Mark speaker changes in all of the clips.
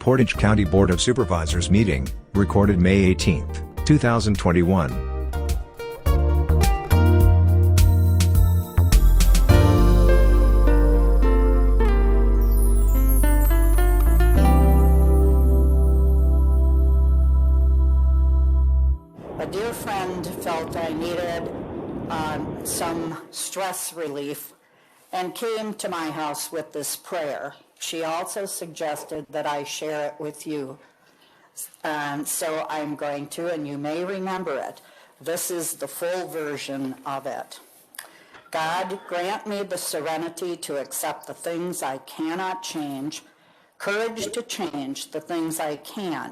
Speaker 1: Portage County Board of Supervisors meeting, recorded May 18, 2021.
Speaker 2: A dear friend felt I needed some stress relief and came to my house with this prayer. She also suggested that I share it with you. So I'm going to, and you may remember it. This is the full version of it. God, grant me the serenity to accept the things I cannot change, courage to change the things I can,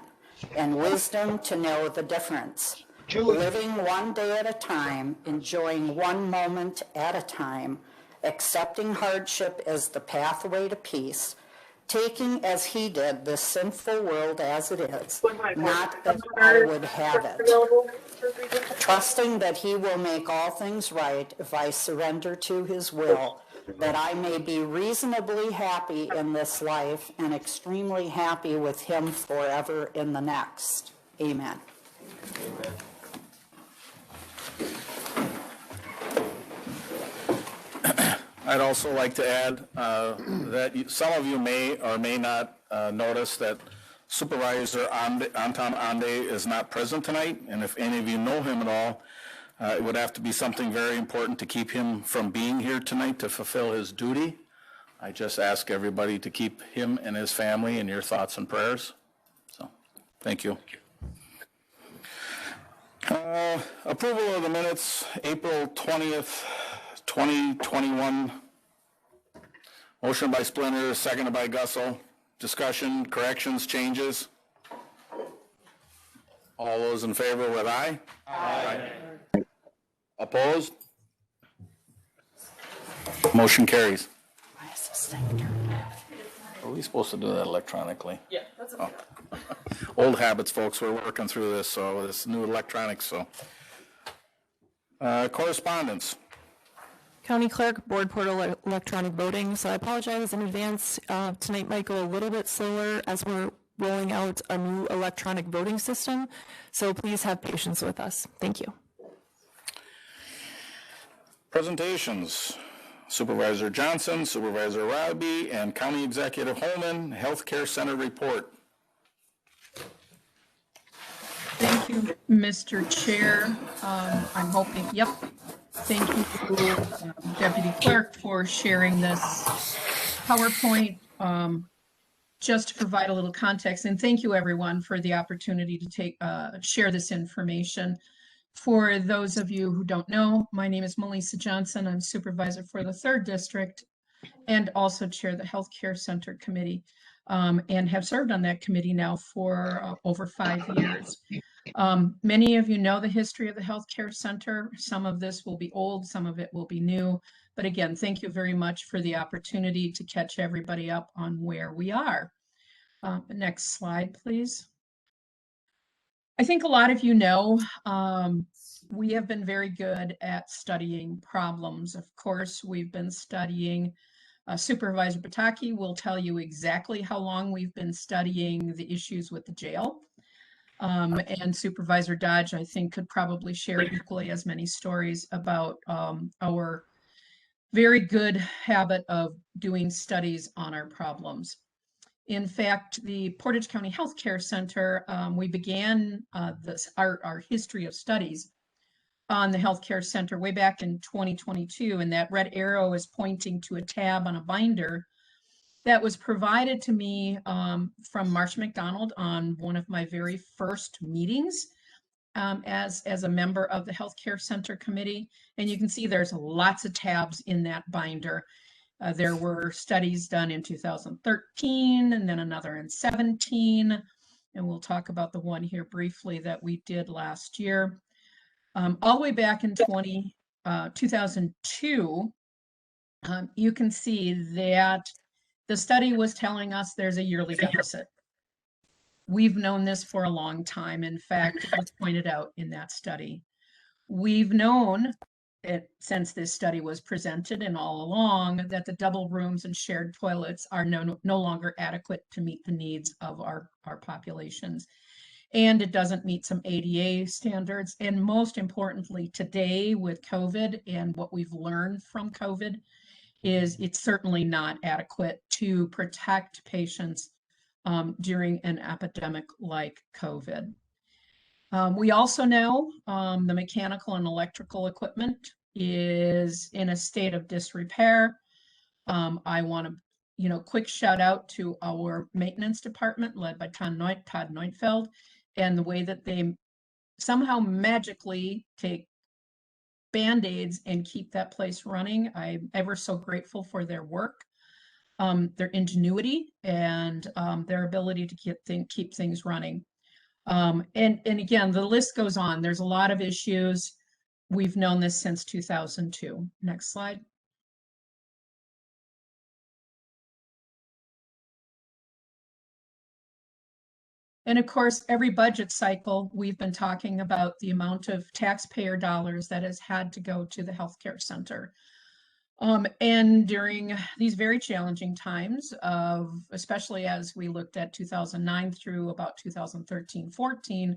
Speaker 2: and wisdom to know the difference. Living one day at a time, enjoying one moment at a time, accepting hardship as the pathway to peace, taking as he did this sinful world as it is, not as I would have it. Trusting that he will make all things right if I surrender to his will, that I may be reasonably happy in this life and extremely happy with him forever in the next. Amen.
Speaker 3: Amen. I'd also like to add that some of you may or may not notice that Supervisor Anton Ande is not present tonight, and if any of you know him at all, it would have to be something very important to keep him from being here tonight to fulfill his duty. I just ask everybody to keep him and his family in your thoughts and prayers. So, thank you. Approval of the minutes, April 20th, 2021. Motion by Splinter, seconded by Gussel. Discussion, corrections, changes. All those in favor with aye? Aye. Opposed? Motion carries.
Speaker 2: Why is this thing turned off?
Speaker 3: Are we supposed to do that electronically?
Speaker 4: Yeah, that's okay.
Speaker 3: Oh. Old habits, folks. We're working through this, so this new electronics. So, correspondence.
Speaker 4: County Clerk, Board Portal Electronic Voting. So I apologize in advance. Tonight might go a little bit slower as we're rolling out a new electronic voting system. So please have patience with us. Thank you.
Speaker 3: Presentations. Supervisor Johnson, Supervisor Robbie, and County Executive Holman, Healthcare Center report.
Speaker 5: Thank you, Mr. Chair. I'm hoping, yep. Thank you, Deputy Clerk, for sharing this PowerPoint. Just to provide a little context, and thank you everyone for the opportunity to share this information. For those of you who don't know, my name is Melissa Johnson. I'm supervisor for the 3rd District and also chair the Healthcare Center Committee, and have served on that committee now for over 5 years. Many of you know the history of the Healthcare Center. Some of this will be old, some of it will be new. But again, thank you very much for the opportunity to catch everybody up on where we are. Next slide, please. I think a lot of you know we have been very good at studying problems. Of course, we've been studying, Supervisor Bataki will tell you exactly how long we've been studying the issues with the jail. And Supervisor Dodge, I think, could probably share equally as many stories about our very good habit of doing studies on our problems. In fact, the Portage County Healthcare Center, we began our history of studies on the Healthcare Center way back in 2022, and that red arrow is pointing to a tab on a binder that was provided to me from Marcia McDonald on one of my very first meetings as a member of the Healthcare Center Committee. And you can see there's lots of tabs in that binder. There were studies done in 2013 and then another in 17. And we'll talk about the one here briefly that we did last year. All the way back in 2002, you can see that the study was telling us there's a yearly deficit. We've known this for a long time. In fact, it was pointed out in that study. We've known since this study was presented and all along, that the double rooms and shared toilets are no longer adequate to meet the needs of our populations. And it doesn't meet some ADA standards. And most importantly, today with COVID and what we've learned from COVID is it's certainly not adequate to protect patients during an epidemic like COVID. We also know the mechanical and electrical equipment is in a state of disrepair. I want to, quick shout out to our maintenance department led by Todd Neufeld, and the way that they somehow magically take Band-Aids and keep that place running. I'm ever so grateful for their work, their ingenuity, and their ability to keep things running. And again, the list goes on. There's a lot of issues. We've known this since 2002. Next slide. And of course, every budget cycle, we've been talking about the amount of taxpayer dollars that has had to go to the healthcare center. And during these very challenging times of, especially as we looked at 2009 through about 2013-14,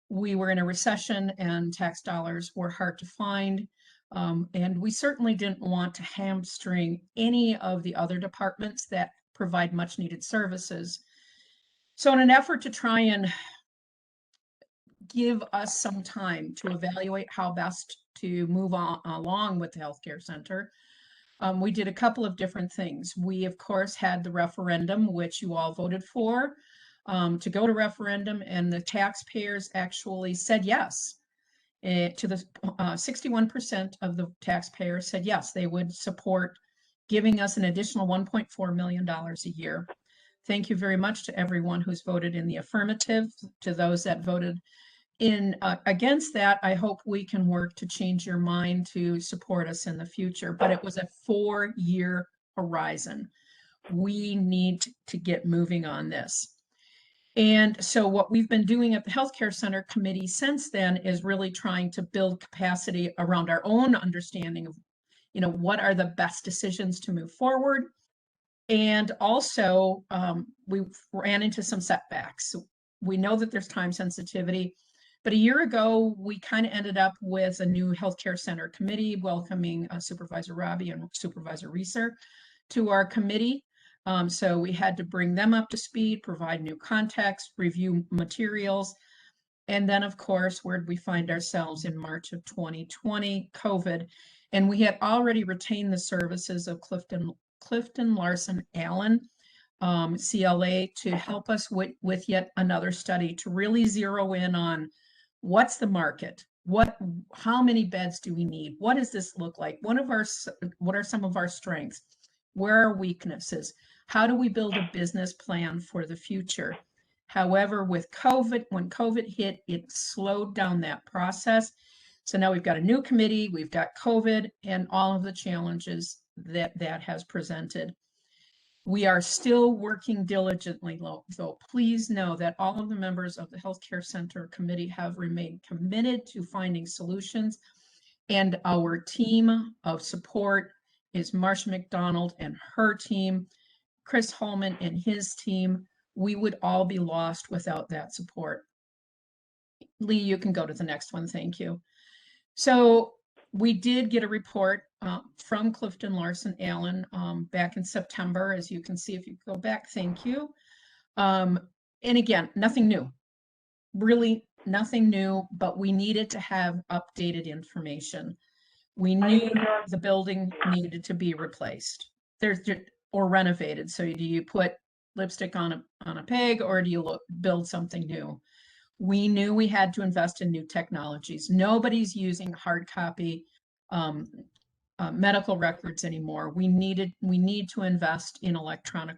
Speaker 5: we were in a recession and tax dollars were hard to find. And we certainly didn't want to hamstring any of the other departments that provide much needed services. So in an effort to try and give us some time to evaluate how best to move along with the healthcare center, we did a couple of different things. We, of course, had the referendum, which you all voted for, to go to referendum, and the taxpayers actually said yes. To the 61% of the taxpayers said yes, they would support giving us an additional $1.4 million a year. Thank you very much to everyone who's voted in the affirmative. To those that voted in against that, I hope we can work to change your mind to support us in the future. But it was a 4-year horizon. We need to get moving on this. And so what we've been doing at the Healthcare Center Committee since then is really trying to build capacity around our own understanding of, what are the best decisions to move forward. And also, we ran into some setbacks. We know that there's time sensitivity, but a year ago, we kind of ended up with a new healthcare center committee, welcoming Supervisor Robbie and Supervisor Reeser to our committee. So we had to bring them up to speed, provide new context, review materials. And then, of course, where did we find ourselves in March of 2020, COVID? And we had already retained the services of Clifton Larson Allen, CLA, to help us with yet another study to really zero in on what's the market, how many beds do we need, what does this look like, what are some of our strengths, where are weaknesses, how do we build a business plan for the future. However, with COVID, when COVID hit, it slowed down that process. So now we've got a new committee, we've got COVID, and all of the challenges that has presented. We are still working diligently, though please know that all of the members of the Healthcare Center Committee have remained committed to finding solutions, and our team of support is Marsha McDonald and her team, Chris Holman and his team. We would all be lost without that support. Lee, you can go to the next one, thank you. So we did get a report from Clifton Larson Allen back in September, as you can see if you go back, thank you. And again, nothing new, really nothing new, but we needed to have updated information. We knew the building needed to be replaced or renovated. So do you put lipstick on a pig, or do you build something new? We knew we had to invest in new technologies. Nobody's using hard copy medical records anymore. We need to invest in electronic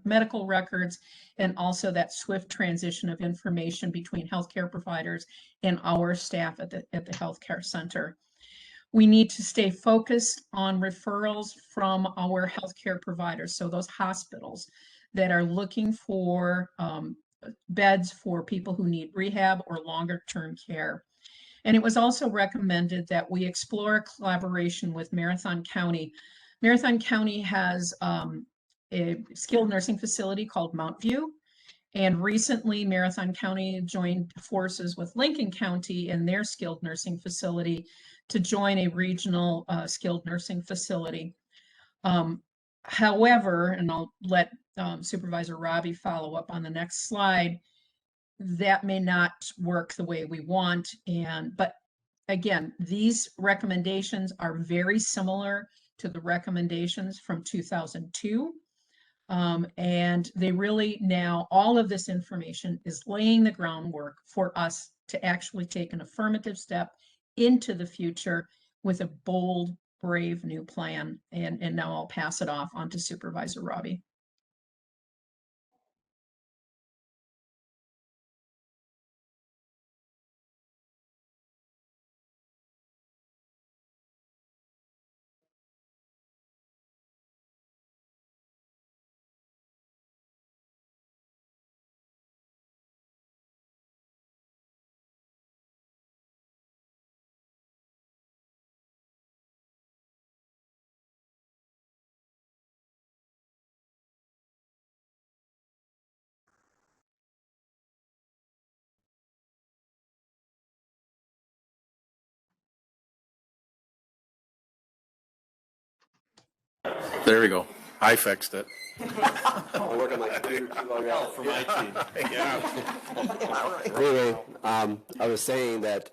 Speaker 5: medical records, and also that swift transition of information between healthcare providers and our staff at the healthcare center. We need to stay focused on referrals from our healthcare providers, so those hospitals that are looking for beds for people who need rehab or longer term care. And it was also recommended that we explore collaboration with Marathon County. Marathon County has a skilled nursing facility called Mount View. And recently, Marathon County joined forces with Lincoln County in their skilled nursing facility to join a regional skilled nursing facility. However, and I'll let Supervisor Robbie follow up on the next slide, that may not work the way we want. But again, these recommendations are very similar to the recommendations from 2002. And they really now, all of this information is laying the groundwork for us to actually take an affirmative step into the future with a bold, brave new plan. And now I'll pass it off onto Supervisor Robbie.
Speaker 3: There we go. I fixed it.
Speaker 6: I'll work on my computer too while you're out.
Speaker 3: For my team. Yeah.
Speaker 6: Anyway, I was saying that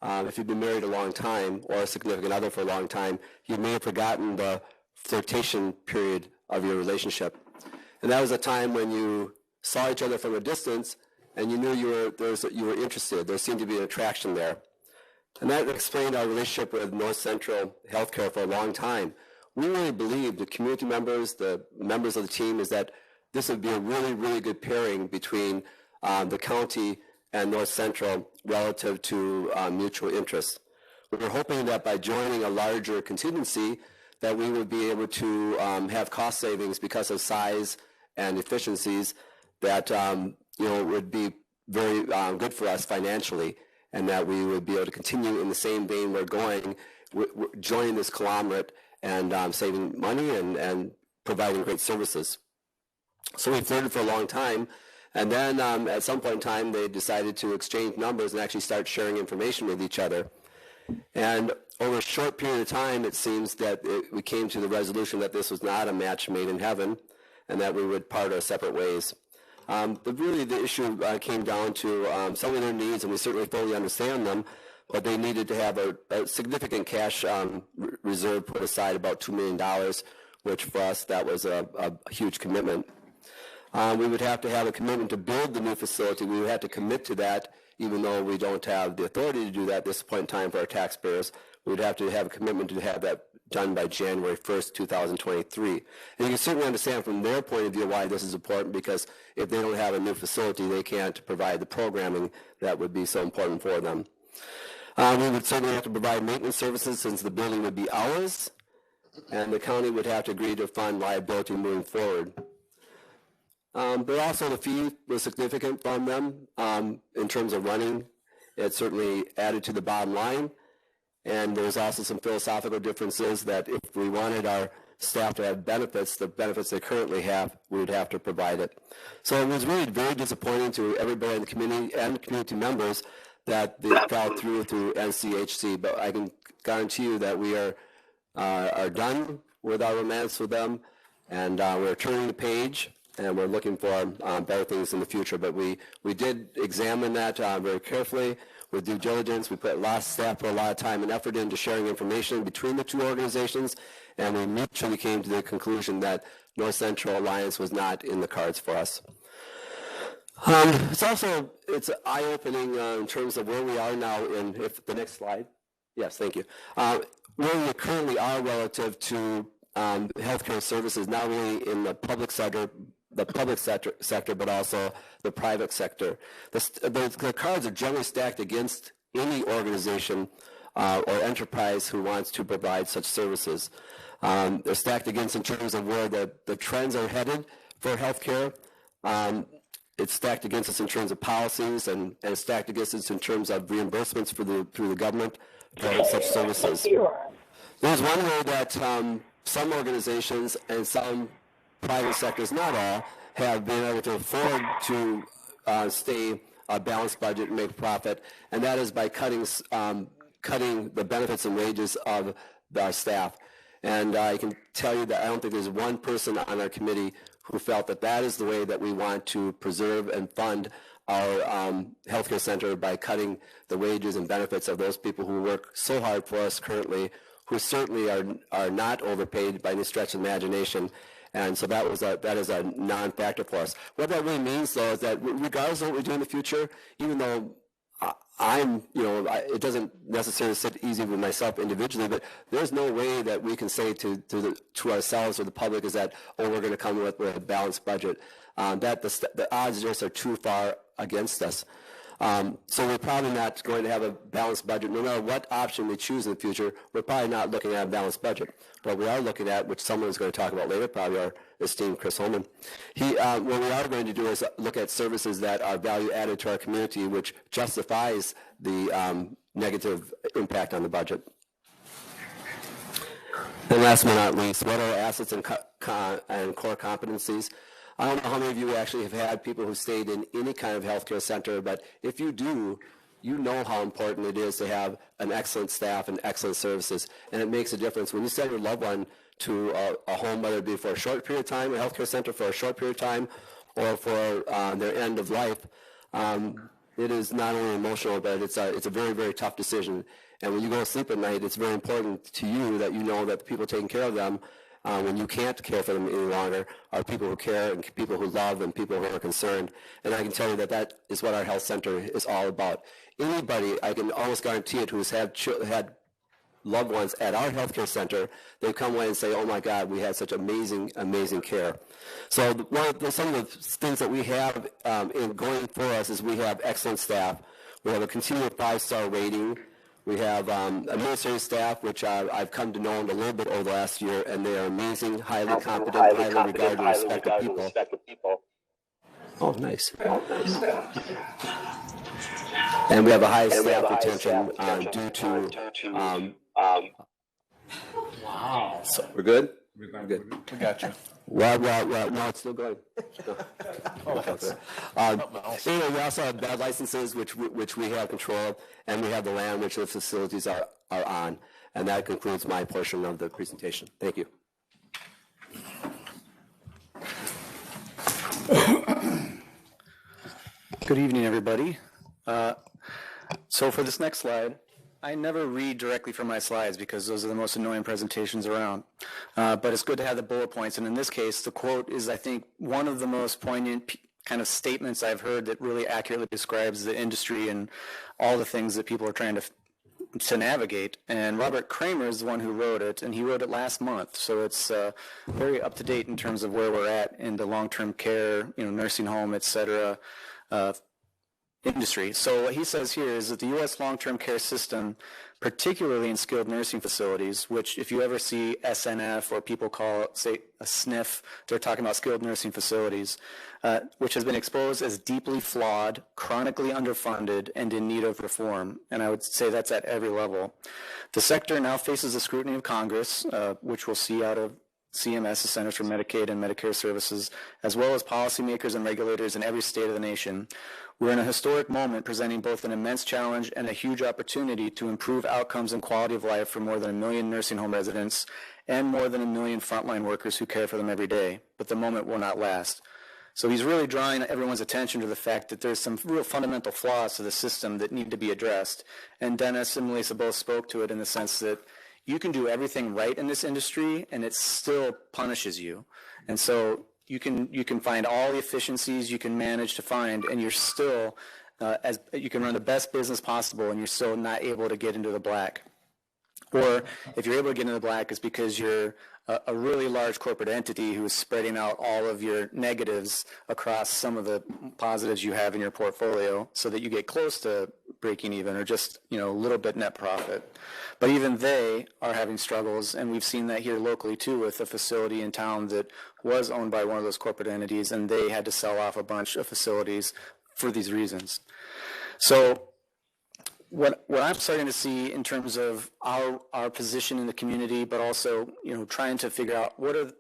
Speaker 6: if you've been married a long time or a significant other for a long time, you may have forgotten the flirtation period of your relationship. And that was a time when you saw each other from a distance and you knew you were interested. There seemed to be an attraction there. And that explained our relationship with North Central Healthcare for a long time. We really believed, the community members, the members of the team, is that this would be a really, really good pairing between the county and North Central relative to mutual interests. We were hoping that by joining a larger contingency that we would be able to have cost savings because of size and efficiencies that would be very good for us financially, and that we would be able to continue in the same vein we're going, joining this conglomerate and saving money and providing great services. So we flirted for a long time, and then at some point in time they decided to exchange numbers and actually start sharing information with each other. And over a short period of time, it seems that we came to the resolution that this was not a match made in heaven and that we would part our separate ways. But really the issue came down to some of their needs, and we certainly fully understand them, but they needed to have a significant cash reserve put aside, about $2 million, which for us, that was a huge commitment. We would have to have a commitment to build the new facility. We would have to commit to that, even though we don't have the authority to do that at this point in time for our taxpayers. We would have to have a commitment to have that done by January 1st, 2023. And you can certainly understand from their point of view why this is important, because if they don't have a new facility, they can't provide the programming that would be so important for them. We would certainly have to provide maintenance services since the building would be ours, and the county would have to agree to fund liability moving forward. But also the fee was significant from them in terms of running. It certainly added to the bottom line. And there's also some philosophical differences that if we wanted our staff to have benefits, the benefits they currently have, we would have to provide it. So it was really very disappointing to everybody in the community and community members that they fell through NCHC. But I can guarantee you that we are done with our romance with them, and we're turning the page, and we're looking for better things in the future. But we did examine that very carefully with due diligence. We put a lot of staff, put a lot of time and effort into sharing information between the two organizations, and we mutually came to the conclusion that North Central Alliance was not in the cards for us. It's eye-opening in terms of where we are now if the next slide. Yes, thank you. Where we currently are relative to healthcare services, not only in the public sector, but also the private sector. The cards are generally stacked against any organization or enterprise who wants to provide such services. They're stacked against in terms of where the trends are headed for healthcare. It's stacked against us in terms of policies, and it's stacked against us in terms of reimbursements through the government for such services. There's one way that some organizations and some private sectors, not all, have been able to afford to stay a balanced budget and make profit, and that is by cutting the benefits and wages of our staff. And I can tell you that I don't think there's one person on our committee who felt that that is the way that we want to preserve and fund our healthcare center, by cutting the wages and benefits of those people who work so hard for us currently, who certainly are not overpaid by any stretch of imagination. And so that is a non-factor for us. What that really means, though, is that regardless of what we do in the future, even though it doesn't necessarily sit easy with myself individually, but there's no way that we can say to ourselves or the public is that, oh, we're going to come with a balanced budget. The odds just are too far against us. So we're probably not going to have a balanced budget. No matter what option we choose in the future, we're probably not looking at a balanced budget. What we are looking at, which someone is going to talk about later, probably our esteemed Chris Holman, what we are going to do is look at services that are value added to our community, which justifies the negative impact on the budget. And last but not least, what are assets and core competencies? I don't know how many of you actually have had people who stayed in any kind of healthcare center, but if you do, you know how important it is to have an excellent staff and excellent services, and it makes a difference. When you send your loved one to a home, whether it be for a short period of time, a healthcare center for a short period of time, or for their end of life, it is not only emotional, but it's a very, very tough decision. And when you go to sleep at night, it's very important to you that you know that the people taking care of them, when you can't care for them any longer, are people who care and people who love and people who are concerned. And I can tell you that that is what our health center is all about. Anybody, I can almost guarantee it, who's had loved ones at our healthcare center, they come away and say, oh my God, we had such amazing, amazing care. So some of the things that we have in going for us is we have excellent staff. We have a continual 5-star rating. We have administrative staff, which I've come to know a little bit over the last year, and they are amazing, highly competent, highly regarded, and respected people. Oh, nice. And we have a high staff retention due to... wow. So we're good? We're good.
Speaker 3: We got you.
Speaker 6: Well, no, it's still going. Anyway, we also have bad licenses, which we have control of, and we have the land which the facilities are on. And that concludes my portion of the presentation. Thank you.
Speaker 7: Good evening, everybody. So for this next slide, I never read directly from my slides because those are the most annoying presentations around. But it's good to have the bullet points. And in this case, the quote is, I think, one of the most poignant kind of statements I've heard that really accurately describes the industry and all the things that people are trying to navigate. And Robert Kramer is the one who wrote it, and he wrote it last month. So it's very up to date in terms of where we're at in the long-term care, nursing home, et cetera, industry. So what he says here is that the U.S. long-term care system, particularly in skilled nursing facilities, which if you ever see SNF or people call it, say, a SNF, they're talking about skilled nursing facilities, which has been exposed as deeply flawed, chronically underfunded, and in need of reform. And I would say that's at every level. The sector now faces the scrutiny of Congress, which we'll see out of CMS, the Centers for Medicaid and Medicare Services, as well as policymakers and regulators in every state of the nation. We're in a historic moment presenting both an immense challenge and a huge opportunity to improve outcomes and quality of life for more than 1 million nursing home residents and more than 1 million frontline workers who care for them every day. But the moment will not last. So he's really drawing everyone's attention to the fact that there's some real fundamental flaws to the system that need to be addressed. And Dennis and Melissa both spoke to it in the sense that you can do everything right in this industry and it still punishes you. And so you can find all the efficiencies you can manage to find, and you're still, you can run the best business possible, and you're still not able to get into the black. Or if you're able to get into the black, it's because you're a really large corporate entity who is spreading out all of your negatives across some of the positives you have in your portfolio so that you get close to breaking even or just, a little bit net profit. But even they are having struggles, and we've seen that here locally too with a facility in town that was owned by one of those corporate entities, and they had to sell off a bunch of facilities for these reasons. So what I'm starting to see in terms of our position in the community, but also trying to figure out what are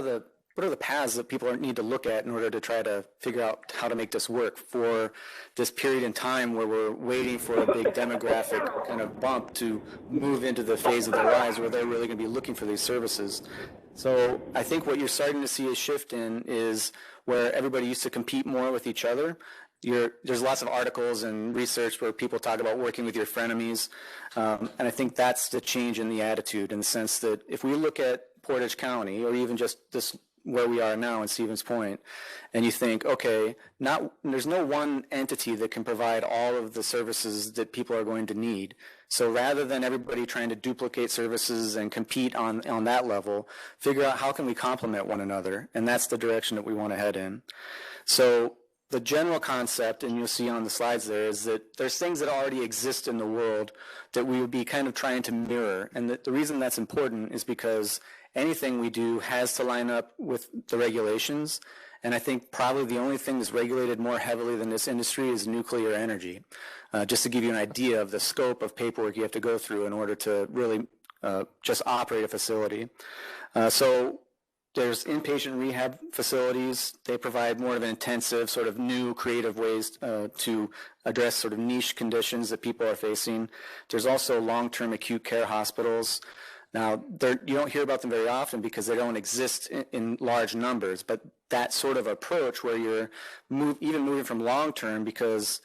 Speaker 7: the paths that people need to look at in order to try to figure out how to make this work for this period in time where we're waiting for a big demographic kind of bump to move into the phase of their lives where they're really going to be looking for these services. So I think what you're starting to see a shift in is where everybody used to compete more with each other. There's lots of articles and research where people talk about working with your frenemies, and I think that's the change in the attitude, in the sense that if we look at Portage County, or even just this where we are now in Stevens Point, and you think, okay, there's no one entity that can provide all of the services that people are going to need. So rather than everybody trying to duplicate services and compete on that level, figure out how can we complement one another, and that's the direction that we want to head in. So the general concept, and you'll see on the slides there, is that there's things that already exist in the world that we would be kind of trying to mirror. And the reason that's important is because anything we do has to line up with the regulations. And I think probably the only thing that's regulated more heavily than this industry is nuclear energy. Just to give you an idea of the scope of paperwork you have to go through in order to really just operate a facility. So there's inpatient rehab facilities. They provide more of an intensive, sort of new, creative ways to address sort of niche conditions that people are facing. There's also long-term acute care hospitals. Now, you don't hear about them very often because they don't exist in large numbers, but that sort of approach where you're even moving from long-term, because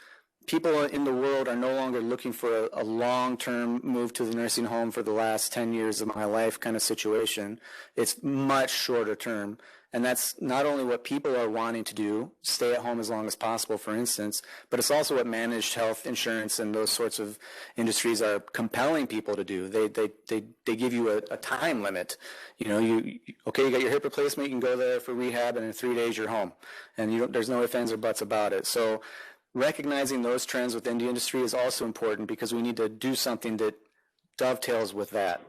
Speaker 7: people in the world are no longer looking for a long-term move to the nursing home for the last 10 years of my life kind of situation. It's much shorter term. And that's not only what people are wanting to do, stay at home as long as possible, for instance, but it's also what managed health insurance and those sorts of industries are compelling people to do. They give you a time limit. You got your hip replacement, you can go there for rehab, and in 3 days you're home. And there's no ifs, ands, or buts about it. So recognizing those trends within the industry is also important because we need to do something that dovetails with that.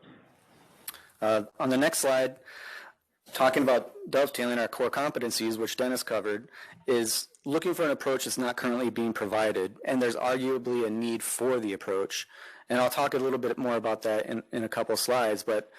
Speaker 7: On the next slide, talking about dovetailing our core competencies, which Dennis covered, is looking for an approach that's not currently being provided, and there's arguably a need for the approach. And I'll talk a little bit more about that in a couple slides, but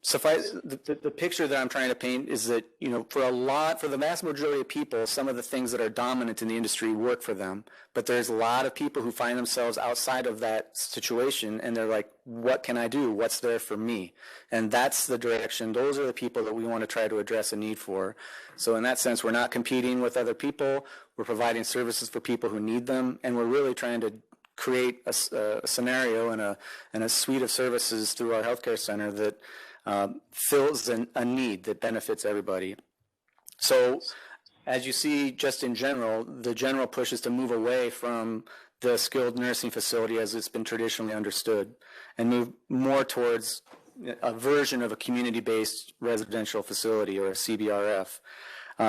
Speaker 7: suffice the picture that I'm trying to paint is that for the vast majority of people, some of the things that are dominant in the industry work for them, but there's a lot of people who find themselves outside of that situation, and they're like, what can I do? What's there for me? And that's the direction. Those are the people that we want to try to address a need for. So in that sense, we're not competing with other people. We're providing services for people who need them, and we're really trying to create a scenario and a suite of services through our healthcare center that fills a need that benefits everybody. So as you see, just in general, the general push is to move away from the skilled nursing facility as it's been traditionally understood and move more towards a version of a community-based residential facility, or a CBRF.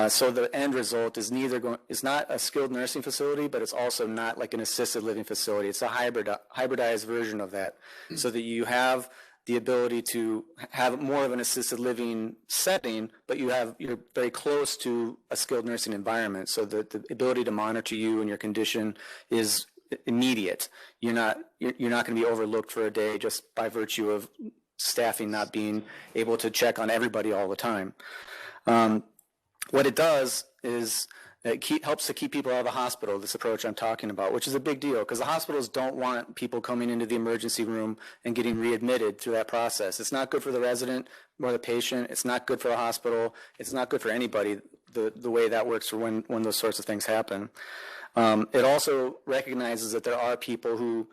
Speaker 7: So the end result is it's not a skilled nursing facility, but it's also not like an assisted living facility. It's a hybridized version of that, so that you have the ability to have more of an assisted living setting, but you're very close to a skilled nursing environment, so that the ability to monitor you and your condition is immediate. You're not going to be overlooked for a day just by virtue of staffing not being able to check on everybody all the time. What it does is it helps to keep people out of the hospital, this approach I'm talking about, which is a big deal because the hospitals don't want people coming into the emergency room and getting readmitted through that process. It's not good for the resident or the patient. It's not good for the hospital. It's not good for anybody, the way that works for when those sorts of things happen. It also recognizes that there are people who,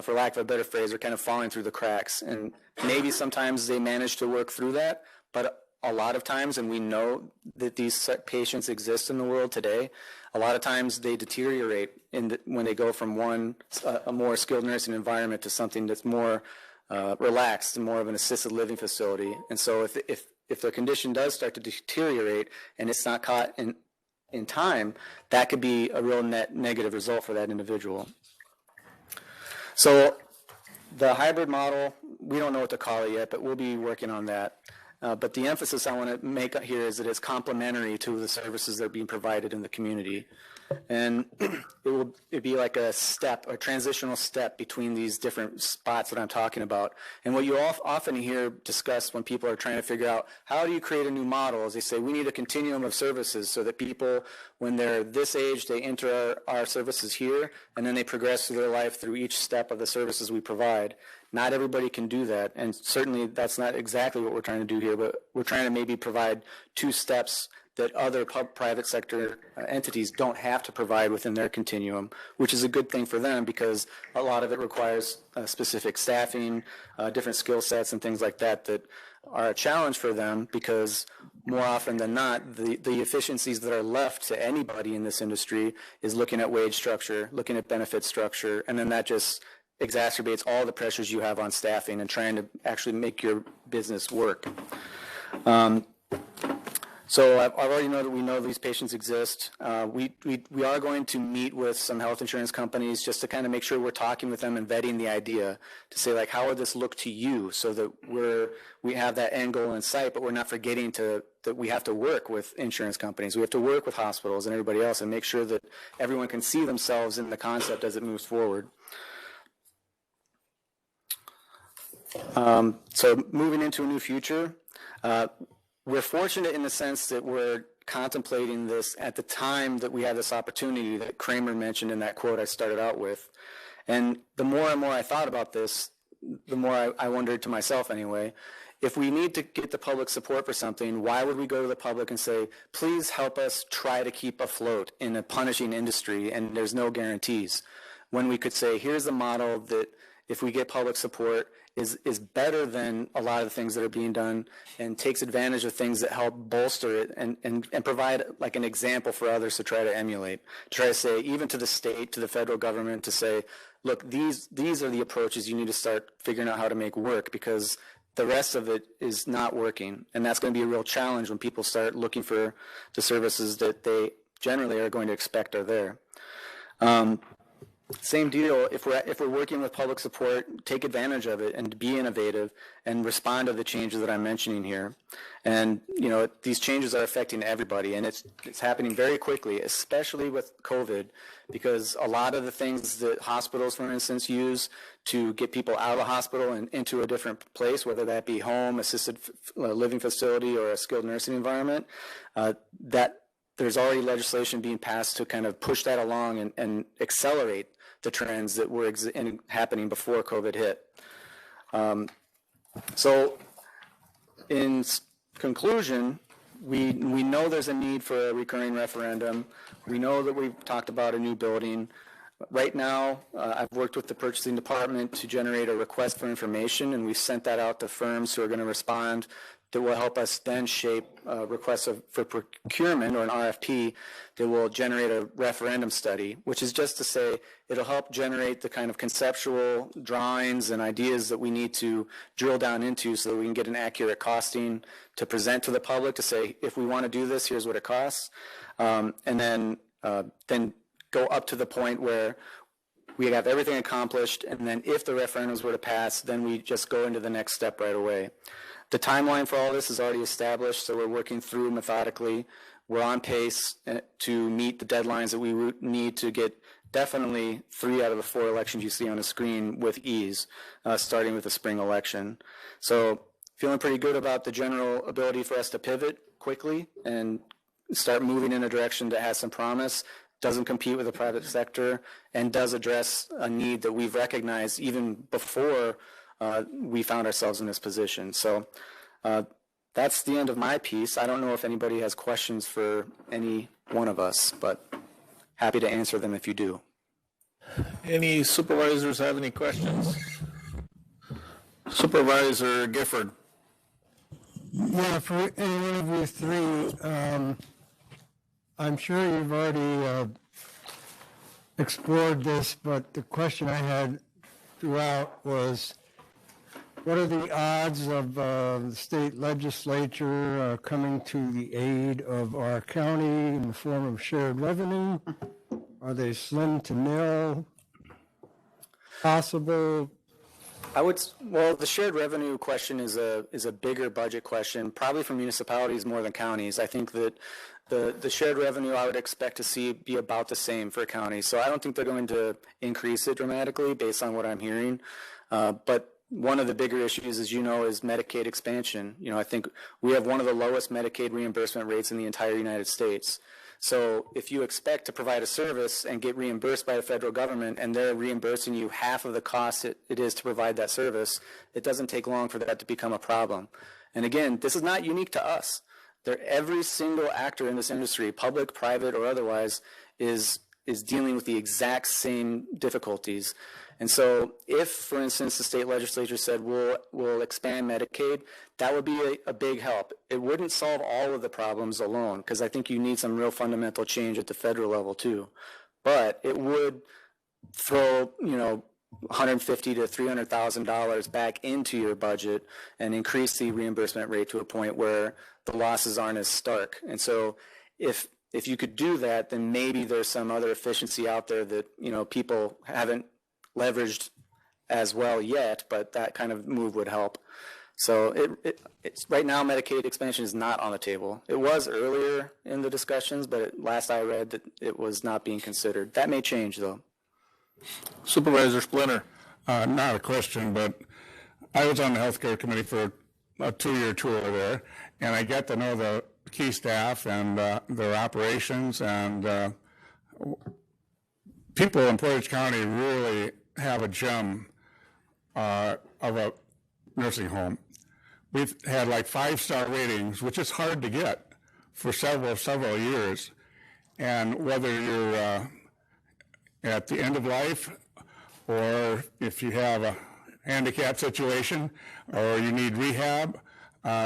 Speaker 7: for lack of a better phrase, are kind of falling through the cracks. And maybe sometimes they manage to work through that, but a lot of times, and we know that these patients exist in the world today, a lot of times they deteriorate when they go from a more skilled nursing environment to something that's more relaxed and more of an assisted living facility. And so if their condition does start to deteriorate and it's not caught in time, that could be a real net negative result for that individual. So the hybrid model, we don't know what to call it yet, but we'll be working on that. But the emphasis I want to make here is that it's complementary to the services that are being provided in the community. And it'd be like a transitional step between these different spots that I'm talking about. And what you often hear discussed when people are trying to figure out how do you create a new model is they say we need a continuum of services so that people, when they're this age, they enter our services here, and then they progress through their life through each step of the services we provide. Not everybody can do that, and certainly that's not exactly what we're trying to do here, but we're trying to maybe provide 2 steps that other private sector entities don't have to provide within their continuum, which is a good thing for them because a lot of it requires specific staffing, different skill sets and things like that that are a challenge for them because more often than not, the efficiencies that are left to anybody in this industry is looking at wage structure, looking at benefit structure, and then that just exacerbates all the pressures you have on staffing and trying to actually make your business work. So I already know that we know these patients exist. We are going to meet with some health insurance companies just to kind of make sure we're talking with them and vetting the idea to say, like, how would this look to you so that we have that end goal in sight, but we're not forgetting that we have to work with insurance companies. We have to work with hospitals and everybody else and make sure that everyone can see themselves in the concept as it moves forward. So moving into a new future, we're fortunate in the sense that we're contemplating this at the time that we have this opportunity that Kramer mentioned in that quote I started out with. And the more and more I thought about this, the more I wondered to myself anyway, if we need to get the public support for something, why would we go to the public and say, please help us try to keep afloat in a punishing industry and there's no guarantees? When we could say, here's a model that if we get public support is better than a lot of the things that are being done and takes advantage of things that help bolster it and provide like an example for others to try to emulate, to try to say, even to the state, to the federal government, to say, look, these are the approaches you need to start figuring out how to make work because the rest of it is not working. And that's going to be a real challenge when people start looking for the services that they generally are going to expect are there. Same deal, if we're working with public support, take advantage of it and be innovative and respond to the changes that I'm mentioning here. And, you know, these changes are affecting everybody and it's happening very quickly, especially with COVID, because a lot of the things that hospitals, for instance, use to get people out of the hospital and into a different place, whether that be home, assisted living facility, or a skilled nursing environment, that there's already legislation being passed to kind of push that along and accelerate the trends that were happening before COVID hit. So in conclusion, we know there's a need for a recurring referendum. We know that we've talked about a new building. Right now, I've worked with the purchasing department to generate a request for information, and we've sent that out to firms who are going to respond that will help us then shape requests for procurement or an RFP that will generate a referendum study, which is just to say it'll help generate the kind of conceptual drawings and ideas that we need to drill down into so that we can get an accurate costing to present to the public to say, if we want to do this, here's what it costs. And then go up to the point where we have everything accomplished, and then if the referendums were to pass, then we just go into the next step right away. The timeline for all this is already established, so we're working through methodically. We're on pace to meet the deadlines that we need to get definitely 3 out of the 4 elections you see on the screen with ease, starting with the spring election. So feeling pretty good about the general ability for us to pivot quickly and start moving in a direction that has some promise, doesn't compete with the private sector, and does address a need that we've recognized even before we found ourselves in this position. So that's the end of my piece. I don't know if anybody has questions for any one of us, but happy to answer them if you do.
Speaker 3: Any supervisors have any questions? Supervisor Gifford.
Speaker 8: Yeah, for any one of you three, I'm sure you've already explored this, but the question I had throughout was, What are the odds of the state legislature coming to the aid of our county in the form of shared revenue? Are they slim to nil? Possible?
Speaker 7: Well, the shared revenue question is a bigger budget question, probably for municipalities more than counties. I think that the shared revenue I would expect to see be about the same for counties. So I don't think they're going to increase it dramatically based on what I'm hearing. But one of the bigger issues, as you know, is Medicaid expansion. I think we have one of the lowest Medicaid reimbursement rates in the entire United States. So if you expect to provide a service and get reimbursed by the federal government and they're reimbursing you half of the cost it is to provide that service, it doesn't take long for that to become a problem. And again, this is not unique to us. Every single actor in this industry, public, private, or otherwise, is dealing with the exact same difficulties. And so if, for instance, the state legislature said we'll expand Medicaid, that would be a big help. It wouldn't solve all of the problems alone, because I think you need some real fundamental change at the federal level too. But it would throw, $150,000 to $300,000 back into your budget and increase the reimbursement rate to a point where the losses aren't as stark. And so if you could do that, then maybe there's some other efficiency out there that, people haven't leveraged as well yet, but that kind of move would help. So it's right now Medicaid expansion is not on the table. It was earlier in the discussions, but last I read that it was not being considered. That may change though.
Speaker 3: Supervisor Splinter.
Speaker 9: Not a question, but I was on the healthcare committee for a 2-year tour there, and I got to know the key staff and their operations, and people in Portage County really have a gem of a nursing home. We've had like 5-star ratings, which is hard to get for several years. And whether you're at the end of life, or if you have a handicap situation, or you need rehab,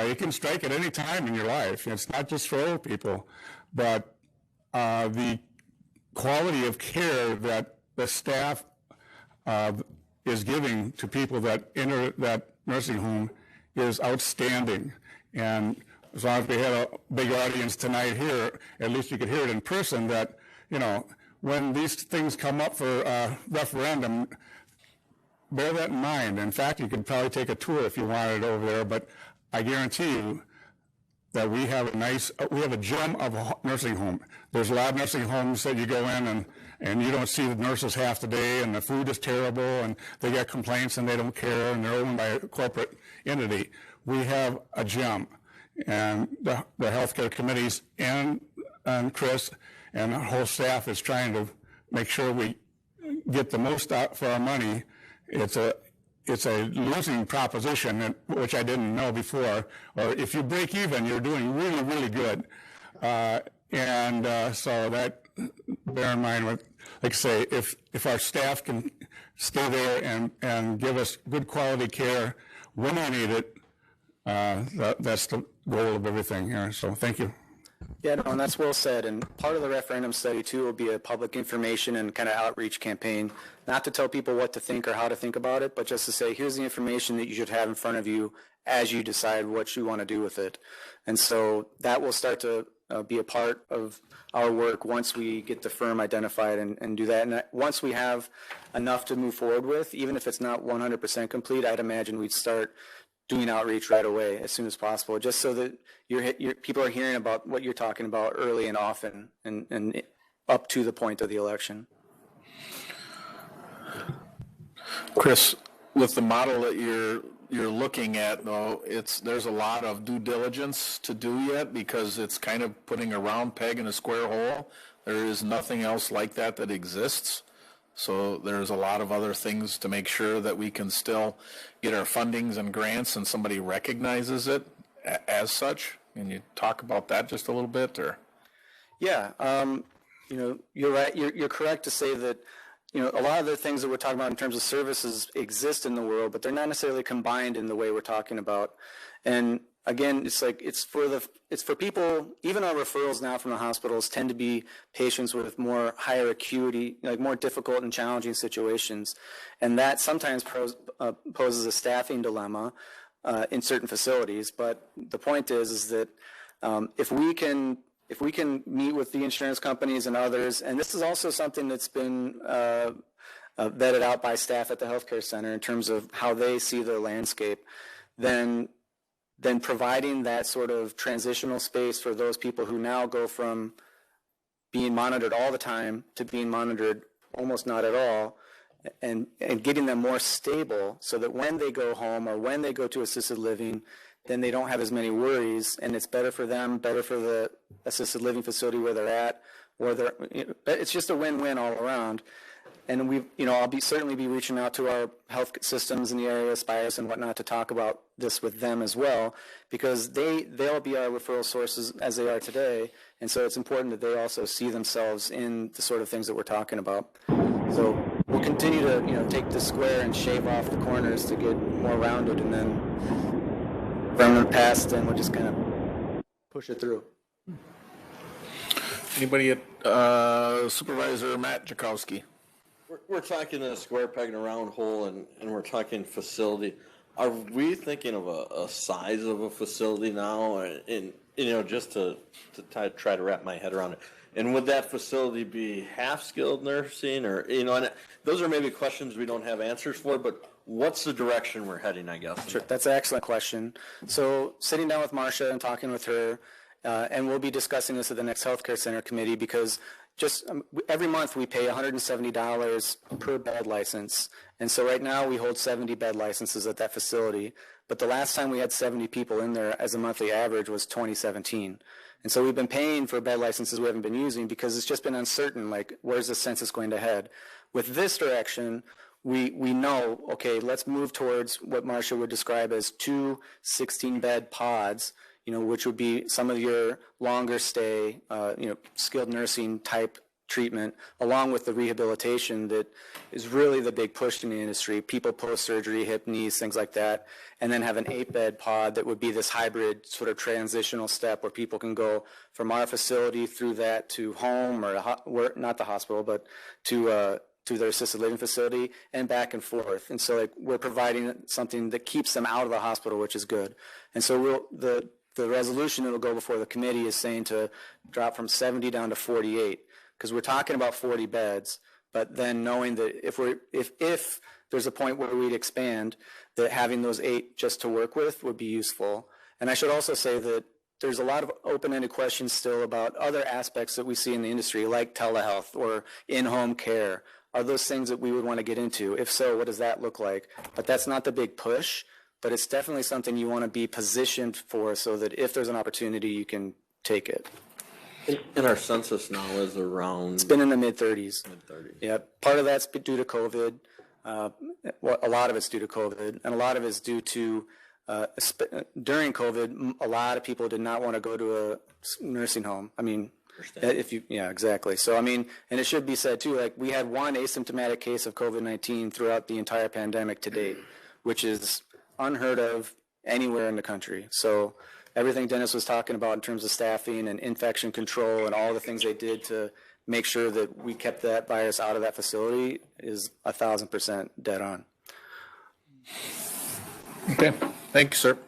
Speaker 9: you can strike at any time in your life. It's not just for old people, but the quality of care that the staff is giving to people that enter that nursing home is outstanding. And as long as we had a big audience tonight here, at least you could hear it in person that, when these things come up for referendum, bear that in mind. In fact, you could probably take a tour if you wanted over there, but I guarantee you that we have a gem of a nursing home. There's a lot of nursing homes that you go in and you don't see the nurses half the day, and the food is terrible, and they get complaints and they don't care, and they're owned by a corporate entity. We have a gem, and the healthcare committees and Chris and our whole staff is trying to make sure we get the most out for our money. It's a losing proposition, which I didn't know before. Or if you break even, you're doing really, really good. So that, bear in mind, like I say, if our staff can stay there and give us good quality care when we need it, that's the goal of everything here. So thank you.
Speaker 7: Yeah, no, and that's well said. And part of the referendum study, too, will be a public information and kind of outreach campaign, not to tell people what to think or how to think about it, but just to say, here's the information that you should have in front of you as you decide what you want to do with it. And so that will start to be a part of our work once we get the firm identified and do that. And once we have enough to move forward with, even if it's not 100% complete, I'd imagine we'd start doing outreach right away as soon as possible, just so that your people are hearing about what you're talking about early and often and up to the point of the election.
Speaker 3: Chris, with the model that you're looking at, though, there's a lot of due diligence to do yet, because it's kind of putting a round peg in a square hole. There is nothing else like that exists. So there's a lot of other things to make sure that we can still get our fundings and grants and somebody recognizes it as such. Can you talk about that just a little bit? Or?
Speaker 7: Yeah, you're right. You're correct to say that, a lot of the things that we're talking about in terms of services exist in the world, but they're not necessarily combined in the way we're talking about. And again, it's for people, even our referrals now from the hospitals tend to be patients with more higher acuity, like more difficult and challenging situations. And that sometimes poses a staffing dilemma in certain facilities. But the point is that if we can meet with the insurance companies and others, and this is also something that's been vetted out by staff at the healthcare center in terms of how they see their landscape, then providing that sort of transitional space for those people who now go from being monitored all the time to being monitored almost not at all, and getting them more stable so that when they go home or when they go to assisted living, then they don't have as many worries, and it's better for them, better for the assisted living facility where they're at, it's just a win-win all around. And I'll certainly be reaching out to our health systems in the area, Spires and whatnot, to talk about this with them as well, because they'll be our referral sources as they are today. And so it's important that they also see themselves in the sort of things that we're talking about. So we'll continue to, take the square and shave off the corners to get more rounded, and then from the past, then we'll just kind of push it through.
Speaker 3: Anybody at Supervisor Matt Jakowski?
Speaker 10: We're talking a square peg in a round hole, and we're talking facility. Are we thinking of a size of a facility now, and just to try to wrap my head around it? And would that facility be half skilled nursing, or and those are maybe questions we don't have answers for, but what's the direction we're heading, I guess?
Speaker 7: Sure, that's an excellent question. So sitting down with Marcia and talking with her, and we'll be discussing this at the next healthcare center committee, because just every month we pay $170 per bed license. And so right now we hold 70 bed licenses at that facility. But the last time we had 70 people in there as a monthly average was 2017. And so we've been paying for bed licenses we haven't been using because it's just been uncertain, like, where's the census going to head? With this direction, we know, okay, let's move towards what Marcia would describe as 2 16-bed pods, which would be some of your longer stay, skilled nursing type treatment, along with the rehabilitation that is really the big push in the industry, people post-surgery, hip, knees, things like that, and then have an 8-bed pod that would be this hybrid sort of transitional step where people can go from our facility through that to home, or not the hospital, but to their assisted living facility and back and forth. And so we're providing something that keeps them out of the hospital, which is good. And so the resolution that will go before the committee is saying to drop from 70 down to 48, because we're talking about 40 beds, but then knowing that if there's a point where we'd expand, that having those 8 just to work with would be useful. And I should also say that there's a lot of open-ended questions still about other aspects that we see in the industry, like telehealth or in-home care. Are those things that we would want to get into? If so, what does that look like? But that's not the big push, but it's definitely something you want to be positioned for so that if there's an opportunity, you can take it.
Speaker 10: And our census now is around...
Speaker 7: It's been in the mid-30s.
Speaker 10: Mid-30s.
Speaker 7: Yeah, part of that's due to COVID. A lot of it's due to COVID, and a lot of it's due to, during COVID, a lot of people did not want to go to a nursing home. I mean, yeah, exactly. So, and it should be said too, we had one asymptomatic case of COVID-19 throughout the entire pandemic to date, which is unheard of anywhere in the country. So everything Dennis was talking about in terms of staffing and infection control and all the things they did to make sure that we kept that virus out of that facility is 1,000% dead on.
Speaker 3: Okay, thank you, sir.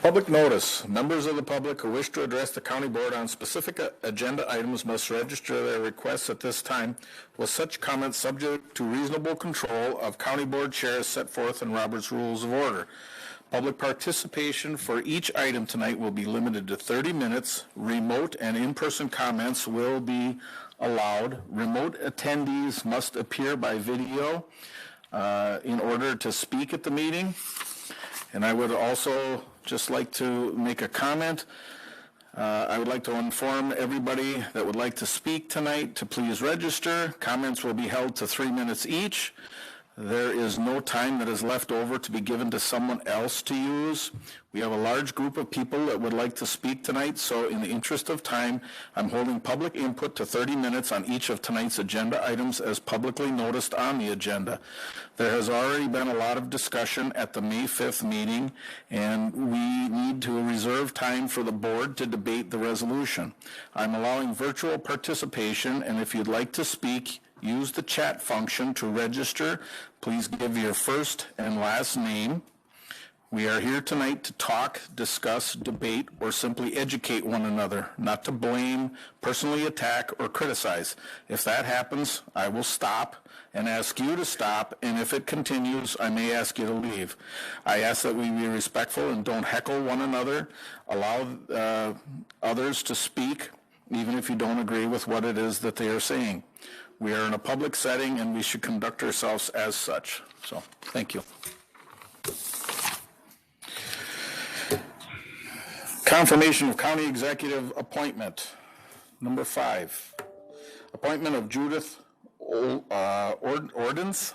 Speaker 3: Public notice. Members of the public who wish to address the county board on specific agenda items must register their requests at this time, with such comments subject to reasonable control of county board chairs set forth in Robert's Rules of Order. Public participation for each item tonight will be limited to 30 minutes. Remote and in-person comments will be allowed. Remote attendees must appear by video in order to speak at the meeting. And I would also just like to make a comment. I would like to inform everybody that would like to speak tonight to please register. Comments will be held to 3 minutes each. There is no time that is left over to be given to someone else to use. We have a large group of people that would like to speak tonight, so in the interest of time, I'm holding public input to 30 minutes on each of tonight's agenda items as publicly noticed on the agenda. There has already been a lot of discussion at the May 5th meeting, and we need to reserve time for the board to debate the resolution. I'm allowing virtual participation, and if you'd like to speak, use the chat function to register. Please give your first and last name. We are here tonight to talk, discuss, debate, or simply educate one another, not to blame, personally attack, or criticize. If that happens, I will stop and ask you to stop, and if it continues, I may ask you to leave. I ask that we be respectful and don't heckle one another. Allow others to speak, even if you don't agree with what it is that they are saying. We are in a public setting, and we should conduct ourselves as such. So, thank you. Confirmation of county executive appointment. Number 5, appointment of Judith Ordens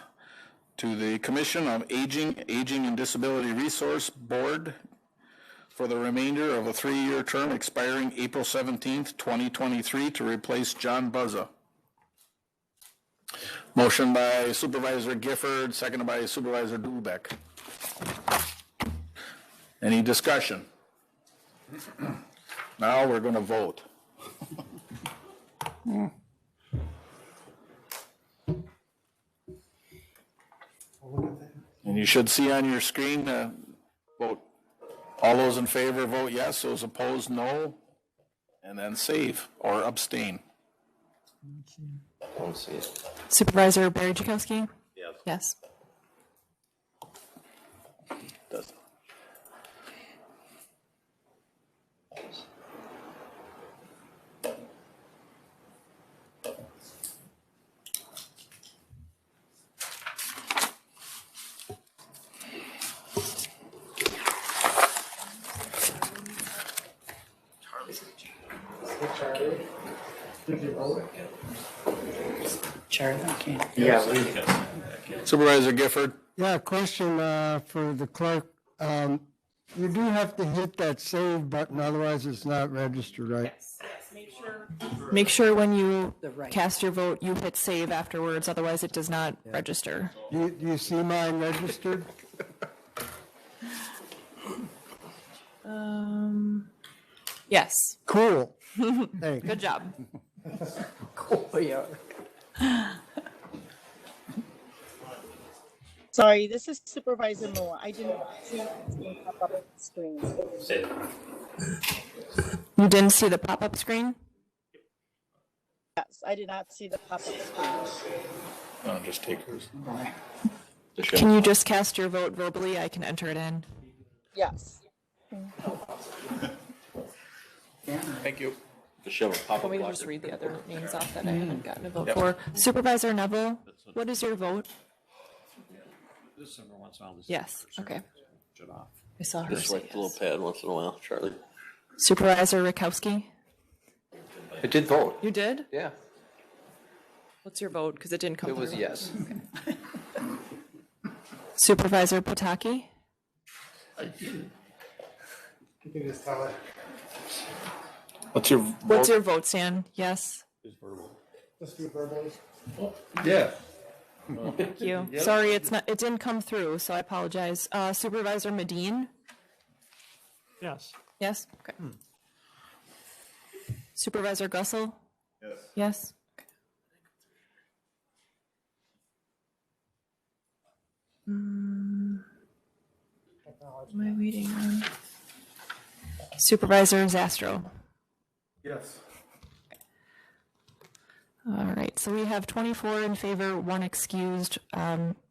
Speaker 3: to the Commission on Aging and Disability Resource Board for the remainder of a 3-year term expiring April 17th, 2023 to replace John Buzza. Motion by Supervisor Gifford, seconded by Supervisor Dubek. Any discussion? Now we're going to vote. And you should see on your screen vote. All those in favor vote yes, those opposed no, and then save or abstain.
Speaker 10: Don't see it.
Speaker 4: Supervisor Barry Jakowski?
Speaker 10: Yes.
Speaker 4: Yes.
Speaker 3: Does.
Speaker 2: Charlie, okay.
Speaker 3: Supervisor Gifford?
Speaker 8: Yeah, question for the clerk. You do have to hit that save button, otherwise it's not registered, right?
Speaker 4: Make sure when you cast your vote, you hit save afterwards, otherwise it does not register.
Speaker 8: You see mine registered?
Speaker 4: Yes.
Speaker 8: Cool. Thanks.
Speaker 4: Good job.
Speaker 11: Sorry, this is Supervisor Moore. I didn't see the pop-up screen.
Speaker 4: You didn't see the pop-up screen?
Speaker 11: Yes, I did not see the pop-up screen.
Speaker 3: No, just take hers.
Speaker 4: Can you just cast your vote verbally? I can enter it in.
Speaker 11: Yes.
Speaker 3: Thank you.
Speaker 4: Want me to just read the other names off that I haven't gotten a vote for? Supervisor Neville, what is your vote? Yes, okay. I saw her
Speaker 10: Just
Speaker 4: say
Speaker 10: like the little
Speaker 4: yes.
Speaker 10: pad once in a while, Charlie.
Speaker 4: Supervisor Rakowski?
Speaker 6: I did vote.
Speaker 4: You did?
Speaker 6: Yeah,
Speaker 4: What's your vote? Because it didn't come
Speaker 6: it was
Speaker 4: through.
Speaker 6: yes.
Speaker 4: Supervisor Pataki?
Speaker 3: What's your
Speaker 4: What's your vote, Stan? Yes?
Speaker 9: Yeah.
Speaker 4: Thank you. Sorry, it didn't come through, so I apologize. Supervisor Medine?
Speaker 8: Yes.
Speaker 4: Yes? Okay. Supervisor Gussel? Yes. Yes? Okay. Am I waiting on? Supervisor Zastro?
Speaker 9: Yes.
Speaker 4: All right, so we have 24 in favor, 1 excused,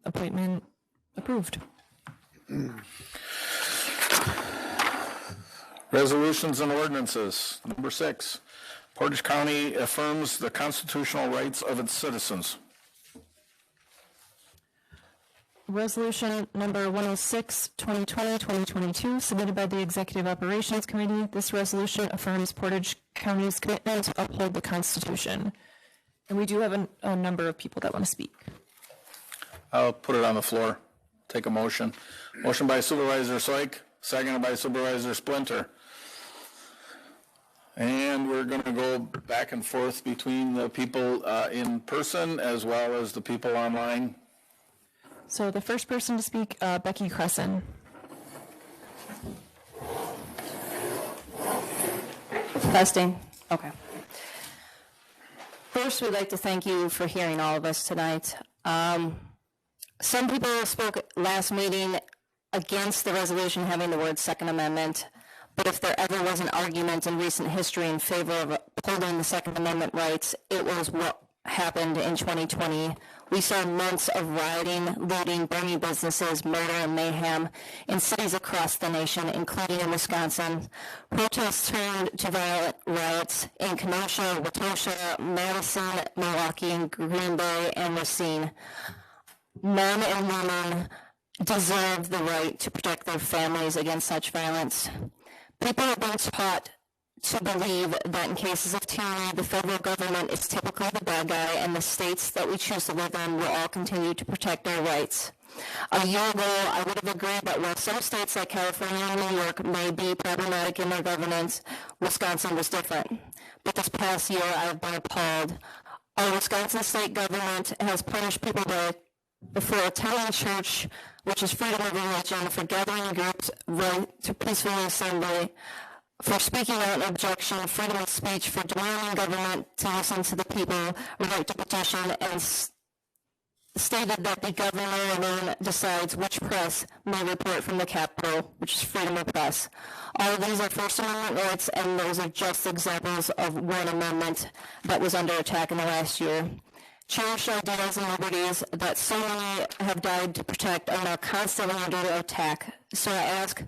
Speaker 4: appointment approved.
Speaker 3: resolutions and ordinances? Number 6, Portage County affirms the constitutional rights of its citizens.
Speaker 4: Resolution number 106, 2020-2022, submitted by the Executive Operations Committee. This resolution affirms Portage County's commitment to uphold the Constitution. And we do have a number of people that want to speak.
Speaker 3: I'll put it on the floor. Take a motion. Motion by Supervisor Soik, seconded by Supervisor Splinter. And we're going to go back and forth between the people in person as well as the people online.
Speaker 4: So the first person to speak, Becky Crescent.
Speaker 12: Testing. Okay. First, we'd like to thank you for hearing all of us tonight. Some people spoke last meeting against the resolution having the word Second Amendment, but if there ever was an argument in recent history in favor of upholding the Second Amendment rights, it was what happened in 2020. We saw months of rioting, looting, burning businesses, murder, and mayhem in cities across the nation, including in Wisconsin. Protests turned to violent riots in Kenosha, Watosha, Madison, Milwaukee, and Green Bay, and Racine. Men and women deserve the right to protect their families against such violence. People have been taught to believe that in cases of tyranny, the federal government is typically the bad guy, and the states that we choose to live in will all continue to protect our rights. A year ago, I would have agreed that while some states like California and New York may be problematic in their governance, Wisconsin was different. But this past year, I have been appalled. Our Wisconsin state government has punished people for attending church, which is freedom of religion, for gathering in groups, right to peacefully assembly, for speaking out in objection, freedom of speech, for demanding government to listen to the people, right to petition, and stated that the governor alone decides which press may report from the Capitol, which is freedom of press. All of these are First Amendment rights, and those are just examples of one amendment that was under attack in the last year. Cherished ideals and liberties that so many have died to protect are now constantly under attack. So I ask,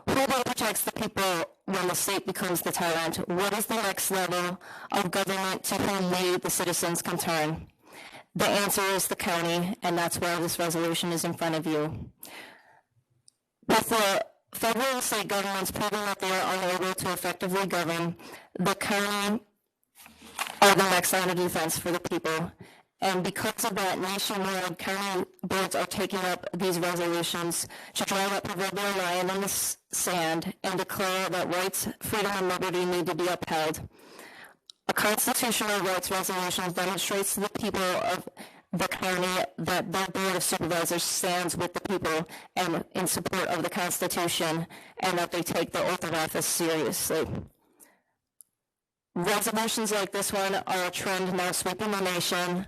Speaker 12: who then protects the people when the state becomes the tyrant? What is the next level of government to whom we, the citizens, can turn? The answer is the county, and that's why this resolution is in front of you. With the federal and state governments proving that they are unable to effectively govern, the county are the next line of defense for the people. And because of that, nationwide county boards are taking up these resolutions to draw that proverbial line in the sand and declare that rights, freedom, and liberty need to be upheld. A constitutional rights resolution demonstrates to the people of the county that their Board of Supervisors stands with the people and in support of the Constitution, and that they take the oath of office seriously. Resolutions like this one are a trend now sweeping the nation.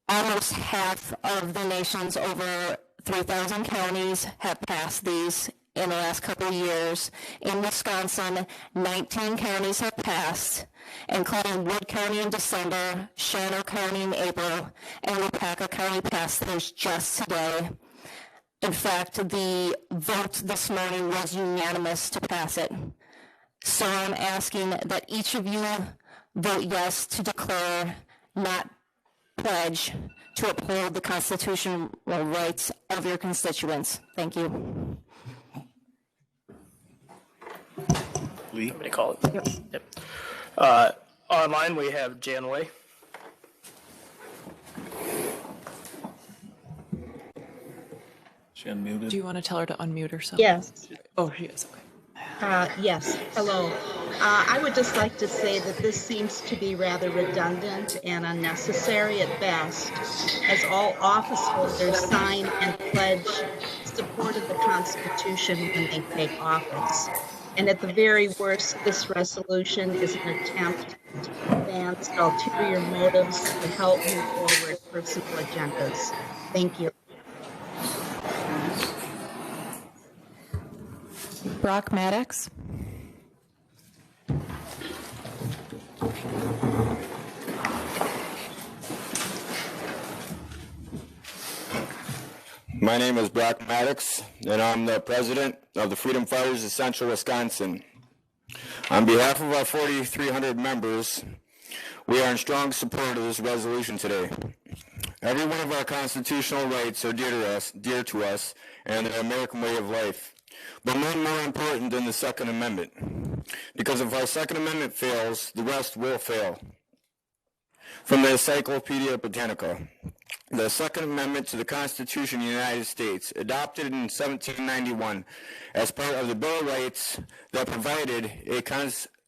Speaker 12: Almost half of the nation's over 3,000 counties have passed these in the last couple of years. In Wisconsin, 19 counties have passed, including Wood County in December, Shawano County in April, and Waupaca County passed theirs just today. In fact, the vote this morning was unanimous to pass it. So I'm asking that each of you vote yes to declare, not pledge, to uphold the constitutional rights of your constituents. Thank you.
Speaker 13: Lee? Somebody call it. Yep. Online, we have Janway.
Speaker 3: She unmuted.
Speaker 4: Do you want to tell her to unmute herself?
Speaker 11: Yes.
Speaker 4: Oh, she is. Okay.
Speaker 11: Yes, hello. I would just like to say that this seems to be rather redundant and unnecessary at best, as all office holders sign and pledge support of the Constitution when they take office. And at the very worst, this resolution is an attempt to advance ulterior motives to help move forward personal agendas. Thank you.
Speaker 4: Brock Maddox.
Speaker 14: My name is Brock Maddox, and I'm the president of the Freedom Fighters of Central Wisconsin. On behalf of our 4,300 members, we are in strong support of this resolution today. Every one of our constitutional rights are dear to us and the American way of life. But none more important than the Second Amendment. Because if our Second Amendment fails, the rest will fail. From the Encyclopedia Britannica. The Second Amendment to the Constitution of the United States, adopted in 1791 as part of the Bill of Rights that provided a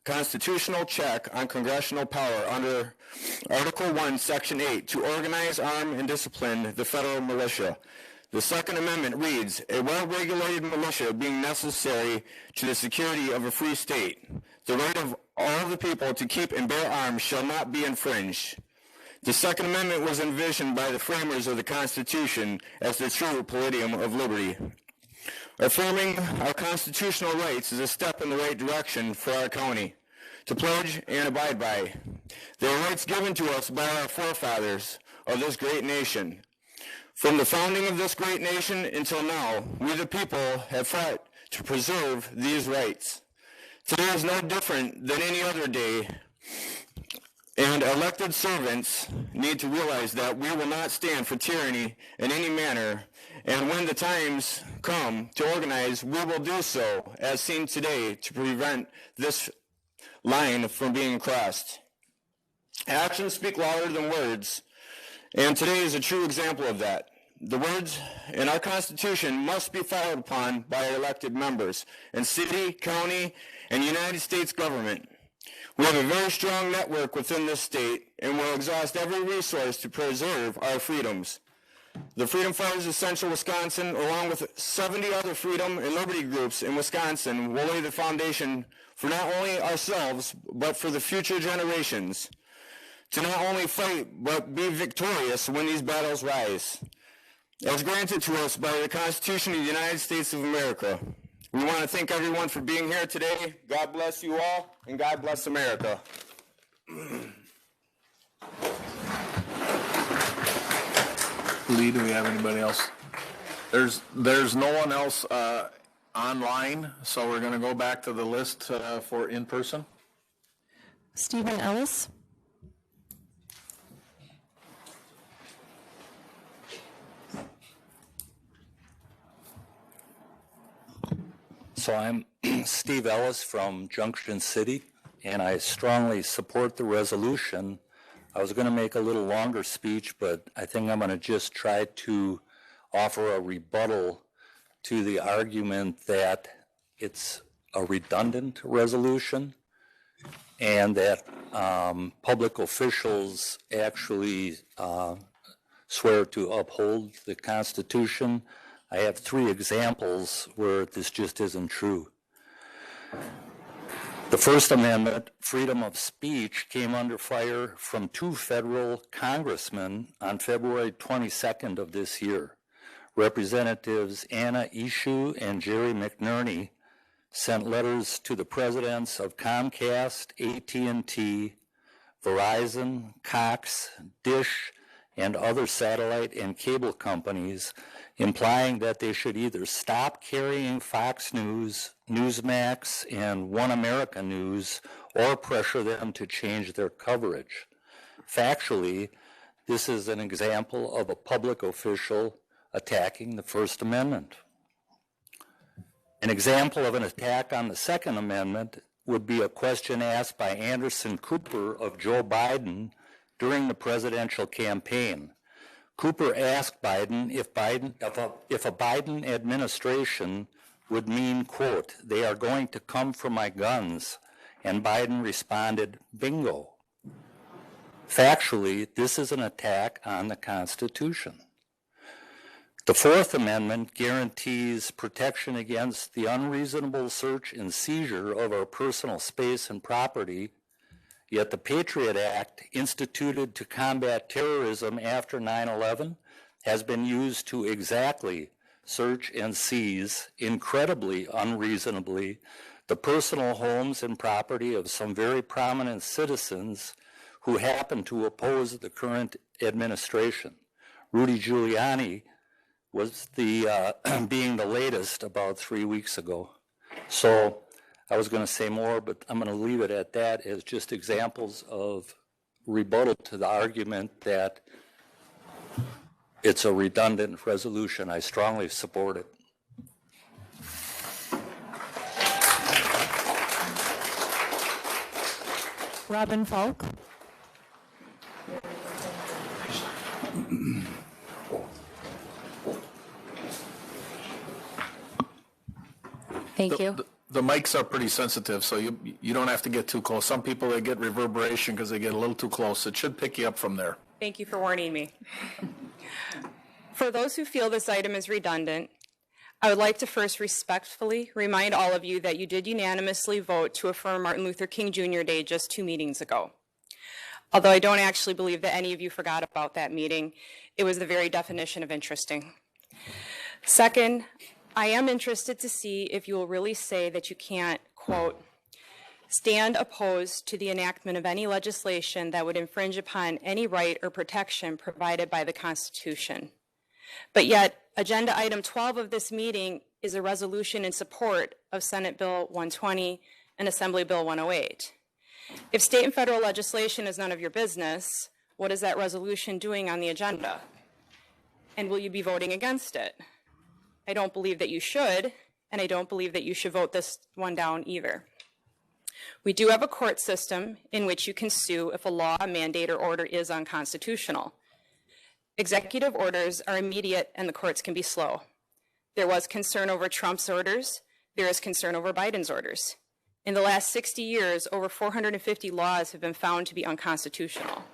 Speaker 14: constitutional check on congressional power under Article 1, Section 8 to organize, arm, and discipline the federal militia. The Second Amendment reads, a well-regulated militia being necessary to the security of a free state. The right of all the people to keep and bear arms shall not be infringed. The Second Amendment was envisioned by the framers of the Constitution as the true palladium of liberty. Affirming our constitutional rights is a step in the right direction for our county to pledge and abide by. They are rights given to us by our forefathers of this great nation. From the founding of this great nation until now, we the people have fought to preserve these rights. Today is no different than any other day, and elected servants need to realize that we will not stand for tyranny in any manner, and when the times come to organize, we will do so, as seen today, to prevent this line from being crossed. Actions speak louder than words, and today is a true example of that. The words in our Constitution must be followed upon by our elected members in city, county, and United States government. We have a very strong network within this state and will exhaust every resource to preserve our freedoms. The Freedom Fighters of Central Wisconsin, along with 70 other freedom and liberty groups in Wisconsin, will lay the foundation for not only ourselves, but for the future generations, to not only fight, but be victorious when these battles rise. As granted to us by the Constitution of the United States of America. We want to thank everyone for being here today. God bless you all, and God bless America.
Speaker 3: Lee, do we have anybody else? There's no one else online, so we're going to go back to the list for in-person.
Speaker 4: Stephen Ellis.
Speaker 15: So I'm Steve Ellis from Junction City, and I strongly support the resolution. I was going to make a little longer speech, but I think I'm going to just try to offer a rebuttal to the argument that it's a redundant resolution and that public officials actually swear to uphold the Constitution. I have 3 examples where this just isn't true. The First Amendment, freedom of speech, came under fire from 2 federal congressmen on February 22nd of this year. Representatives Anna Eshoo and Jerry McNerney sent letters to the presidents of Comcast, AT&T, Verizon, Cox, Dish, and other satellite and cable companies, implying that they should either stop carrying Fox News, Newsmax, and One America News, or pressure them to change their coverage. Factually, this is an example of a public official attacking the First Amendment. An example of an attack on the Second Amendment would be a question asked by Anderson Cooper of Joe Biden during the presidential campaign. Cooper asked Biden if a Biden administration would mean, quote, they are going to come for my guns, and Biden responded, bingo. Factually, this is an attack on the Constitution. The Fourth Amendment guarantees protection against the unreasonable search and seizure of our personal space and property. Yet the Patriot Act, instituted to combat terrorism after 9/11, has been used to exactly search and seize, incredibly unreasonably, the personal homes and property of some very prominent citizens who happen to oppose the current administration. Rudy Giuliani was being the latest about 3 weeks ago. So I was going to say more, but I'm going to leave it at that as just examples of rebuttal to the argument that it's a redundant resolution. I strongly support it.
Speaker 4: Robin Falk.
Speaker 12: Thank you.
Speaker 3: The mics are pretty sensitive, so you don't have to get too close. Some people, they get reverberation because they get a little too close. It should pick you up from there.
Speaker 16: Thank you for warning me. For those who feel this item is redundant, I would like to first respectfully remind all of you that you did unanimously vote to affirm Martin Luther King Jr. Day just 2 meetings ago. Although I don't actually believe that any of you forgot about that meeting, it was the very definition of interesting. Second, I am interested to see if you will really say that you can't, quote, stand opposed to the enactment of any legislation that would infringe upon any right or protection provided by the Constitution. But yet, Agenda Item 12 of this meeting is a resolution in support of Senate Bill 120 and Assembly Bill 108. If state and federal legislation is none of your business, what is that resolution doing on the agenda? And will you be voting against it? I don't believe that you should, and I don't believe that you should vote this one down either. We do have a court system in which you can sue if a law, mandate, or order is unconstitutional. Executive orders are immediate and the courts can be slow. There was concern over Trump's orders. There is concern over Biden's orders. In the last 60 years, over 450 laws have been found to be unconstitutional.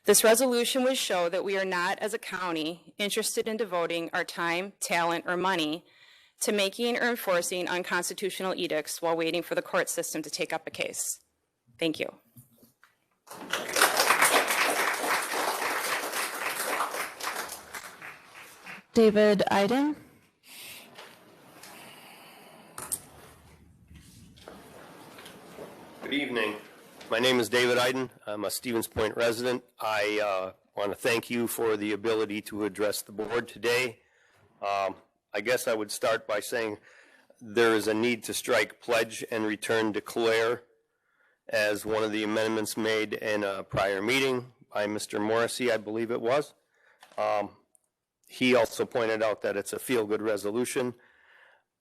Speaker 16: This resolution would show that we are not, as a county, interested in devoting our time, talent, or money to making or enforcing unconstitutional edicts while waiting for the court system to take up a case. Thank you.
Speaker 4: David Iden.
Speaker 17: Good evening. My name is David Iden. I'm a Stevens Point resident. I want to thank you for the ability to address the board today. I guess I would start by saying there is a need to strike pledge and return declare as one of the amendments made in a prior meeting by Mr. Morrissey, I believe it was. He also pointed out that it's a feel-good resolution.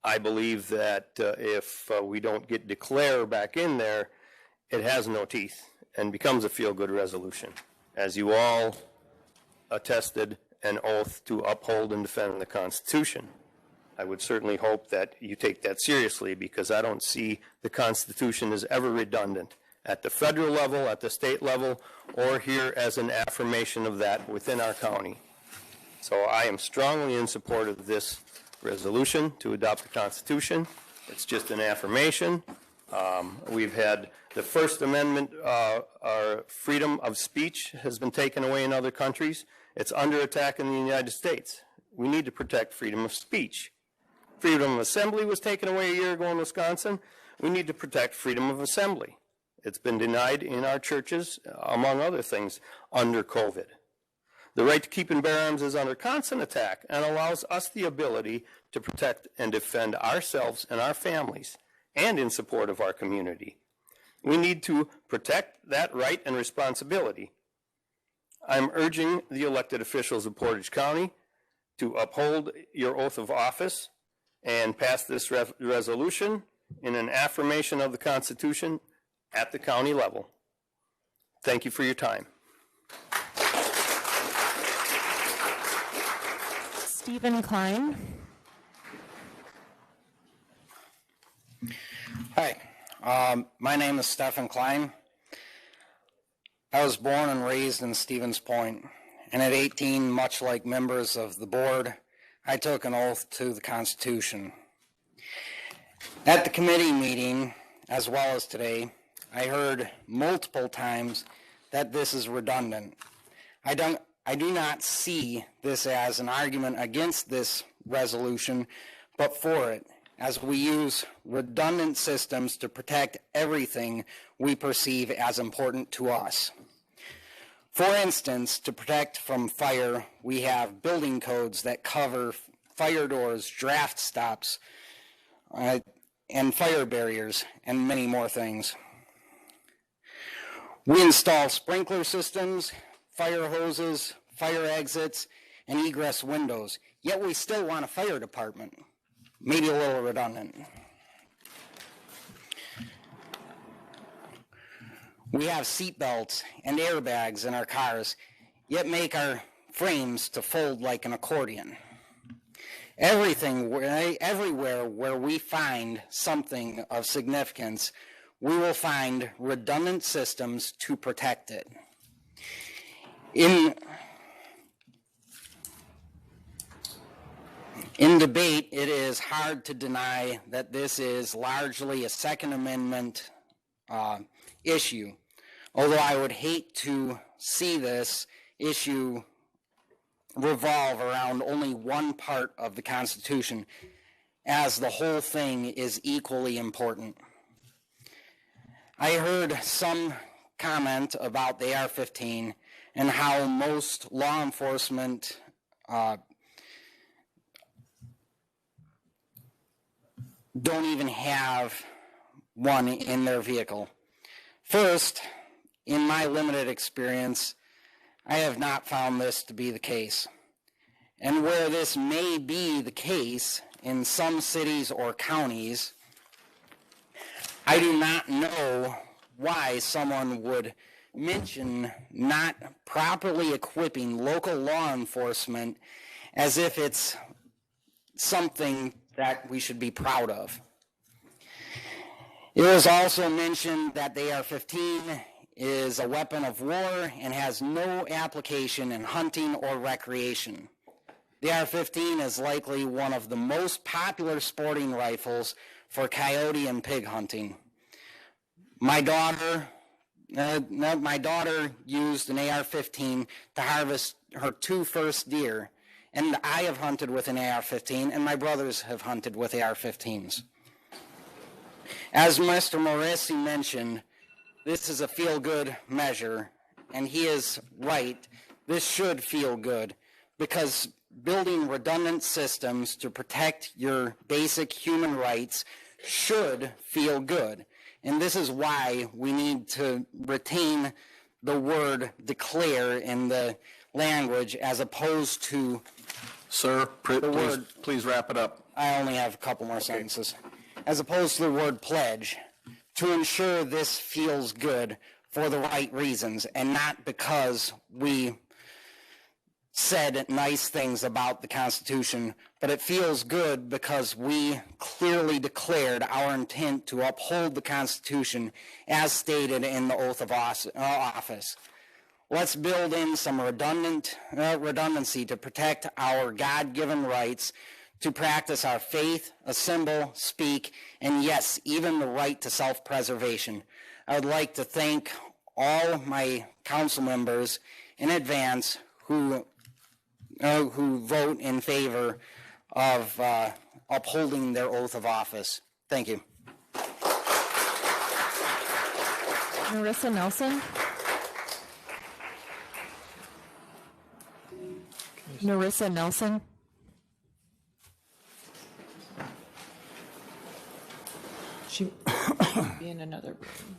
Speaker 17: I believe that if we don't get declare back in there, it has no teeth and becomes a feel-good resolution. As you all attested an oath to uphold and defend the Constitution. I would certainly hope that you take that seriously because I don't see the Constitution as ever redundant at the federal level, at the state level, or here as an affirmation of that within our county. So I am strongly in support of this resolution to adopt the Constitution. It's just an affirmation. We've had the First Amendment, our freedom of speech has been taken away in other countries. It's under attack in the United States. We need to protect freedom of speech. Freedom of assembly was taken away a year ago in Wisconsin. We need to protect freedom of assembly. It's been denied in our churches, among other things, under COVID. The right to keep and bear arms is under constant attack and allows us the ability to protect and defend ourselves and our families and in support of our community. We need to protect that right and responsibility. I'm urging the elected officials of Portage County to uphold your oath of office and pass this resolution in an affirmation of the Constitution at the county level. Thank you for your time.
Speaker 4: Stephen Klein.
Speaker 18: Hi, my name is Stephen Klein. I was born and raised in Stevens Point, and at 18, much like members of the board, I took an oath to the Constitution. At the committee meeting, as well as today, I heard multiple times that this is redundant. I do not see this as an argument against this resolution, but for it, as we use redundant systems to protect everything we perceive as important to us. For instance, to protect from fire, we have building codes that cover fire doors, draft stops, and fire barriers, and many more things. We install sprinkler systems, fire hoses, fire exits, and egress windows, yet we still want a fire department. Maybe a little redundant. We have seat belts and airbags in our cars, yet make our frames to fold like an accordion. Everywhere where we find something of significance, we will find redundant systems to protect it. In debate, it is hard to deny that this is largely a Second Amendment issue, although I would hate to see this issue revolve around only one part of the Constitution, as the whole thing is equally important. I heard some comment about the AR-15 and how most law enforcement don't even have one in their vehicle. First, in my limited experience, I have not found this to be the case. And where this may be the case in some cities or counties, I do not know why someone would mention not properly equipping local law enforcement as if it's something that we should be proud of. It was also mentioned that the AR-15 is a weapon of war and has no application in hunting or recreation. The AR-15 is likely one of the most popular sporting rifles for coyote and pig hunting. My daughter used an AR-15 to harvest her 2 first deer, and I have hunted with an AR-15, and my brothers have hunted with AR-15s. As Mr. Moresi mentioned, this is a feel-good measure, and he is right. This should feel good, because building redundant systems to protect your basic human rights should feel good. And this is why we need to retain the word declare in the language as opposed to
Speaker 3: Sir, please wrap it up.
Speaker 18: I only have a couple more sentences. As opposed to the word pledge, to ensure this feels good for the right reasons and not because we said nice things about the Constitution, but it feels good because we clearly declared our intent to uphold the Constitution as stated in the oath of office. Let's build in some redundancy to protect our God-given rights to practice our faith, assemble, speak, and yes, even the right to self-preservation. I would like to thank all my council members in advance who vote in favor of upholding their oath of office. Thank you.
Speaker 4: Marissa Nelson. Marissa Nelson.
Speaker 19: She be in another room.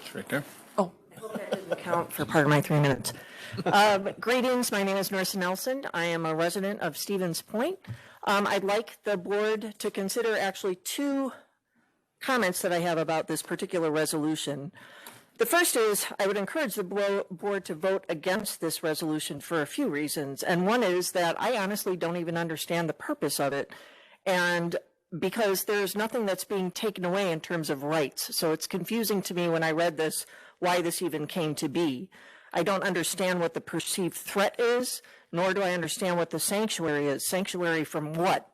Speaker 3: It's right there.
Speaker 19: Oh.
Speaker 20: That didn't count for part of my 3 minutes. Greetings, my name is Marissa Nelson. I am a resident of Stevens Point. I'd like the board to consider actually 2 comments that I have about this particular resolution. The first is I would encourage the board to vote against this resolution for a few reasons. And one is that I honestly don't even understand the purpose of it. And because there's nothing that's being taken away in terms of rights. So it's confusing to me when I read this, why this even came to be. I don't understand what the perceived threat is, nor do I understand what the sanctuary is. Sanctuary from what?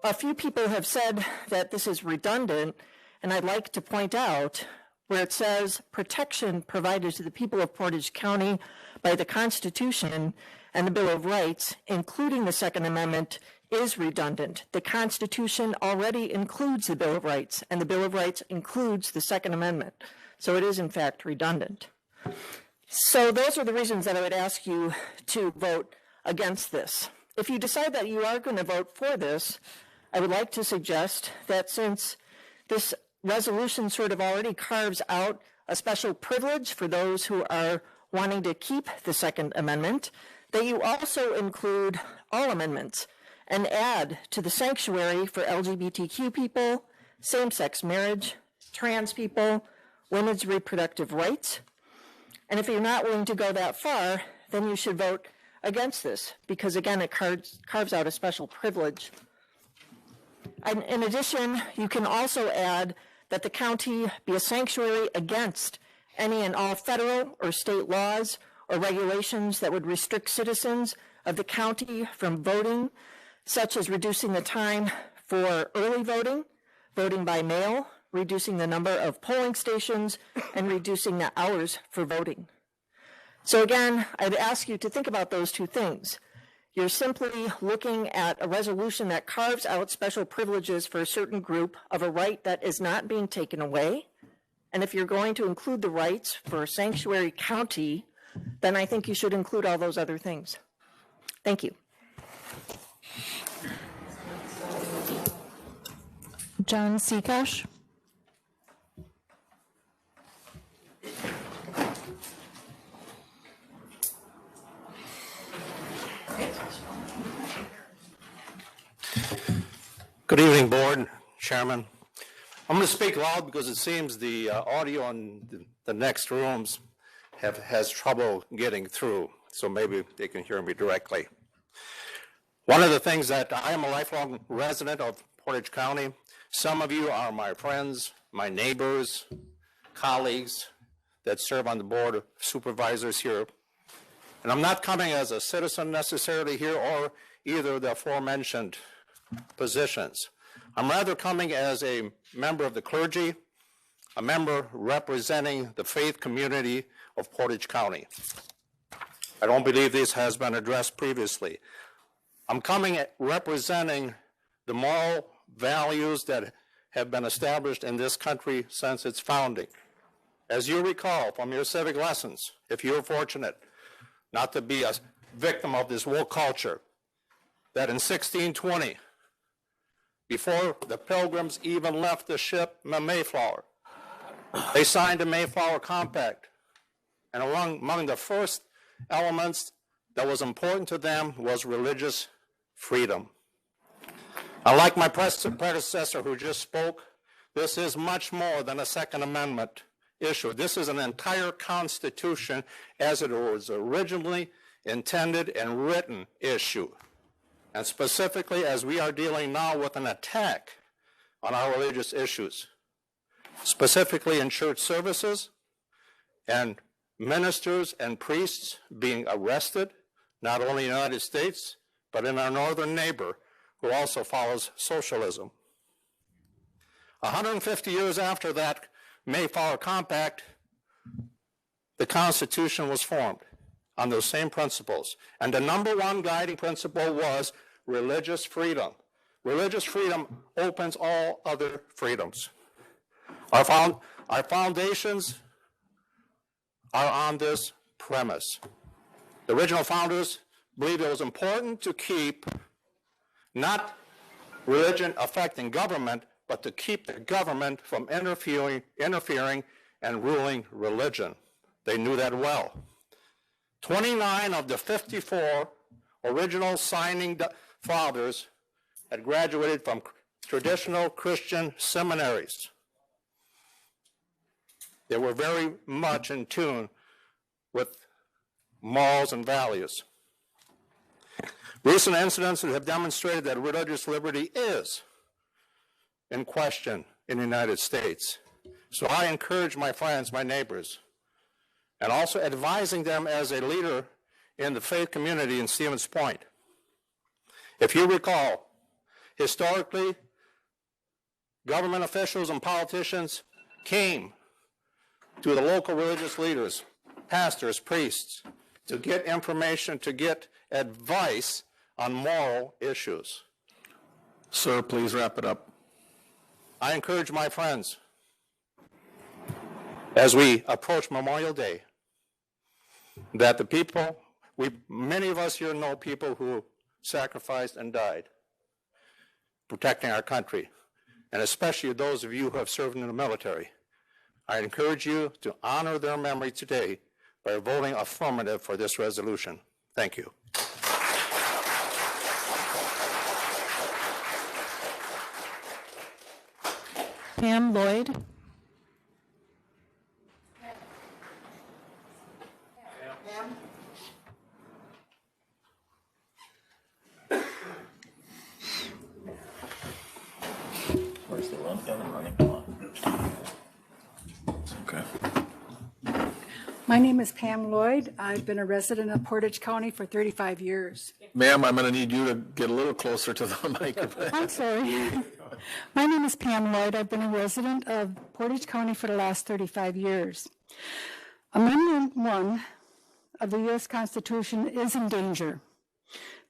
Speaker 20: A few people have said that this is redundant, and I'd like to point out where it says protection provided to the people of Portage County by the Constitution and the Bill of Rights, including the Second Amendment, is redundant. The Constitution already includes the Bill of Rights, and the Bill of Rights includes the Second Amendment. So it is, in fact, redundant. So those are the reasons that I would ask you to vote against this. If you decide that you are going to vote for this, I would like to suggest that since this resolution sort of already carves out a special privilege for those who are wanting to keep the Second Amendment, that you also include all amendments and add to the sanctuary for LGBTQ people, same-sex marriage, trans people, women's reproductive rights. And if you're not willing to go that far, then you should vote against this because, again, it carves out a special privilege. And in addition, you can also add that the county be a sanctuary against any and all federal or state laws or regulations that would restrict citizens of the county from voting, such as reducing the time for early voting, voting by mail, reducing the number of polling stations, and reducing the hours for voting. So again, I'd ask you to think about those two things. You're simply looking at a resolution that carves out special privileges for a certain group of a right that is not being taken away. And if you're going to include the rights for a sanctuary county, then I think you should include all those other things. Thank you.
Speaker 4: John Seacosh.
Speaker 21: Good evening, Board, Chairman. I'm going to speak loud because it seems the audio in the next rooms has trouble getting through, so maybe they can hear me directly. One of the things that I am a lifelong resident of Portage County. Some of you are my friends, my neighbors, colleagues that serve on the Board of Supervisors here. And I'm not coming as a citizen necessarily here or either of the aforementioned positions. I'm rather coming as a member of the clergy, a member representing the faith community of Portage County. I don't believe this has been addressed previously. I'm coming representing the moral values that have been established in this country since its founding. As you recall from your civic lessons, if you're fortunate not to be a victim of this woke culture, that in 1620, before the Pilgrims even left the ship Mayflower, they signed the Mayflower Compact. And among the first elements that was important to them was religious freedom. Unlike my predecessor who just spoke, this is much more than a Second Amendment issue. This is an entire Constitution as it was originally intended and written issue. And specifically as we are dealing now with an attack on our religious issues, specifically in church services and ministers and priests being arrested, not only in the United States, but in our northern neighbor who also follows socialism. 150 years after that Mayflower Compact, the Constitution was formed on those same principles. And the number one guiding principle was religious freedom. Religious freedom opens all other freedoms. Our foundations are on this premise. The original founders believed it was important to keep not religion affecting government, but to keep the government from interfering and ruling religion. They knew that well. 29 of the 54 original signing fathers had graduated from traditional Christian seminaries. They were very much in tune with morals and values. Recent incidents have demonstrated that religious liberty is in question in the United States. So I encourage my friends, my neighbors, and also advising them as a leader in the faith community in Stevens Point. If you recall, historically, government officials and politicians came to the local religious leaders, pastors, priests, to get information, to get advice on moral issues.
Speaker 3: Sir, please wrap it up.
Speaker 21: I encourage my friends, as we approach Memorial Day, that the people, many of us here know people who sacrificed and died protecting our country, and especially those of you who have served in the military. I encourage you to honor their memory today by voting affirmative for this resolution. Thank you.
Speaker 4: Pam Lloyd.
Speaker 3: Okay.
Speaker 1: My name is Pam Lloyd. I've been a resident of Portage County for 35 years.
Speaker 3: Ma'am, I'm going to need you to get a little closer to the microphone.
Speaker 1: I'm sorry. My name is Pam Lloyd. I've been a resident of Portage County for the last 35 years. Amendment 1 of the U.S. Constitution is in danger.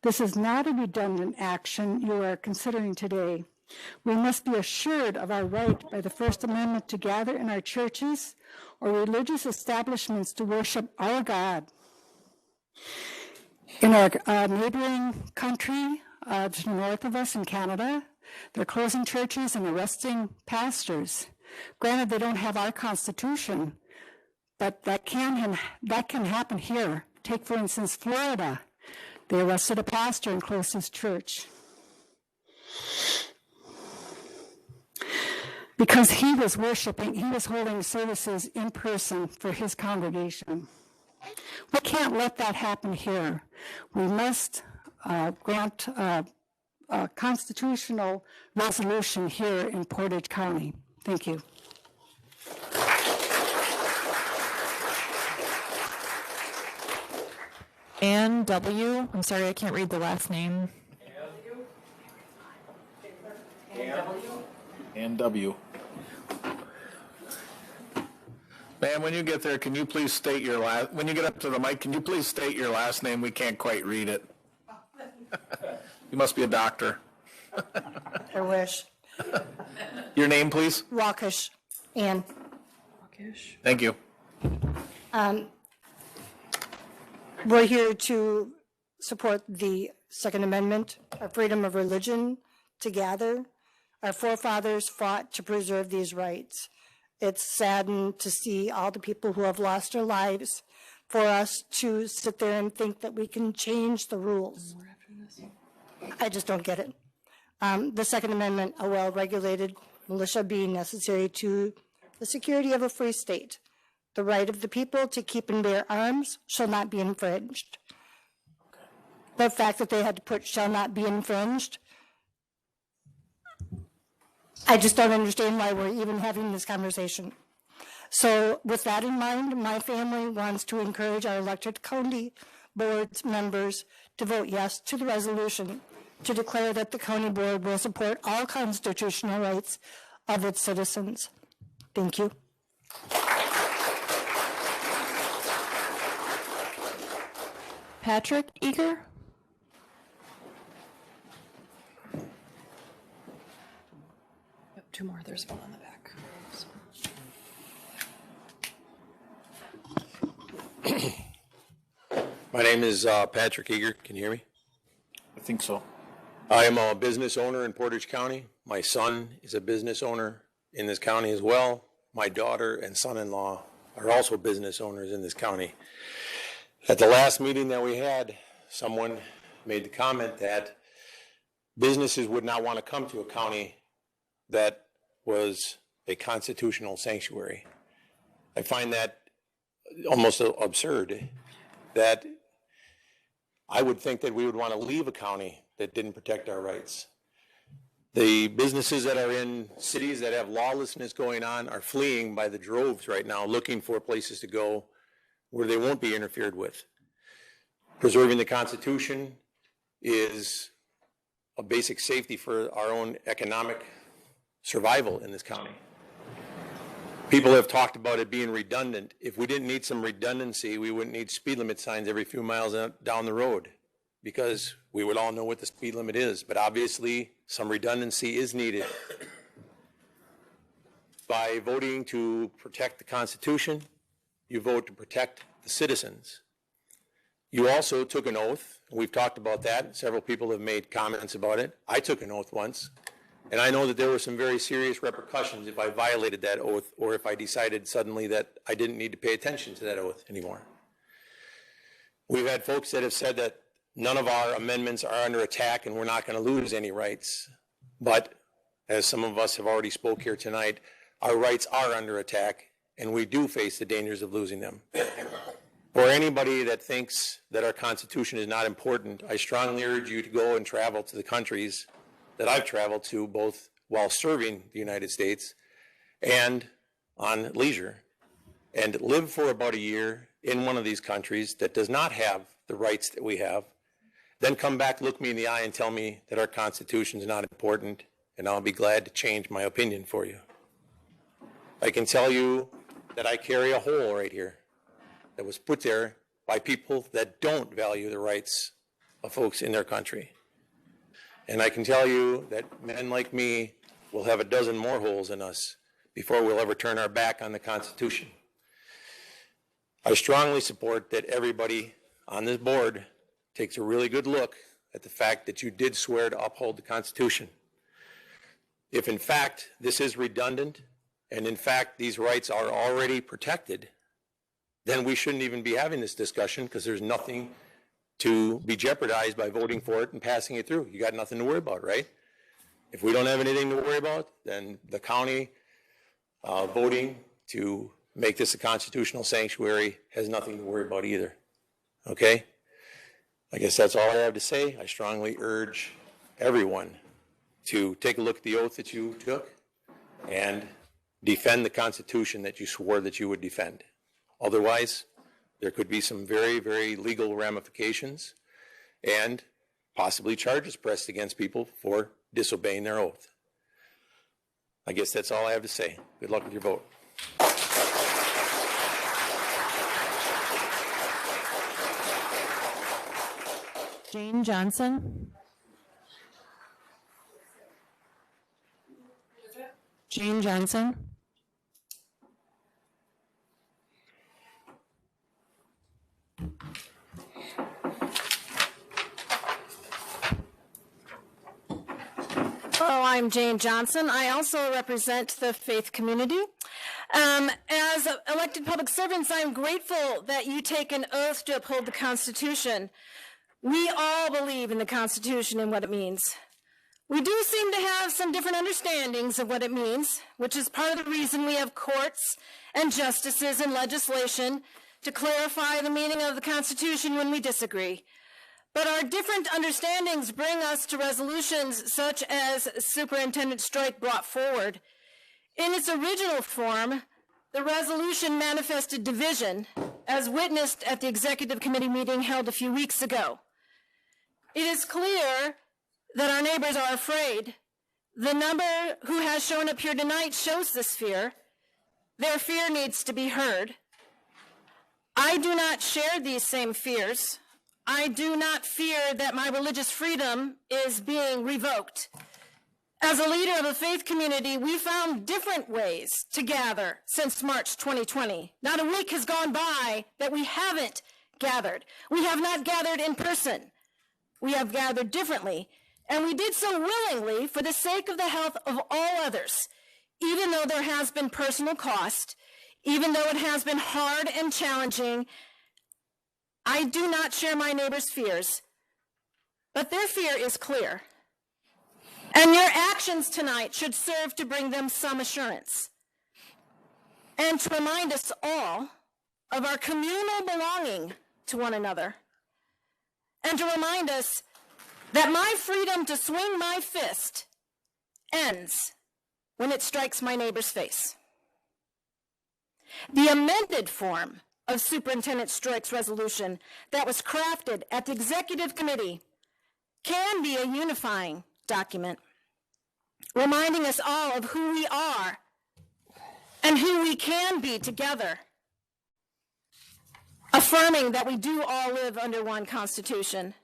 Speaker 1: This is not a redundant action you are considering today. We must be assured of our right by the First Amendment to gather in our churches or religious establishments to worship our God. In our neighboring country to the north of us in Canada, they're closing churches and arresting pastors. Granted, they don't have our Constitution, but that can happen here. Take, for instance, Florida. They arrested a pastor and closed his church because he was worshiping, he was holding services in person for his congregation. We can't let that happen here. We must grant a constitutional resolution here in Portage County. Thank you.
Speaker 4: Ann W. I'm sorry, I can't read the last name.
Speaker 3: Ann W. Ma'am, when you get there, can you please state your last, when you get up to the mic, can you please state your last name? We can't quite read it. You must be a doctor.
Speaker 1: I wish.
Speaker 3: Your name, please?
Speaker 1: Wakish. Ann.
Speaker 3: Thank you.
Speaker 1: We're here to support the Second Amendment, our freedom of religion to gather. Our forefathers fought to preserve these rights. It's saddened to see all the people who have lost their lives for us to sit there and think that we can change the rules. I just don't get it. The Second Amendment, a well-regulated militia being necessary to the security of a free state. The right of the people to keep and bear arms shall not be infringed. The fact that they had to put shall not be infringed, I just don't understand why we're even having this conversation. So with that in mind, my family wants to encourage our elected county board members to vote yes to the resolution to declare that the county board will support all constitutional rights of its citizens. Thank you.
Speaker 4: Patrick Eager?
Speaker 19: Yep, two more. There's one on the back.
Speaker 21: My name is Patrick Eager. Can you hear me?
Speaker 3: I think so.
Speaker 21: I am a business owner in Portage County. My son is a business owner in this county as well. My daughter and son-in-law are also business owners in this county. At the last meeting that we had, someone made the comment that businesses would not want to come to a county that was a constitutional sanctuary. I find that almost absurd, that I would think that we would want to leave a county that didn't protect our rights. The businesses that are in cities that have lawlessness going on are fleeing by the droves right now, looking for places to go where they won't be interfered with. Preserving the Constitution is a basic safety for our own economic survival in this county. People have talked about it being redundant. If we didn't need some redundancy, we wouldn't need speed limit signs every few miles down the road, because we would all know what the speed limit is. But obviously, some redundancy is needed. By voting to protect the Constitution, you vote to protect the citizens. You also took an oath. We've talked about that. Several people have made comments about it. I took an oath once, and I know that there were some very serious repercussions if I violated that oath, or if I decided suddenly that I didn't need to pay attention to that oath anymore. We've had folks that have said that none of our amendments are under attack and we're not going to lose any rights. But as some of us have already spoke here tonight, our rights are under attack, and we do face the dangers of losing them. For anybody that thinks that our Constitution is not important, I strongly urge you to go and travel to the countries that I've traveled to, both
Speaker 5: while serving the United States and on leisure, and live for about a year in one of these countries that does not have the rights that we have, then come back, look me in the eye, and tell me that our Constitution is not important, and I'll be glad to change my opinion for you. I can tell you that I carry a hole right here that was put there by people that don't value the rights of folks in their country. And I can tell you that men like me will have a dozen more holes in us before we'll ever turn our back on the Constitution. I strongly support that everybody on this board takes a really good look at the fact that you did swear to uphold the Constitution. If in fact this is redundant, and in fact these rights are already protected, then we shouldn't even be having this discussion, because there's nothing to be jeopardized by voting for it and passing it through. You got nothing to worry about, right? If we don't have anything to worry about, then the county voting to make this a constitutional sanctuary has nothing to worry about either. Okay? I guess that's all I have to say. I strongly urge everyone to take a look at the oath that you took and defend the Constitution that you swore that you would defend. Otherwise, there could be some very, very legal ramifications and possibly charges pressed against people for disobeying their oath. I guess that's all I have to say. Good luck with your vote.
Speaker 4: Jane Johnson. Jane Johnson.
Speaker 22: Hello, I'm Jane Johnson. I also represent the faith community. As elected public servants, I'm grateful that you take an oath to uphold the Constitution. We all believe in the Constitution and what it means. We do seem to have some different understandings of what it means, which is part of the reason we have courts and justices and legislation to clarify the meaning of the Constitution when we disagree. But our different understandings bring us to resolutions such as Superintendent Strike brought forward. In its original form, the resolution manifested division, as witnessed at the Executive Committee meeting held a few weeks ago. It is clear that our neighbors are afraid. The number who has shown up here tonight shows this fear. Their fear needs to be heard. I do not share these same fears. I do not fear that my religious freedom is being revoked. As a leader of a faith community, we found different ways to gather since March 2020. Not a week has gone by that we haven't gathered. We have not gathered in person. We have gathered differently, and we did so willingly for the sake of the health of all others, even though there has been personal cost, even though it has been hard and challenging. I do not share my neighbors' fears, but their fear is clear. And your actions tonight should serve to bring them some assurance and to remind us all of our communal belonging to one another, and to remind us that my freedom to swing my fist ends when it strikes my neighbor's face. The amended form of Superintendent Strike's resolution that was crafted at the Executive Committee can be a unifying document, reminding us all of who we are and who we can be together, affirming that we do all live under one Constitution.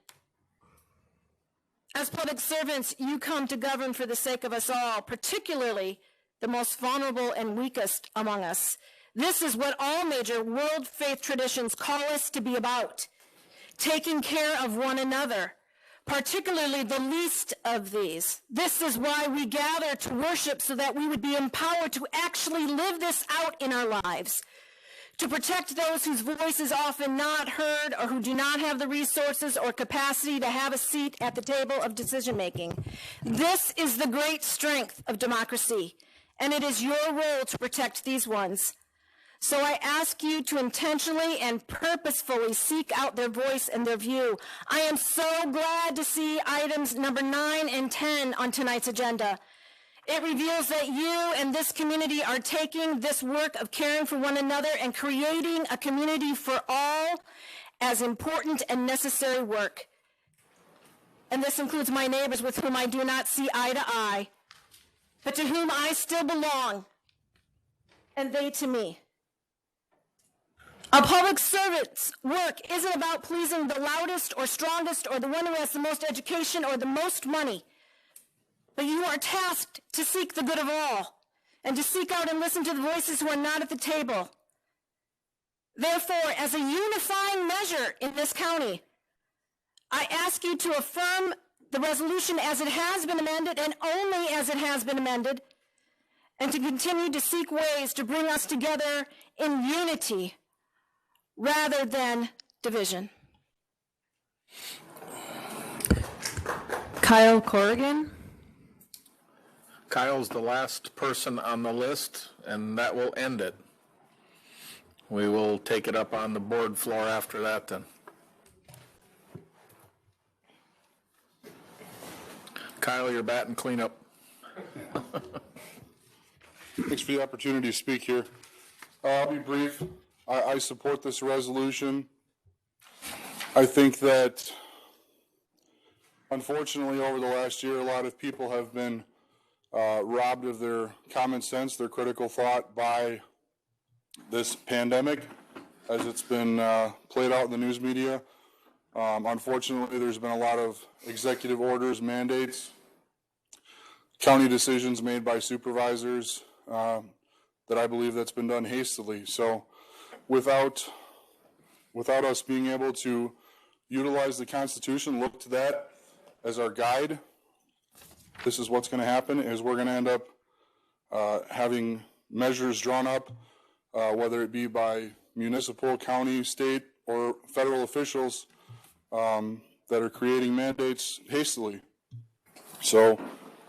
Speaker 22: As public servants, you come to govern for the sake of us all, particularly the most vulnerable and weakest among us. This is what all major world faith traditions call us to be about, taking care of one another, particularly the least of these. This is why we gather to worship, so that we would be empowered to actually live this out in our lives, to protect those whose voice is often not heard or who do not have the resources or capacity to have a seat at the table of decision making. This is the great strength of democracy, and it is your role to protect these ones. So I ask you to intentionally and purposefully seek out their voice and their view. I am so glad to see items number 9 and 10 on tonight's agenda. It reveals that you and this community are taking this work of caring for one another and creating a community for all as important and necessary work. And this includes my neighbors with whom I do not see eye to eye, but to whom I still belong, and they to me. A public servant's work isn't about pleasing the loudest or strongest or the one who has the most education or the most money. But you are tasked to seek the good of all and to seek out and listen to the voices who are not at the table. Therefore, as a unifying measure in this county, I ask you to affirm the resolution as it has been amended and only as it has been amended, and to continue to seek ways to bring us together in unity rather than division.
Speaker 4: Kyle Corrigan.
Speaker 3: Kyle's the last person on the list, and that will end it. We will take it up on the board floor after that then. Kyle, you're batting cleanup.
Speaker 2: Thanks for the opportunity to speak here. I'll be brief. I support this resolution. I think that, unfortunately, over the last year, a lot of people have been robbed of their common sense, their critical thought by this pandemic, as it's been played out in the news media. Unfortunately, there's been a lot of executive orders, mandates, county decisions made by supervisors that I believe that's been done hastily. So without us being able to utilize the Constitution, look to that as our guide, this is what's going to happen, is we're going to end up having measures drawn up, whether it be by municipal, county, state, or federal officials that are creating mandates hastily. So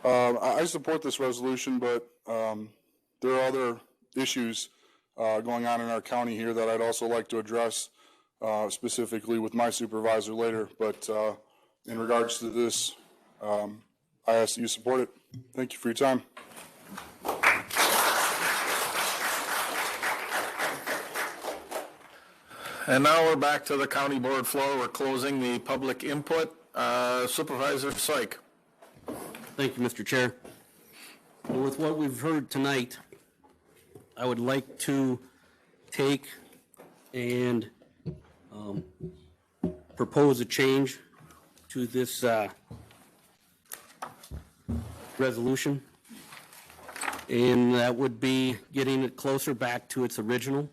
Speaker 2: I support this resolution, but there are other issues going on in our county here that I'd also like to address specifically with my supervisor later. But in regards to this, I ask that you support it. Thank you for your time.
Speaker 3: And now we're back to the county board floor. We're closing the public input. Supervisor Syke.
Speaker 7: Thank you, Mr. Chair. Well, with what we've heard tonight, I would like to take and propose a change to this resolution, and that would be getting it closer back to its original.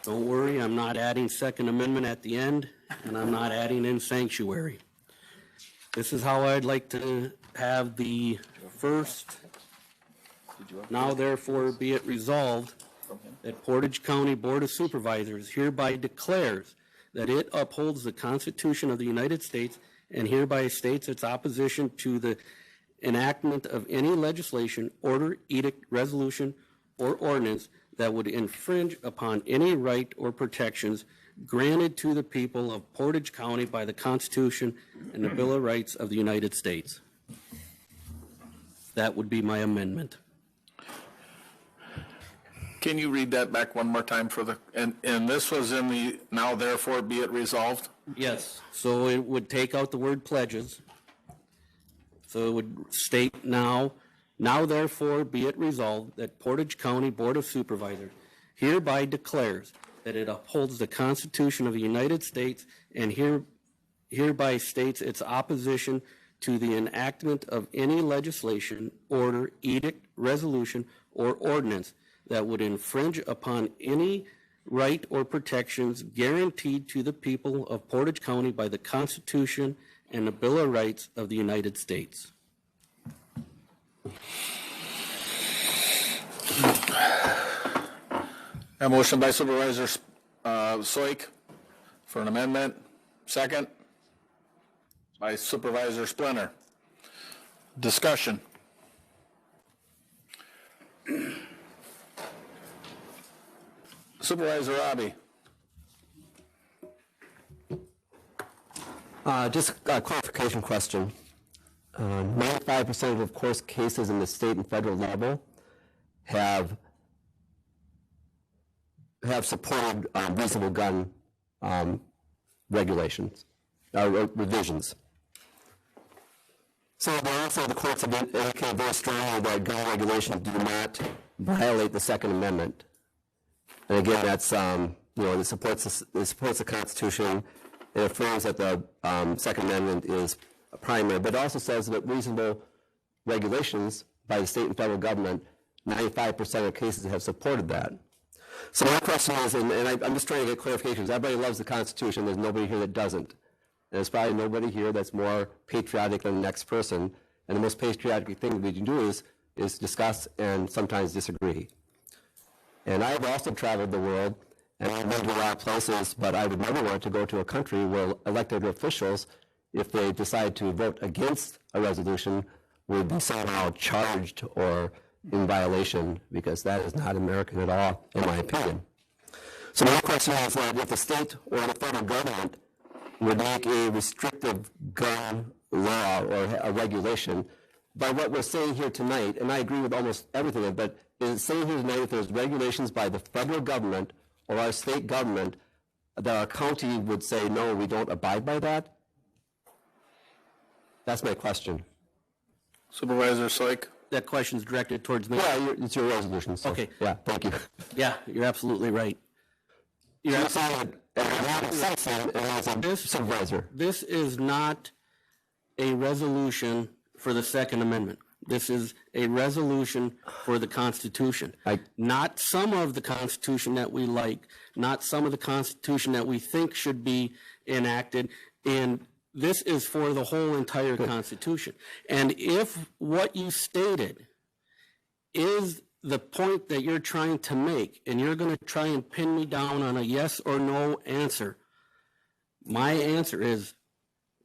Speaker 7: Don't worry, I'm not adding Second Amendment at the end, and I'm not adding in sanctuary. This is how I'd like to have the first, now therefore be it resolved that Portage County Board of Supervisors hereby declares that it upholds the Constitution of the United States and hereby states its opposition to the enactment of any legislation, order, edict, resolution, or ordinance that would infringe upon any right or protections granted to the people of Portage County by the Constitution and the Bill of Rights of the United States. That would be my amendment.
Speaker 3: Can you read that back one more time for the, and this was in the now therefore be it resolved?
Speaker 7: Yes, so it would take out the word pledges. So it would state now therefore be it resolved that Portage County Board of Supervisors hereby declares that it upholds the Constitution of the United States and hereby states its opposition to the enactment of any legislation, order, edict, resolution, or ordinance that would infringe upon any right or protections guaranteed to the people of Portage County by the Constitution and the Bill of Rights of the United States.
Speaker 3: A motion by Supervisor Soik for an amendment. Second by Supervisor Splinter. Discussion. Supervisor Robbie.
Speaker 6: Just a clarification question. 95% of course cases in the state and federal level have supported reasonable gun regulations, revisions. So also the courts have indicated very strongly that gun regulations do not violate the Second Amendment. And again, that's it supports the Constitution. It affirms that the Second Amendment is primary, but it also says that reasonable regulations by the state and federal government, 95% of cases have supported that. So my question is, and I'm just trying to get clarifications. Everybody loves the Constitution. There's nobody here that doesn't. And there's probably nobody here that's more patriotic than the next person. And the most patriotic thing we can do is discuss and sometimes disagree. And I've also traveled the world, and I've been to a lot of places, but I would never want to go to a country where elected officials, if they decide to vote against a resolution, would be somehow charged or in violation, because that is not American at all, in my opinion. So my question is that if the state or the federal government would make a restrictive gun law or a regulation, by what we're saying here tonight, and I agree with almost everything, but is it saying here tonight if there's regulations by the federal government or our state government that our county would say, no, we don't abide by that? That's my question.
Speaker 3: Supervisor Syke?
Speaker 7: That question's directed towards me.
Speaker 6: Yeah, it's your resolution. So,
Speaker 7: okay.
Speaker 6: Yeah, thank you.
Speaker 7: Yeah, you're absolutely right. You're absolutely
Speaker 6: supervisor.
Speaker 7: This is not a resolution for the Second Amendment. This is a resolution for the Constitution. Not some of the Constitution that we like, not some of the Constitution that we think should be enacted, and this is for the whole entire Constitution. And if what you stated is the point that you're trying to make, and you're going to try and pin me down on a yes or no answer, my answer is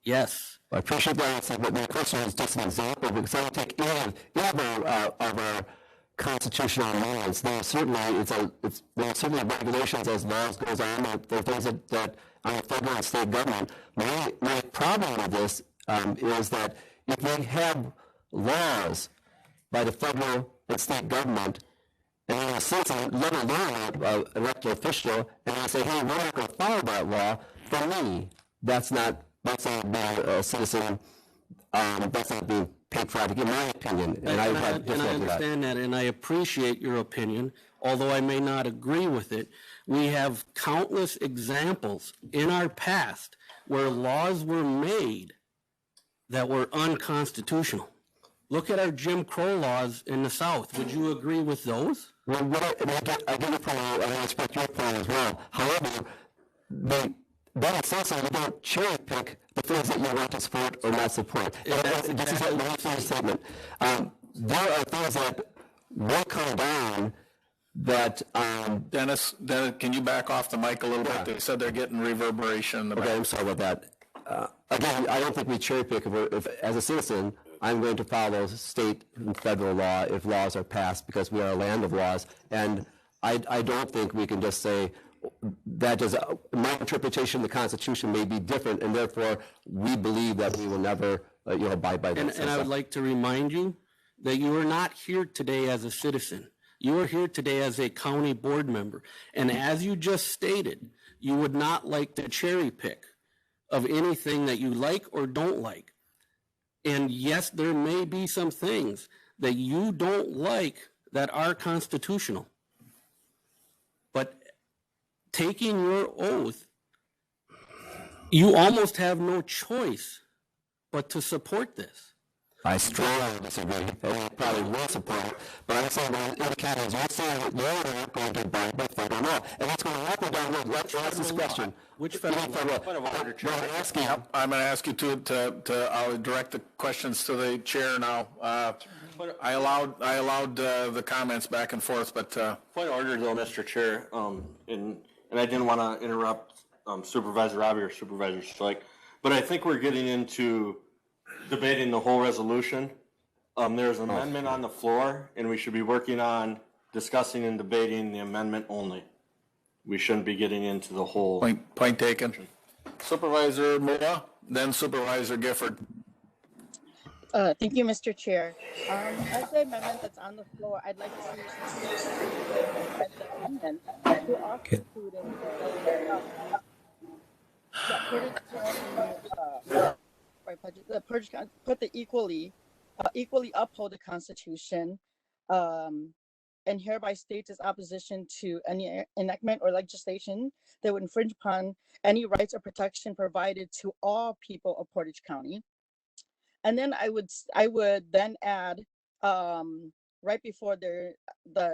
Speaker 7: yes.
Speaker 6: I appreciate that answer, but my question is just an example, because I would take any of our constitutional amendments. There are certainly regulations as laws goes on. There are things that on the federal and state government. My problem with this is that if we have laws by the federal and state government, and then a citizen, let alone an elected official, and I say, hey, we're not going to follow that law, for me, that's not being a citizen, that's not being patriotic, in my opinion. And I
Speaker 7: understand that, and I appreciate your opinion, although I may not agree with it. We have countless examples in our past where laws were made that were unconstitutional. Look at our Jim Crow laws in the South. Would you agree with those?
Speaker 6: Well, I get your point, and I respect your point as well. However, that says you don't cherry pick the things that you want to support or not support. This is my first statement. There are things that will come down that...
Speaker 3: Dennis, can you back off the mic a little bit? They said they're getting reverberation in the back.
Speaker 6: Okay, I'm sorry about that. Again, I don't think we cherry pick. If as a citizen, I'm going to follow state and federal law if laws are passed, because we are a land of laws. And I don't think we can just say, my interpretation of the Constitution may be different, and therefore we believe that we will never abide by that.
Speaker 7: And I would like to remind you that you are not here today as a citizen. You are here today as a county board member. And as you just stated, you would not like to cherry pick of anything that you like or don't like. And yes, there may be some things that you don't like that are constitutional. But taking your oath, you almost have no choice but to support this.
Speaker 6: I strongly disagree. I probably will support it, but I'm saying that in the categories, you're saying that you're not going to abide by federal law. And that's going to happen down the road. Let's ask this question.
Speaker 7: Which federal law?
Speaker 3: I'm going to ask you I'll direct the questions to the chair now. I allowed the comments back and forth, but...
Speaker 8: Point of order, though, Mr. Chair, and I didn't want to interrupt Supervisor Robbie or Supervisor Strike, but I think we're getting into debating the whole resolution. There's an amendment on the floor, and we should be working on discussing and debating the amendment only. We shouldn't be getting into the whole...
Speaker 3: Point taken. Supervisor Moore, then Supervisor Gifford.
Speaker 9: Thank you, Mr. Chair. As the amendment that's on the floor, I'd like to amend the amendment to also include in there that Portage County, put the equally uphold the Constitution, and hereby states its opposition to any enactment or legislation that would infringe upon any rights or protection provided to all people of Portage County. And then I would then add, right before the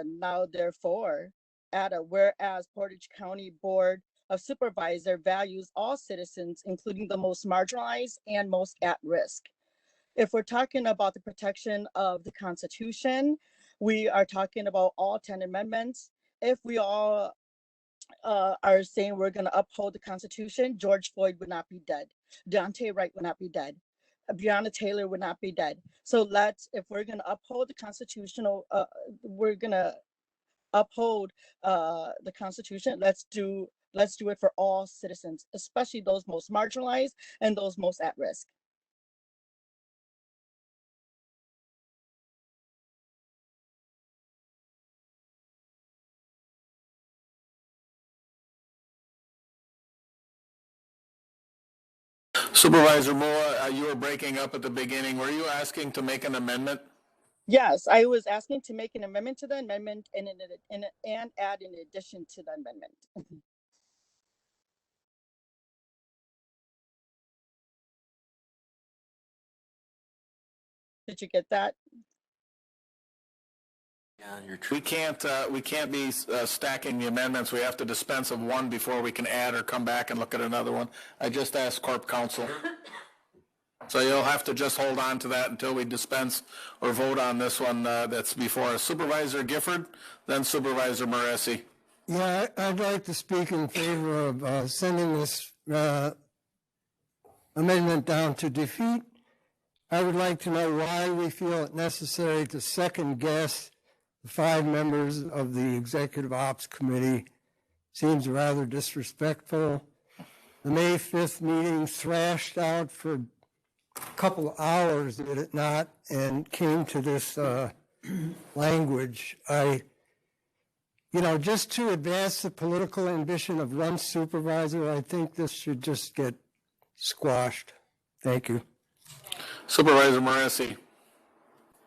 Speaker 9: now therefore, add a whereas Portage County Board of Supervisor values all citizens, including the most marginalized and most at risk. If we're talking about the protection of the Constitution, we are talking about all 10 amendments. If we all are saying we're going to uphold the Constitution, George Floyd would not be dead. Deontay Wright would not be dead. Breonna Taylor would not be dead. So if we're going to uphold the constitutional, we're going to uphold the Constitution. Let's do it for all citizens, especially those most marginalized and those most at risk.
Speaker 3: Supervisor Moa, you were breaking up at the beginning. Were you asking to make an amendment?
Speaker 9: Yes, I was asking to make an amendment to the amendment and add in addition to the amendment. Did you get that?
Speaker 3: We can't be stacking the amendments. We have to dispense of one before we can add or come back and look at another one. I just asked Corp Counsel. So you'll have to just hold on to that until we dispense or vote on this one that's before us. Supervisor Gifford, then Supervisor Moresi.
Speaker 10: Yeah, I'd like to speak in favor of sending this amendment down to defeat. I would like to know why we feel it necessary to second guess the 5 members of the Executive Ops Committee. Seems rather disrespectful. The May 5th meeting thrashed out for a couple of hours, did it not, and came to this language. Just to advance the political ambition of one supervisor, I think this should just get squashed. Thank you.
Speaker 3: Supervisor Moresi.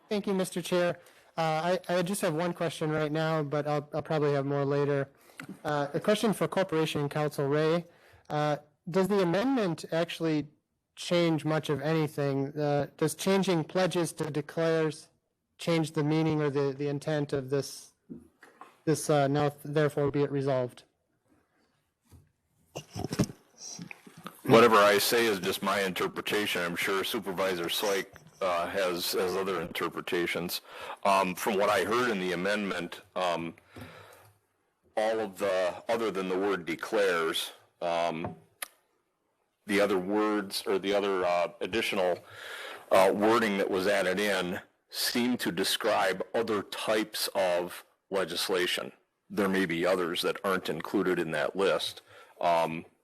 Speaker 23: Thank you, Mr. Chair. I just have one question right now, but I'll probably have more later. A question for Corporation Counsel Ray. Does the amendment actually change much of anything? Does changing pledges to declares change the meaning or the intent of this now therefore be it resolved?
Speaker 14: Whatever I say is just my interpretation. I'm sure Supervisor Swyk has other interpretations. From what I heard in the amendment, all of the, other than the word declares, the other words or the other additional wording that was added in seemed to describe other types of legislation. There may be others that aren't included in that list.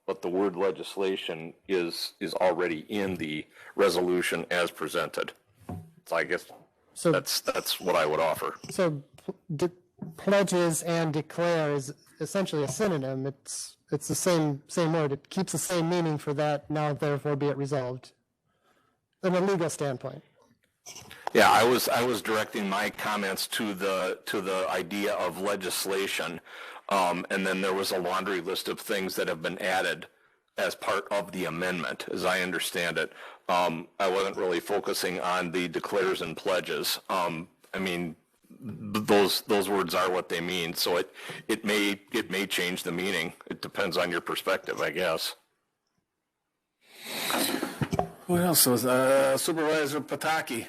Speaker 14: But the word legislation is already in the resolution as presented. So I guess that's what I would offer.
Speaker 23: So pledges and declare is essentially a synonym. It's the same word. It keeps the same meaning for that. Now therefore be it resolved. From a legal standpoint.
Speaker 14: Yeah, I was directing my comments to the idea of legislation. And then there was a laundry list of things that have been added as part of the amendment, as I understand it. I wasn't really focusing on the declares and pledges. I mean, those words are what they mean, so it may change the meaning. It depends on your perspective, I guess.
Speaker 3: What else was Supervisor Pataki?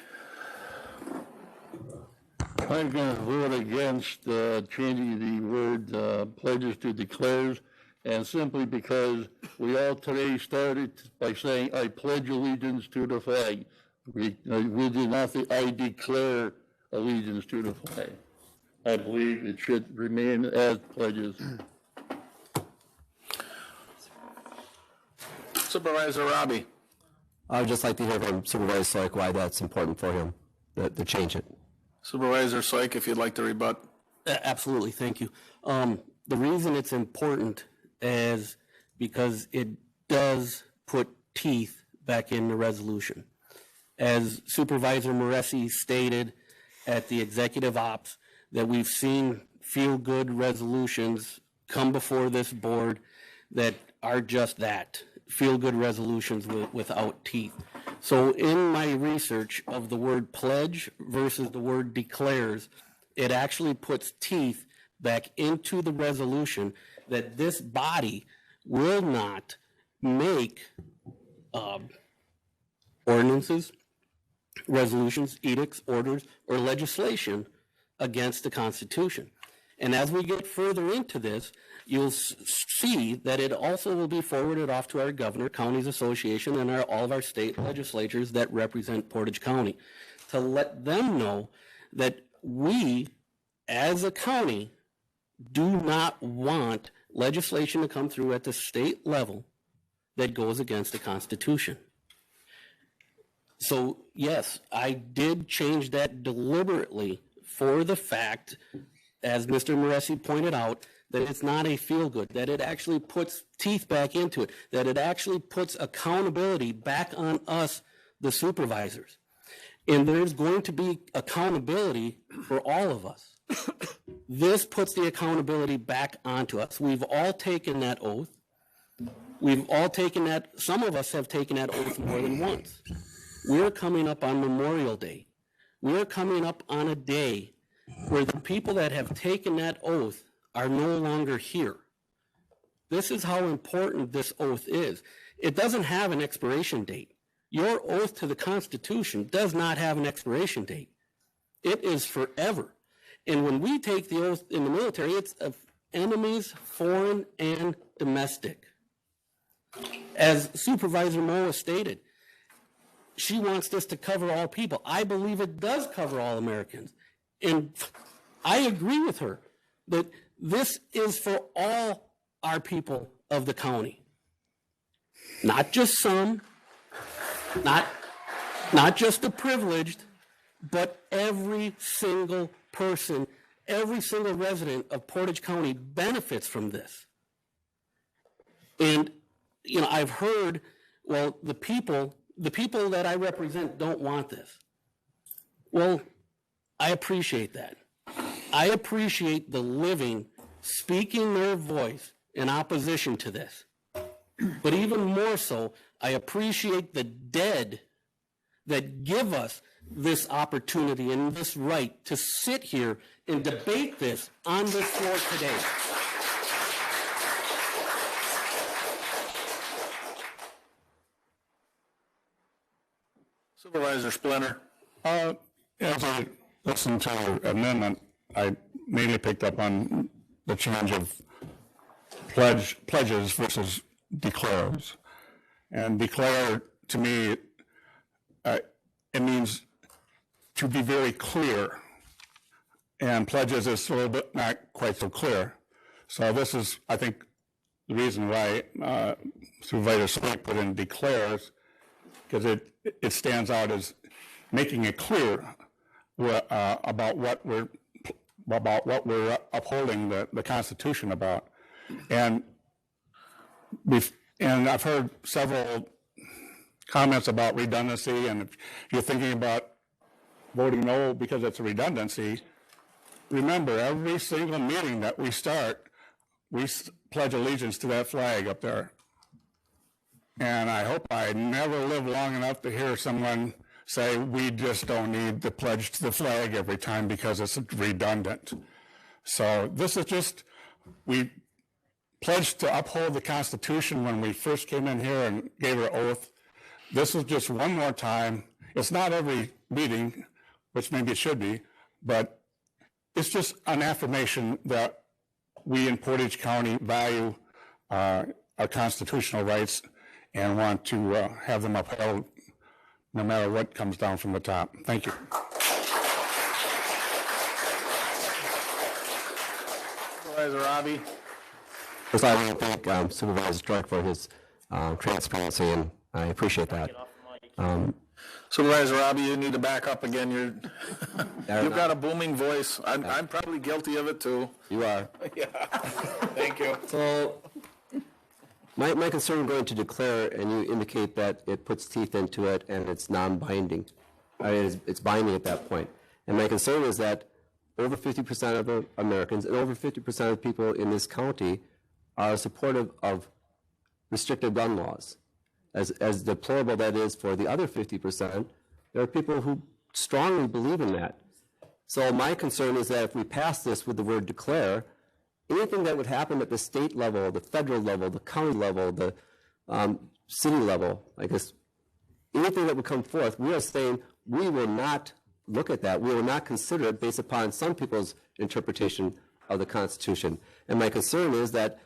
Speaker 24: I'm going to vote against changing the word pledges to declares, and simply because we all today started by saying, I pledge allegiance to the flag. We did not say, I declare allegiance to the flag. I believe it should remain as pledges.
Speaker 3: Supervisor Robbie.
Speaker 6: I would just like to hear from Supervisor Soik why that's important for him, to change it.
Speaker 3: Supervisor Syke, if you'd like to rebut.
Speaker 7: Absolutely, thank you. The reason it's important is because it does put teeth back in the resolution. As Supervisor Moresi stated at the executive ops, that we've seen feel-good resolutions come before this board that are just that, feel-good resolutions without teeth. So in my research of the word pledge versus the word declares, it actually puts teeth back into the resolution that this body will not make ordinances, resolutions, edicts, orders, or legislation against the Constitution. And as we get further into this, you'll see that it also will be forwarded off to our governor, counties association, and all of our state legislatures that represent Portage County to let them know that we, as a county, do not want legislation to come through at the state level that goes against the Constitution. So, yes, I did change that deliberately for the fact, as Mr. Moresi pointed out, that it's not a feel-good, that it actually puts teeth back into it, that it actually puts accountability back on us, the supervisors. And there's going to be accountability for all of us. This puts the accountability back onto us. We've all taken that oath. We've all taken that, some of us have taken that oath more than once. We're coming up on Memorial Day. We're coming up on a day where the people that have taken that oath are no longer here. This is how important this oath is. It doesn't have an expiration date. Your oath to the Constitution does not have an expiration date. It is forever. And when we take the oath in the military, it's of enemies, foreign and domestic. As Supervisor Moa stated, she wants this to cover all people. I believe it does cover all Americans. And I agree with her that this is for all our people of the county. Not just some, not just the privileged, but every single person, every single resident of Portage County benefits from this. And, you know, I've heard, well, the people that I represent don't want this. Well, I appreciate that. I appreciate the living speaking their voice in opposition to this. But even more so, I appreciate the dead that give us this opportunity and this right to sit here and debate this on this floor today.
Speaker 3: Supervisor Splinter.
Speaker 11: As I listened to the amendment, I mainly picked up on the change of pledges versus declares. And declare, to me, it means to be very clear. And pledges is a little bit not quite so clear. So this is, I think, the reason why Supervisor Smith put in declares, because it stands out as making it clear about what we're upholding the Constitution about. And I've heard several comments about redundancy, and if you're thinking about voting no because it's a redundancy, remember every single meeting that we start, we pledge allegiance to that flag up there. And I hope I never live long enough to hear someone say, we just don't need to pledge to the flag every time because it's redundant. So this is just, we pledged to uphold the Constitution when we first came in here and gave our oath. This is just one more time. It's not every meeting, which maybe it should be, but it's just an affirmation that we in Portage County value our constitutional rights and want to have them upheld no matter what comes down from the top. Thank you.
Speaker 3: Supervisor Robbie.
Speaker 6: First, I want to thank Supervisor Strike for his transparency, and I appreciate that.
Speaker 3: Supervisor Robbie, you need to back up again. You've got a booming voice. I'm probably guilty of it too.
Speaker 6: You are.
Speaker 3: Yeah. Thank you.
Speaker 6: So my concern going to declare, and you indicate that it puts teeth into it and it's non-binding. It's binding at that point. And my concern is that over 50% of Americans and over 50% of people in this county are supportive of restrictive gun laws. As deplorable that is for the other 50%, there are people who strongly believe in that. So my concern is that if we pass this with the word declare, anything that would happen at the state level, the federal level, the county level, the city level, I guess, anything that would come forth, we are saying we will not look at that. We will not consider it based upon some people's interpretation of the Constitution. And my concern is that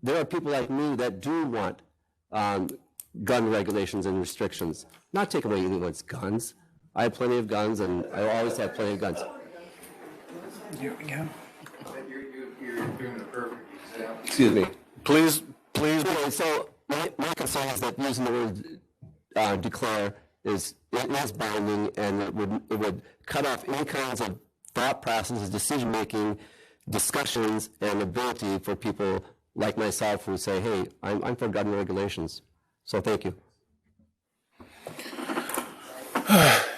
Speaker 6: there are people like me that do want gun regulations and restrictions. Not take away anyone's guns. I have plenty of guns, and I always have plenty of guns.
Speaker 3: Yeah.
Speaker 12: You're doing a perfect example.
Speaker 6: Excuse me.
Speaker 3: Please.
Speaker 6: Anyway, so my concern is that using the word declare is binding, and it would cut off any kinds of thought processes, decision making, discussions, and ability for people like myself who say, "Hey, I'm for gun regulations." So thank you.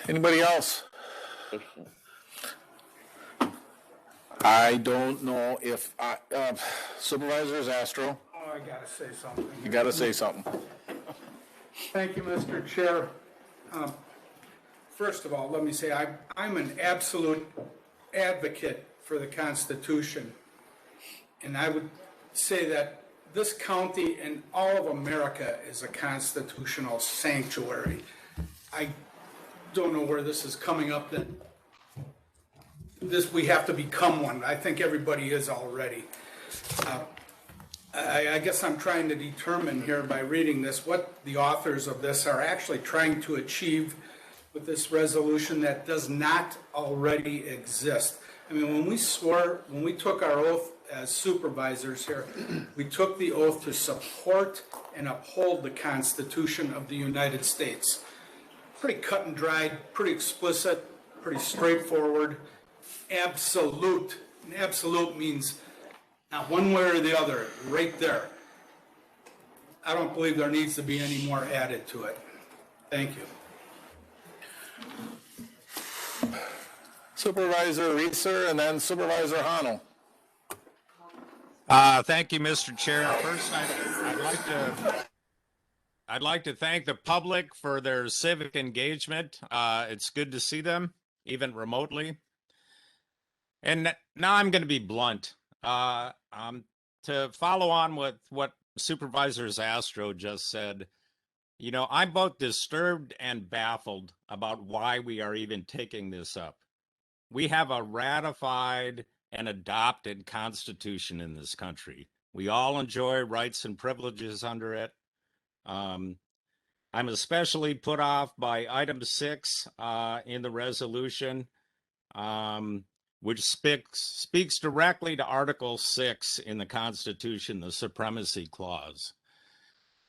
Speaker 3: Anybody else? I don't know if Supervisor Astro.
Speaker 13: Oh, I gotta say something.
Speaker 3: You got to say something.
Speaker 13: Thank you, Mr. Chair. First of all, let me say I'm an absolute advocate for the Constitution. And I would say that this county and all of America is a constitutional sanctuary. I don't know where this is coming up that we have to become one. I think everybody is already. I guess I'm trying to determine here by reading this what the authors of this are actually trying to achieve with this resolution that does not already exist. I mean, when we took our oath as supervisors here, we took the oath to support and uphold the Constitution of the United States. Pretty cut and dried, pretty explicit, pretty straightforward. Absolute. And absolute means not one way or the other, right there. I don't believe there needs to be any more added to it. Thank you.
Speaker 3: Supervisor Reeser and then Supervisor Honnell.
Speaker 15: Thank you, Mr. Chair. First, I'd like to thank the public for their civic engagement. It's good to see them, even remotely. And now I'm going to be blunt. To follow on with what Supervisor Astro just said, you know, I'm both disturbed and baffled about why we are even taking this up. We have a ratified and adopted Constitution in this country. We all enjoy rights and privileges under it. I'm especially put off by item 6 in the resolution, which speaks directly to Article 6 in the Constitution, the Supremacy Clause.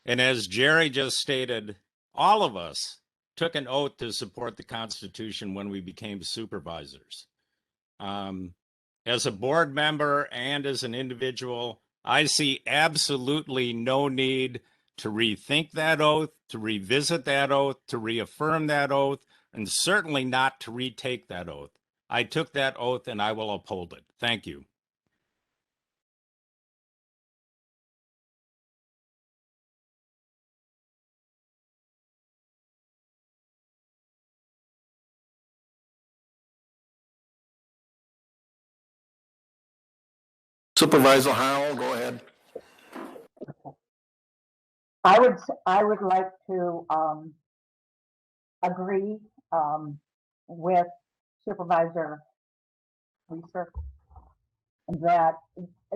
Speaker 15: And as Jerry just stated, all of us took an oath to support the Constitution when we became supervisors. As a board member and as an individual, I see absolutely no need to rethink that oath, to revisit that oath, to reaffirm that oath, and certainly not to retake that oath. I took that oath and I will uphold it. Thank you.
Speaker 3: Supervisor Howell, go ahead.
Speaker 16: I would like to agree with Supervisor Reeser that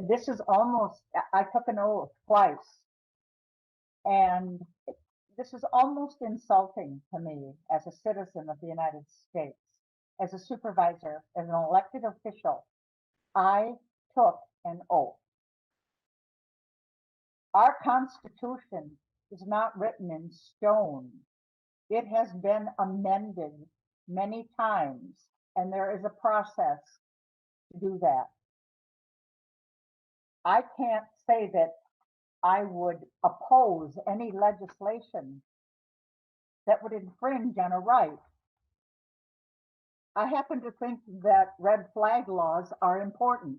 Speaker 16: this is almost, I took an oath twice, and this is almost insulting to me as a citizen of the United States. As a supervisor, as an elected official, I took an oath. Our Constitution is not written in stone. It has been amended many times, and there is a process to do that. I can't say that I would oppose any legislation that would infringe on a right. I happen to think that red flag laws are important.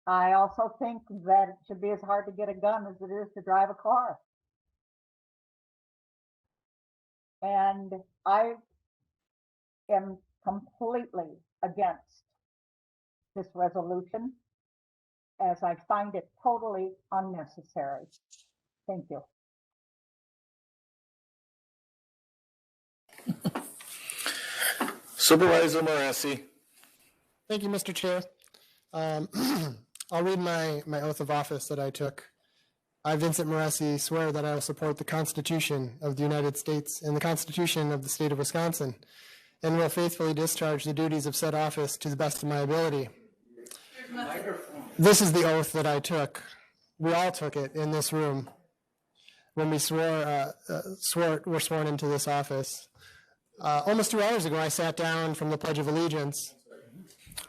Speaker 16: I also think that it should be as hard to get a gun as it is to drive a car. And I am completely against this resolution, as I find it totally unnecessary. Thank you.
Speaker 3: Supervisor Morassi.
Speaker 23: Thank you, Mr. Chair. I'll read my oath of office that I took. I, Vincent Morassi, swear that I will support the Constitution of the United States and the Constitution of the State of Wisconsin, and will faithfully discharge the duties of said office to the best of my ability. This is the oath that I took. We all took it in this room when we were sworn into this office. Almost 2 hours ago, I sat down from the Pledge of Allegiance.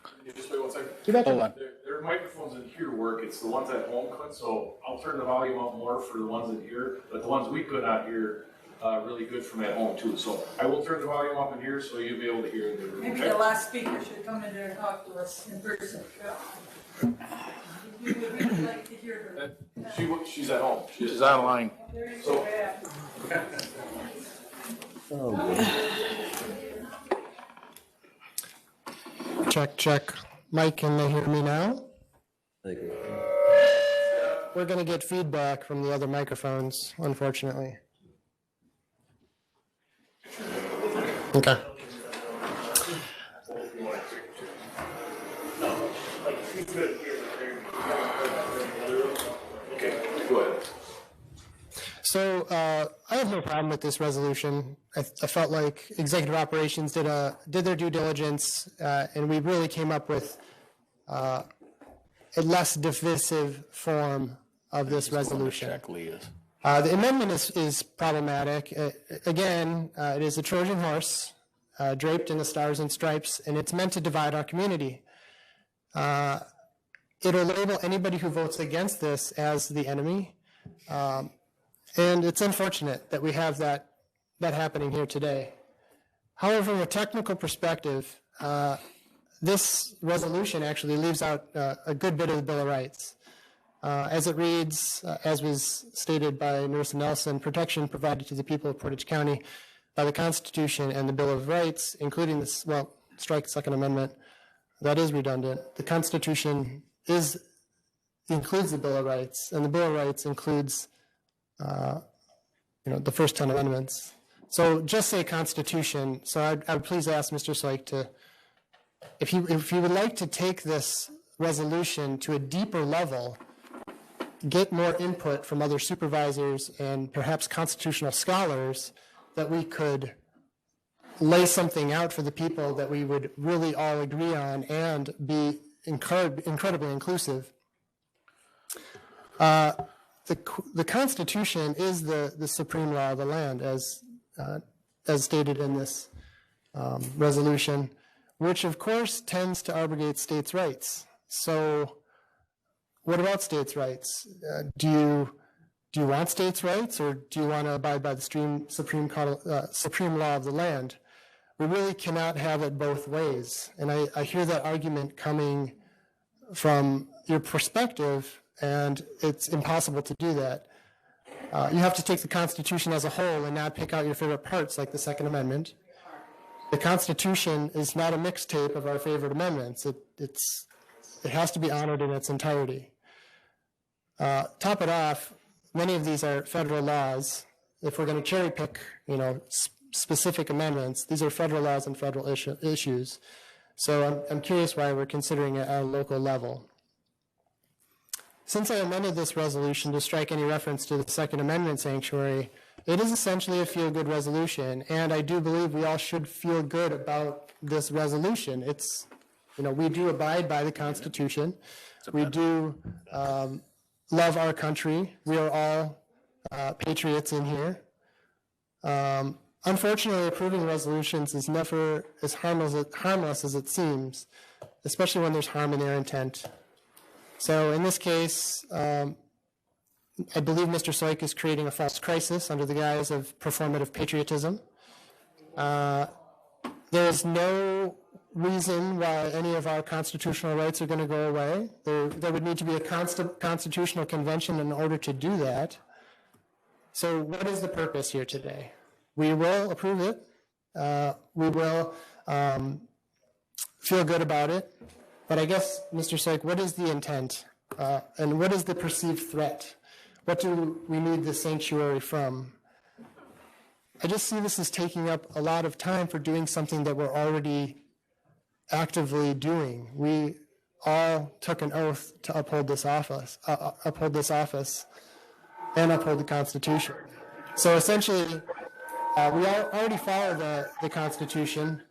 Speaker 1: Can you just wait 1 second?
Speaker 23: You betcha. Hold on.
Speaker 1: Their microphones in here work. It's the ones at home, Clint, so I'll turn the volume up more for the ones in here, but the ones we could not hear, really good from at home too. So I will turn the volume up in here so you'll be able to hear in the room.
Speaker 17: Maybe the last speaker should come in there and talk to us in person. We would really like to hear her.
Speaker 1: She's at home.
Speaker 3: She's online.
Speaker 1: So.
Speaker 23: Check, check. Mike, can they hear me now? We're going to get feedback from the other microphones, unfortunately. Okay.
Speaker 1: Okay, go ahead.
Speaker 23: So I have no problem with this resolution. I felt like executive operations did their due diligence, and we really came up with a less divisive form of this resolution. The amendment is problematic. Again, it is a Trojan horse draped in the stars and stripes, and it's meant to divide our community. It'll label anybody who votes against this as the enemy. And it's unfortunate that we have that happening here today. However, from a technical perspective, this resolution actually leaves out a good bit of the Bill of Rights. As it reads, as was stated by Nurse Nelson, protection provided to the people of Portage County by the Constitution and the Bill of Rights, including this, well, strike the Second Amendment, that is redundant. The Constitution includes the Bill of Rights, and the Bill of Rights includes the first 10 amendments. So just say Constitution. So I would please ask Mr. Syke to, if you would like to take this resolution to a deeper level, get more input from other supervisors and perhaps constitutional scholars, that we could lay something out for the people that we would really all agree on and be incredibly inclusive. The Constitution is the supreme law of the land, as stated in this resolution, which of course tends to abrogate states' rights. So what about states' rights? Do you want states' rights, or do you want to abide by the supreme law of the land? We really cannot have it both ways. And I hear that argument coming from your perspective, and it's impossible to do that. You have to take the Constitution as a whole and not pick out your favorite parts like the Second Amendment. The Constitution is not a mixtape of our favorite amendments. It has to be honored in its entirety. Top it off, many of these are federal laws. If we're going to cherry pick, specific amendments, these are federal laws and federal issues. So I'm curious why we're considering it at a local level. Since I amended this resolution to strike any reference to the Second Amendment sanctuary, it is essentially a feel-good resolution, and I do believe we all should feel good about this resolution. It's, we do abide by the Constitution. We do love our country. We are all patriots in here. Unfortunately, approving resolutions is never as harmless as it seems, especially when there's harm in their intent. So in this case, I believe Mr. Soik is creating a false crisis under the guise of performative patriotism. There is no reason why any of our constitutional rights are going to go away. There would need to be a constitutional convention in order to do that. So what is the purpose here today? We will approve it. We will feel good about it. But I guess, Mr. Soik, what is the intent? And what is the perceived threat? What do we need the sanctuary from? I just see this as taking up a lot of time for doing something that we're already actively doing. We all took an oath to uphold this office, and uphold the Constitution. So essentially, we already follow the Constitution,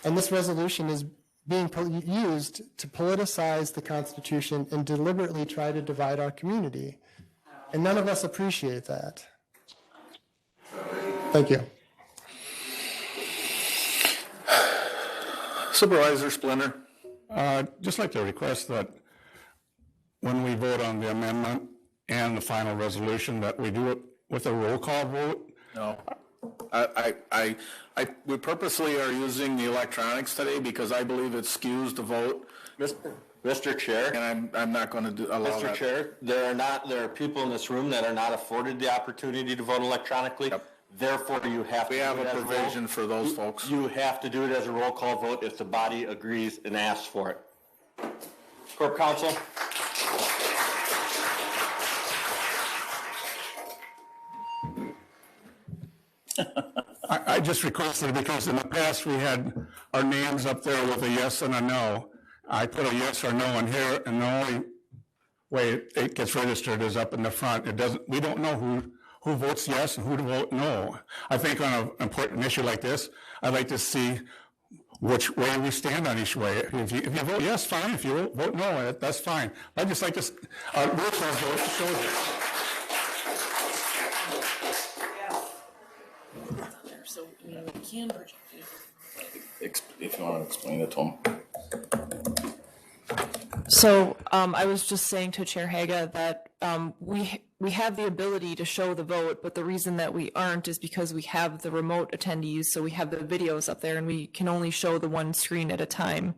Speaker 23: and this resolution is being used to politicize the Constitution and deliberately try to divide our community. And none of us appreciate that. Thank you.
Speaker 11: Supervisor Splinter. Just like to request that when we vote on the amendment and the final resolution, that we do it with a roll call vote.
Speaker 3: No. We purposely are using the electronics today because I believe it skews the vote.
Speaker 8: Mr. Chair.
Speaker 3: And I'm not going to allow that.
Speaker 8: Mr. Chair, there are people in this room that are not afforded the opportunity to vote electronically. Yep. Therefore, you have to.
Speaker 3: We have a provision for those folks.
Speaker 8: You have to do it as a roll call vote if the body agrees and asks for it. Corp Counsel.
Speaker 11: I just requested it because in the past we had our names up there with a yes and a no. I put a yes or no in here, and the only way it gets registered is up in the front. It doesn't. We don't know who votes yes and who to vote no. I think on an important issue like this, I'd like to see which way we stand on each way. If you vote yes, fine. If you vote no, that's fine. I'd just like to roll call vote to show this.
Speaker 18: So we can project it.
Speaker 3: If you want to explain it to them.
Speaker 4: So I was just saying to Chair Haga that we have the ability to show the vote, but the reason that we aren't is because we have the remote attendees, so we have the videos up there and we can only show the one screen at a time.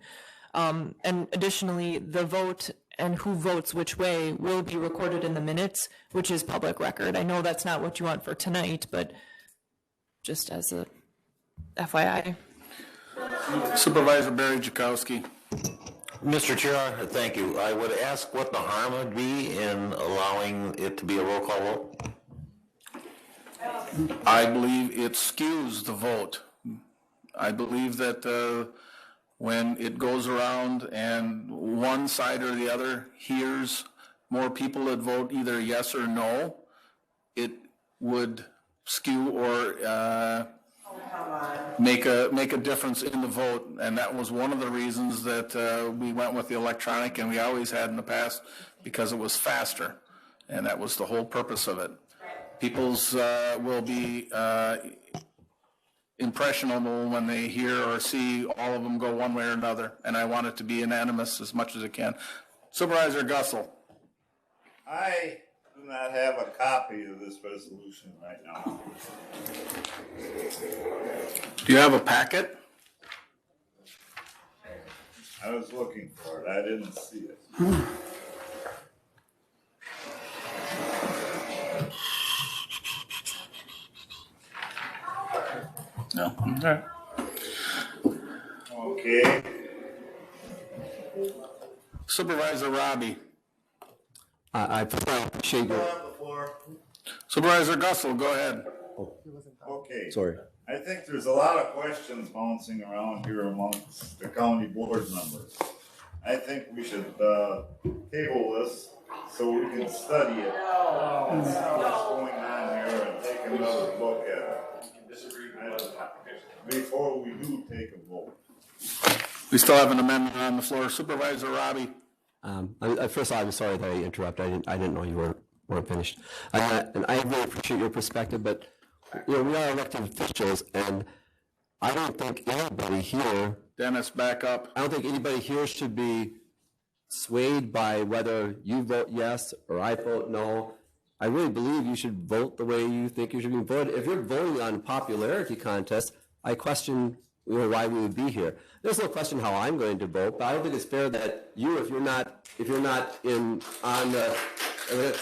Speaker 4: And additionally, the vote and who votes which way will be recorded in the minutes, which is public record. I know that's not what you want for tonight, but just as a FYI.
Speaker 3: Supervisor Barry Jakowski.
Speaker 19: Mr. Chair, thank you. I would ask what the harm would be in allowing it to be a roll call vote.
Speaker 3: I believe it skews the vote. I believe that when it goes around and one side or the other hears more people that vote either yes or no, it would skew or make a difference in the vote, and that was one of the reasons that we went with the electronic, and we always had in the past, because it was faster, and that was the whole purpose of it. People's will be impressionable when they hear or see all of them go one way or another, and I want it to be unanimous as much as it can. Supervisor Gussel.
Speaker 20: I do not have a copy of this resolution right now.
Speaker 3: Do you have a packet?
Speaker 20: I was looking for it. I didn't see it.
Speaker 3: No. Okay.
Speaker 20: Okay.
Speaker 3: Supervisor Robbie.
Speaker 6: I appreciate your.
Speaker 3: Supervisor Gussel, go ahead.
Speaker 20: Okay.
Speaker 6: Sorry.
Speaker 20: I think there's a lot of questions bouncing around here amongst the county board members. I think we should table this so we can study it and see what's going on here and take another look at it before we do take a vote.
Speaker 3: We still have an amendment on the floor. Supervisor Robbie.
Speaker 6: First of all, I'm sorry that I interrupted. I didn't know you weren't finished. And I really appreciate your perspective, but we are elected officials, and I don't think anybody here.
Speaker 3: Dennis, back up.
Speaker 6: I don't think anybody here should be swayed by whether you vote yes or I vote no. I really believe you should vote the way you think you should be voted. If you're voting on popularity contests, I question why we would be here. There's no question how I'm going to vote, but I don't think it's fair that you, if you're not on the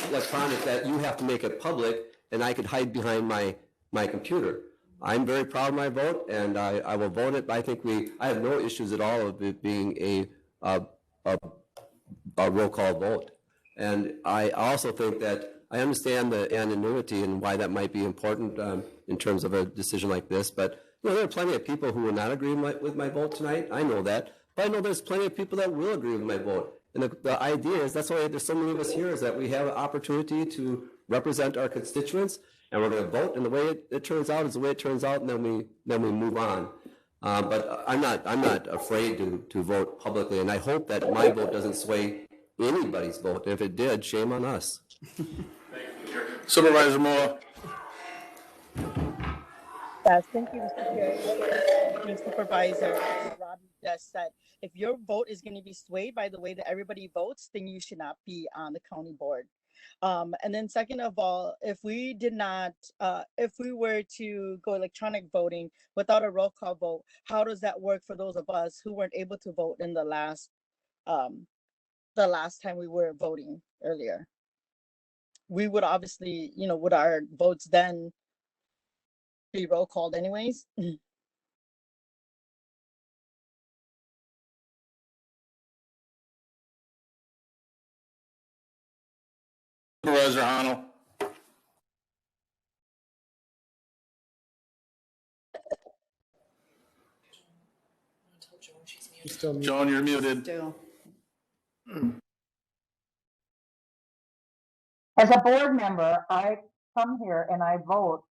Speaker 6: electronic, that you have to make it public, and I could hide behind my computer. I'm very proud of my vote, and I will vote it. But I think I have no issues at all of it being a roll call vote. And I also think that I understand the anonymity and why that might be important in terms of a decision like this. But there are plenty of people who will not agree with my vote tonight. I know that. But I know there's plenty of people that will agree with my vote. And the idea is, that's why there's so many of us here, is that we have an opportunity to represent our constituents, and we're going to vote, and the way it turns out is the way it turns out, and then we move on. But I'm not afraid to vote publicly, and I hope that my vote doesn't sway anybody's vote. And if it did, shame on us.
Speaker 3: Supervisor Moore.
Speaker 9: Yes, thank you, Mr. Chair. Supervisor Robbie just said, if your vote is going to be swayed by the way that everybody votes, then you should not be on the county board. And then second of all, if we were to go electronic voting without a roll call vote, how does that work for those of us who weren't able to vote in the last time we were voting earlier? We would obviously, would our votes then be roll called anyways?
Speaker 3: Supervisor Honnold. Joan, you're muted.
Speaker 16: As a board member, I come here and I vote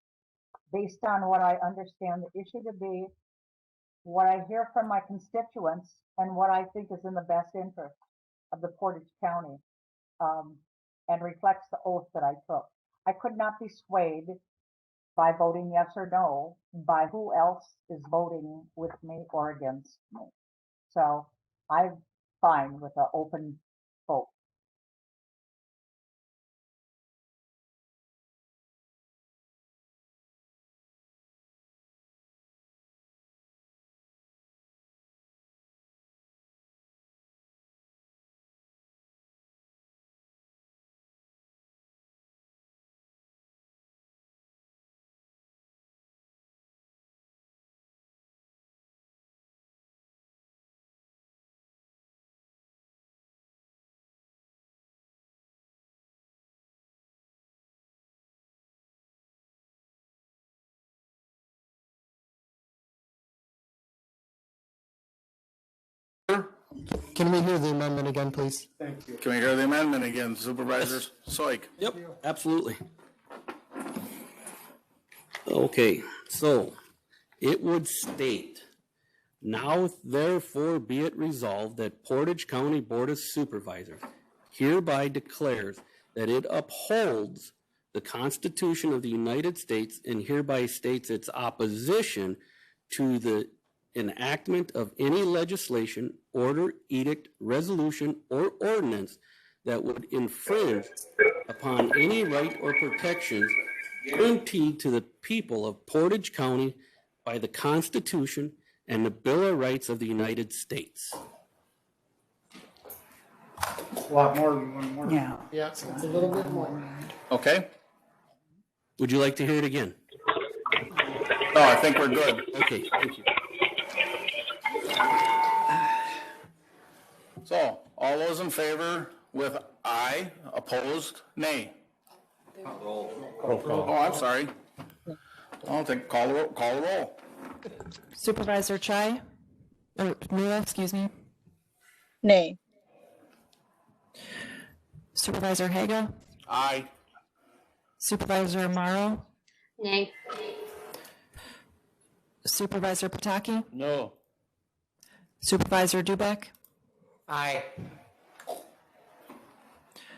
Speaker 16: based on what I understand the issue to be, what I hear from my constituents, and what I think is in the best interest of the Portage County, and reflects the oath that I took. I could not be swayed by voting yes or no by who else is voting with me or against me. So I'm fine with an open vote.
Speaker 23: Can we hear the amendment again, please?
Speaker 13: Thank you.
Speaker 3: Can we hear the amendment again, Supervisor Soik?
Speaker 7: Yep, absolutely. Okay, so it would state, now therefore be it resolved that Portage County Board of Supervisors hereby declares that it upholds the Constitution of the United States and hereby states its opposition to the enactment of any legislation, order, edict, resolution, or ordinance that would infringe upon any right or protections guaranteed to the people of Portage County by the Constitution and the Bill of Rights of the United States.
Speaker 13: A lot more than one more.
Speaker 18: Yeah.
Speaker 23: Yeah, it's a little bit more.
Speaker 3: Okay.
Speaker 7: Would you like to hear it again?
Speaker 3: No, I think we're good.
Speaker 7: Okay, thank you.
Speaker 3: So, all those in favor with aye, opposed, nay? Oh, I'm sorry. I'll take, call the roll.
Speaker 4: Supervisor Chai, or Mula, excuse me.
Speaker 9: Nay.
Speaker 4: Supervisor Haga,
Speaker 3: Aye.
Speaker 4: Supervisor Amaro,
Speaker 17: Nay.
Speaker 4: Supervisor Pataki,
Speaker 11: No.
Speaker 4: Supervisor Dubek,
Speaker 18: Aye.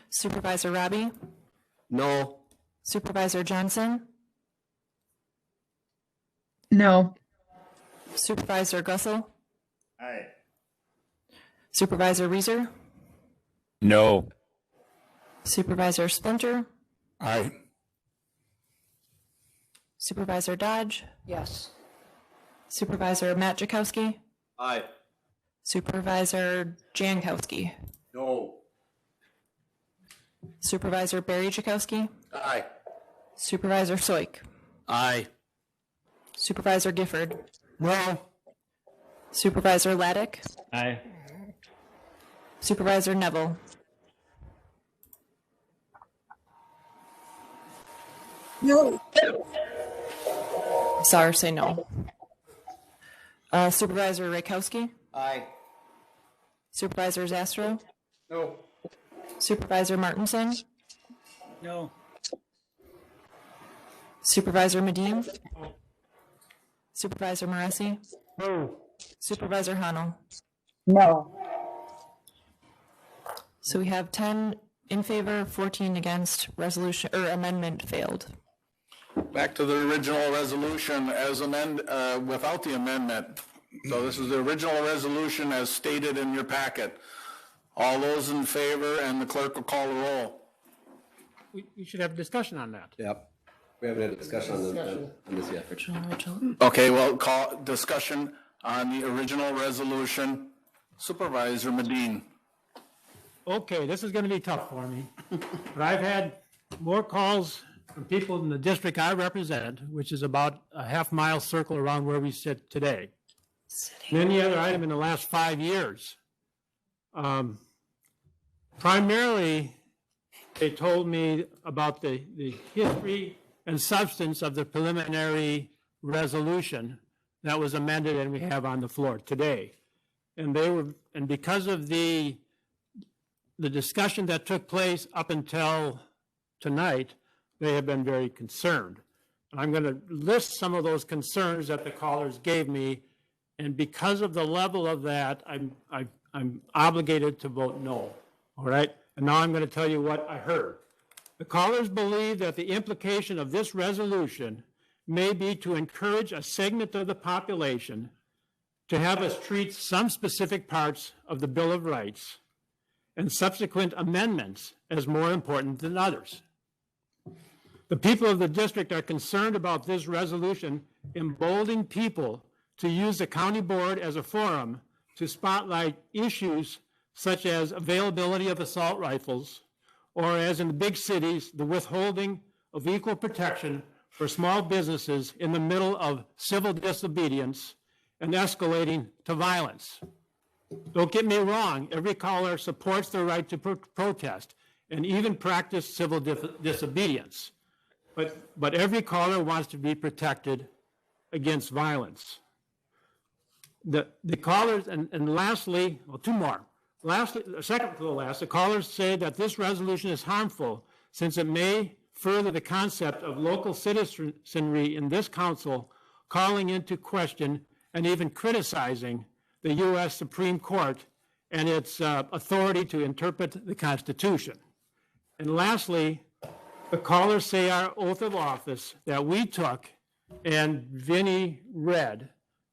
Speaker 4: Supervisor Robbie,
Speaker 6: No.
Speaker 4: Supervisor Johnson, No. Supervisor Gussel?
Speaker 20: Aye.
Speaker 4: Supervisor Reeser?
Speaker 11: No.
Speaker 4: Supervisor Splinter?
Speaker 11: Aye.
Speaker 4: Supervisor Dodge?
Speaker 18: Yes.
Speaker 4: Supervisor Matt Jakowski?
Speaker 8: Aye.
Speaker 4: Supervisor Jankowski?
Speaker 8: No.
Speaker 4: Supervisor Barry Jakowski?
Speaker 8: Aye.
Speaker 4: Supervisor Soik?
Speaker 7: Aye.
Speaker 4: Supervisor Gifford?
Speaker 10: No.
Speaker 4: Supervisor Laddick?
Speaker 11: Aye.
Speaker 4: Supervisor Neville?
Speaker 18: No.
Speaker 4: Sorry, say no. Supervisor Rakowski?
Speaker 8: Aye.
Speaker 4: Supervisor Zastro?
Speaker 8: No.
Speaker 4: Supervisor Martinson?
Speaker 11: No.
Speaker 4: Supervisor Medine? Supervisor Moresi?
Speaker 10: No.
Speaker 4: Supervisor Hanel?
Speaker 16: No.
Speaker 4: So we have 10 in favor, 14 against, resolution or amendment failed.
Speaker 3: Back to the original resolution as without the amendment. So this is the original resolution as stated in your packet. All those in favor, and the clerk will call the roll.
Speaker 2: We should have a discussion on that.
Speaker 6: Yep. We haven't had a discussion on this yet.
Speaker 3: Okay, well, call discussion on the original resolution. Supervisor Medine.
Speaker 2: Okay, this is going to be tough for me, but I've had more calls from people in the district I represent, which is about a half-mile circle around where we sit today, than any other item in the last 5 years. Primarily, they told me about the history and substance of the preliminary resolution that was amended and we have on the floor today. And because of the discussion that took place up until tonight, they have been very concerned. I'm going to list some of those concerns that the callers gave me, and because of the level of that, I'm obligated to vote no. All right? And now I'm going to tell you what I heard. The callers believe that the implication of this resolution may be to encourage a segment of the population to have us treat some specific parts of the Bill of Rights and subsequent amendments as more important than others. The people of the district are concerned about this resolution emboldening people to use the county board as a forum to spotlight issues such as availability of assault rifles, or as in the big cities, the withholding of equal protection for small businesses in the middle of civil disobedience and escalating to violence. Don't get me wrong, every caller supports the right to protest and even practice civil disobedience. But every caller wants to be protected against violence. The callers, and lastly, well, two more. Lastly, second to the last, the callers say that this resolution is harmful since it may further the concept of local citizenry in this council calling into question and even criticizing the U.S. Supreme Court and its authority to interpret the Constitution. And lastly, the callers say our oath of office that we took and Vinnie read,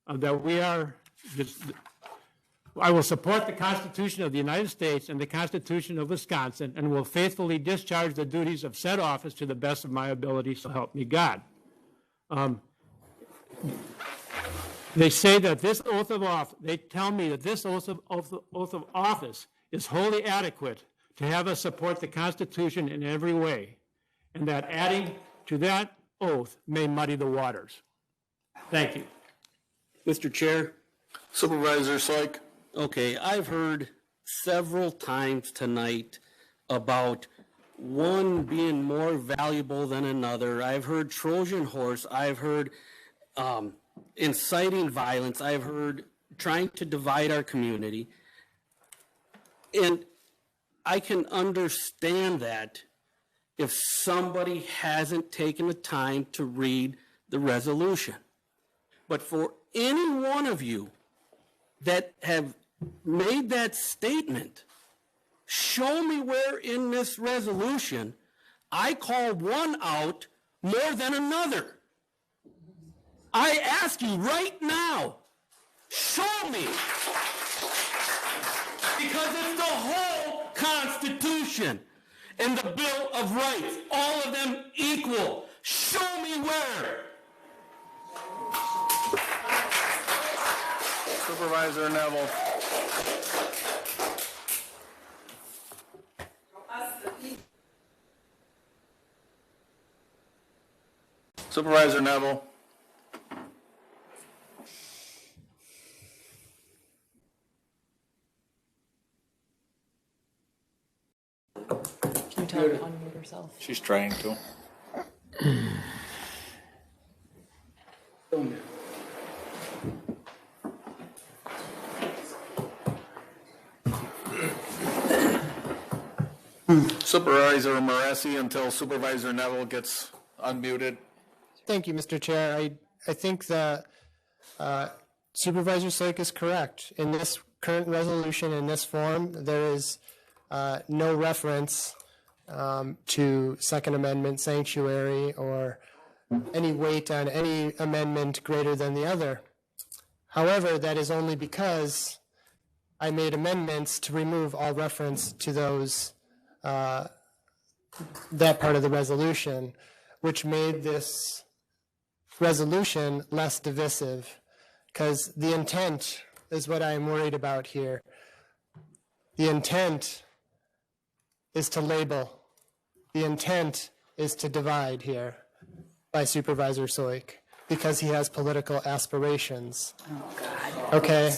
Speaker 2: that we are just, I will support the Constitution of the United States and the Constitution of Wisconsin and will faithfully discharge the duties of said office to the best of my ability, so help me God. They say that this oath of office, they tell me that this oath of office is wholly adequate to have us support the Constitution in every way, and that adding to that oath may muddy the waters. Thank you.
Speaker 7: Mr. Chair.
Speaker 3: Supervisor Soik.
Speaker 7: Okay, I've heard several times tonight about one being more valuable than another. I've heard Trojan horse. I've heard inciting violence. I've heard trying to divide our community. And I can understand that if somebody hasn't taken the time to read the resolution. But for any one of you that have made that statement, show me where in this resolution I call one out more than another. I ask you right now, show me. Because it's the whole Constitution and the Bill of Rights, all of them equal. Show me where.
Speaker 3: Supervisor Neville. Supervisor Neville.
Speaker 4: Can you tell her to unmute herself?
Speaker 3: She's trying to. Supervisor Moresi until Supervisor Neville gets unmuted.
Speaker 23: Thank you, Mr. Chair. I think that Supervisor Soik is correct. In this current resolution, in this form, there is no reference to Second Amendment sanctuary or any weight on any amendment greater than the other. However, that is only because I made amendments to remove all reference to those that part of the resolution, which made this resolution less divisive, because the intent is what I am worried about here. The intent is to label. The intent is to divide here by Supervisor Soik because he has political aspirations.
Speaker 18: Oh, God.
Speaker 23: Okay?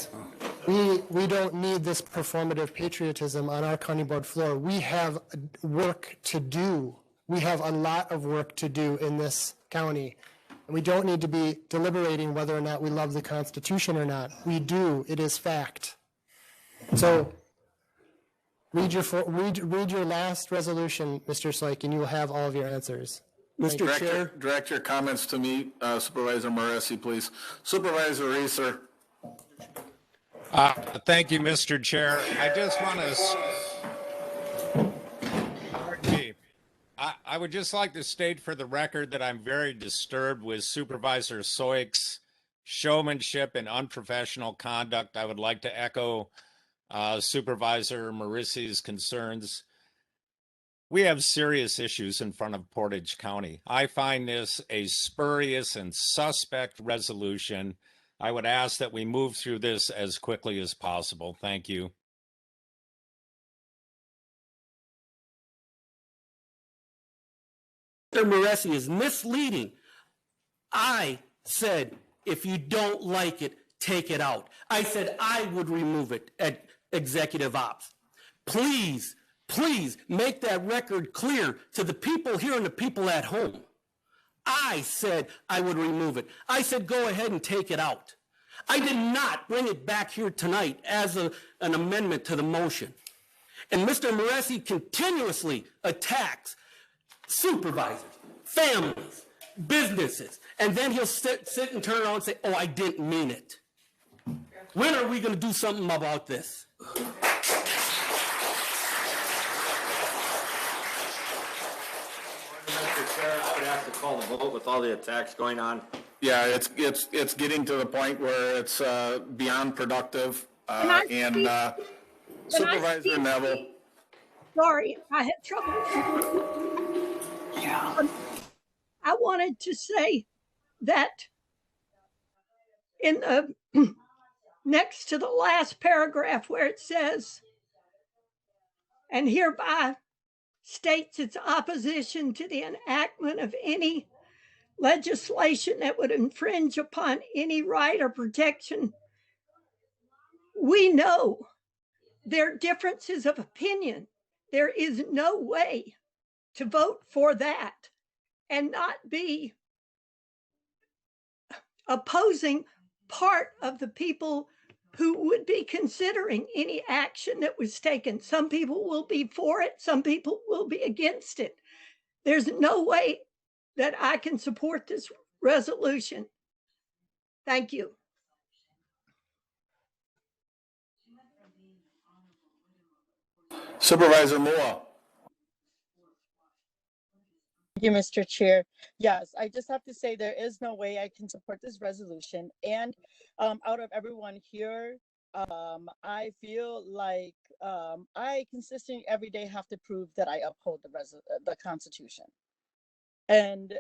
Speaker 23: We don't need this performative patriotism on our county board floor. We have work to do. We have a lot of work to do in this county. And we don't need to be deliberating whether or not we love the Constitution or not. We do. It is fact. So read your last resolution, Mr. Soik, and you will have all of your answers.
Speaker 3: Mr. Chair. Direct your comments to me, Supervisor Moresi, please. Supervisor Reeser.
Speaker 15: Thank you, Mr. Chair. I just want to, I would just like to state for the record that I'm very disturbed with Supervisor Soik's showmanship and unprofessional conduct. I would like to echo Supervisor Morisi's concerns. We have serious issues in front of Portage County. I find this a spurious and suspect resolution. I would ask that we move through this as quickly as possible. Thank you.
Speaker 7: Mr. Moresi is misleading. I said, if you don't like it, take it out. I said I would remove it at executive ops. Please, please make that record clear to the people here and the people at home. I said I would remove it. I said go ahead and take it out. I did not bring it back here tonight as an amendment to the motion. And Mr. Moresi continuously attacks supervisors, families, businesses, and then he'll sit and turn around and say, oh, I didn't mean it. When are we going to do something about this?
Speaker 8: Mr. Chair, I would have to call the vote with all the attacks going on.
Speaker 3: Yeah, it's getting to the point where it's beyond productive. Supervisor Neville.
Speaker 5: Sorry, I had trouble. Yeah. I wanted to say that in the next to the last paragraph where it says, and hereby states its opposition to the enactment of any legislation that would infringe upon any right or protection. We know there are differences of opinion. There is no way to vote for that and not be opposing part of the people who would be considering any action that was taken. Some people will be for it, some people will be against it. There's no way that I can support this resolution. Thank you.
Speaker 3: Supervisor Moore.
Speaker 9: you, Mr. Chair. Yes, I just have to say there is no way I can support this resolution. And out of everyone here, I feel like I consistently every day have to prove that I uphold the Constitution. And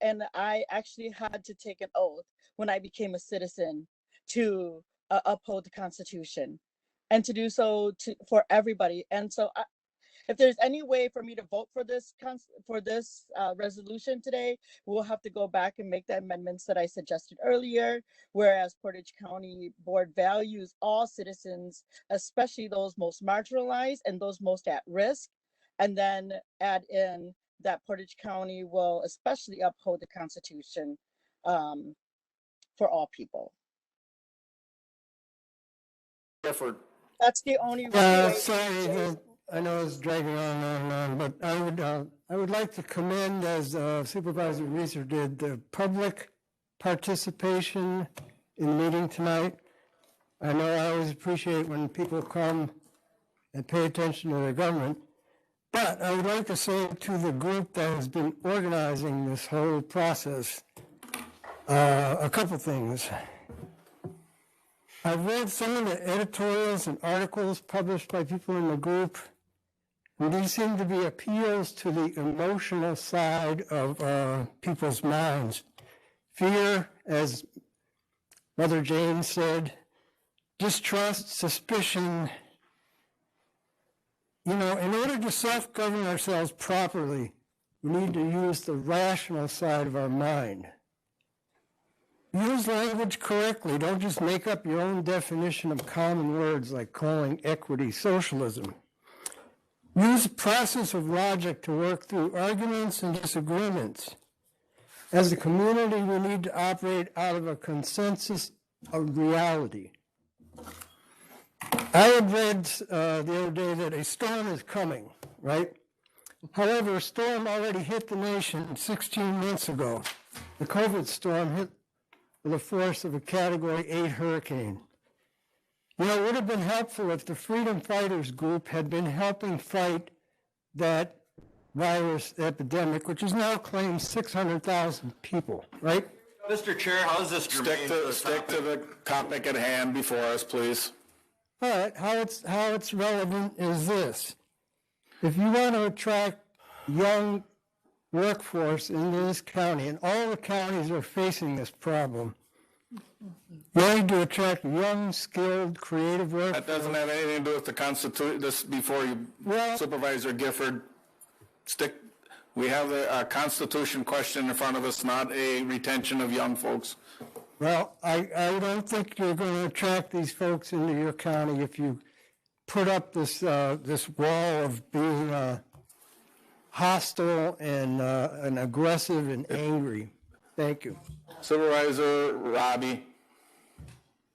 Speaker 9: and I actually had to take an oath when I became a citizen to uphold the Constitution, and to do so for everybody. And so if there's any way for me to vote for this resolution today, we'll have to go back and make the amendments that I suggested earlier. Whereas Portage County Board values all citizens, especially those most marginalized and those most at risk, and then add in that Portage County will especially uphold the Constitution for all people.
Speaker 3: Effort.
Speaker 9: That's the only way.
Speaker 10: Sorry, I know it's dragging on and on, but I would like to commend, as Supervisor Reeser did, the public participation in the meeting tonight. I know I always appreciate when people come and pay attention to their government, but I would like to say to the group that has been organizing this whole process a couple things. I've read some of the editorials and articles published by people in the group, and these seem to be appeals to the emotional side of people's minds. Fear, as Mother Jane said, distrust, suspicion. In order to self-govern ourselves properly, we need to use the rational side of our mind. Use language correctly. Don't just make up your own definition of common words like calling equity socialism. Use the process of logic to work through arguments and disagreements. As a community, we need to operate out of a consensus of reality. I had read the other day that a storm is coming, right? However, a storm already hit the nation 16 months ago. The COVID storm hit with the force of a Category 8 hurricane. It would have been helpful if the Freedom Fighters group had been helping fight that virus epidemic, which has now claimed 600,000 people, right?
Speaker 8: Mr. Chair, how is this
Speaker 3: Stick to the topic at hand before us, please.
Speaker 10: All right, how it's relevant is this. If you want to attract young workforce in this county, and all the counties are facing this problem, you need to attract young, skilled, creative workforce.
Speaker 3: That doesn't have anything to do with the Constitution. This before you, Supervisor Gifford. We have a Constitution question in front of us, not a retention of young folks.
Speaker 10: Well, I don't think you're going to attract these folks into your county if you put up this wall of being hostile and aggressive and angry. Thank you.
Speaker 3: Supervisor Robbie.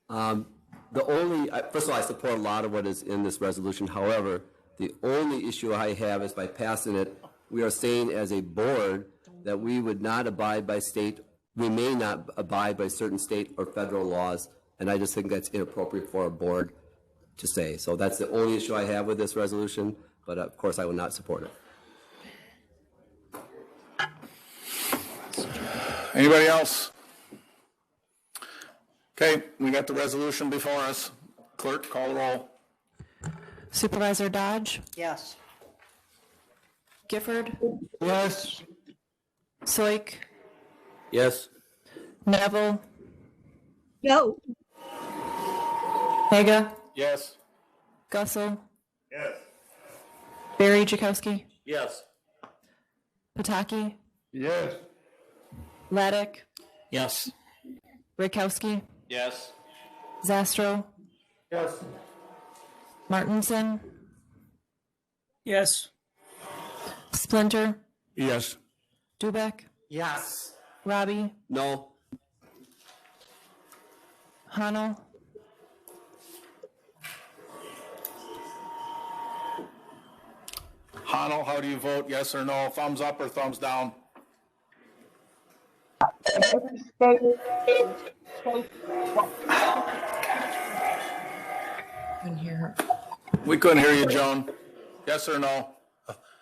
Speaker 6: First of all, I support a lot of what is in this resolution. However, the only issue I have is by passing it, we are saying as a board that we would not abide by we may not abide by certain state or federal laws, and I just think that's inappropriate for a board to say. So that's the only issue I have with this resolution, but of course I will not support it.
Speaker 3: Anybody else? Okay, we got the resolution before us. Clerk, call the roll.
Speaker 4: Supervisor Dodge?
Speaker 18: Yes.
Speaker 4: Gifford?
Speaker 10: Yes.
Speaker 4: Soik?
Speaker 7: Yes.
Speaker 4: Neville?
Speaker 5: No.
Speaker 4: Haga?
Speaker 3: Yes.
Speaker 4: Gussel?
Speaker 20: Yes.
Speaker 4: Barry Jakowski?
Speaker 8: Yes.
Speaker 4: Pataki?
Speaker 11: Yes.
Speaker 4: Laddick?
Speaker 7: Yes.
Speaker 4: Rakowski?
Speaker 8: Yes.
Speaker 4: Zastro?
Speaker 11: Yes.
Speaker 4: Martinson?
Speaker 2: Yes.
Speaker 4: Splinter?
Speaker 11: Yes.
Speaker 4: Dubek?
Speaker 18: Yes.
Speaker 4: Robbie?
Speaker 6: No.
Speaker 4: Hanel?
Speaker 3: Hanel, how do you vote? Yes or no? Thumbs up or thumbs down?
Speaker 18: Couldn't hear her.
Speaker 3: We couldn't hear you, Joan. Yes or no?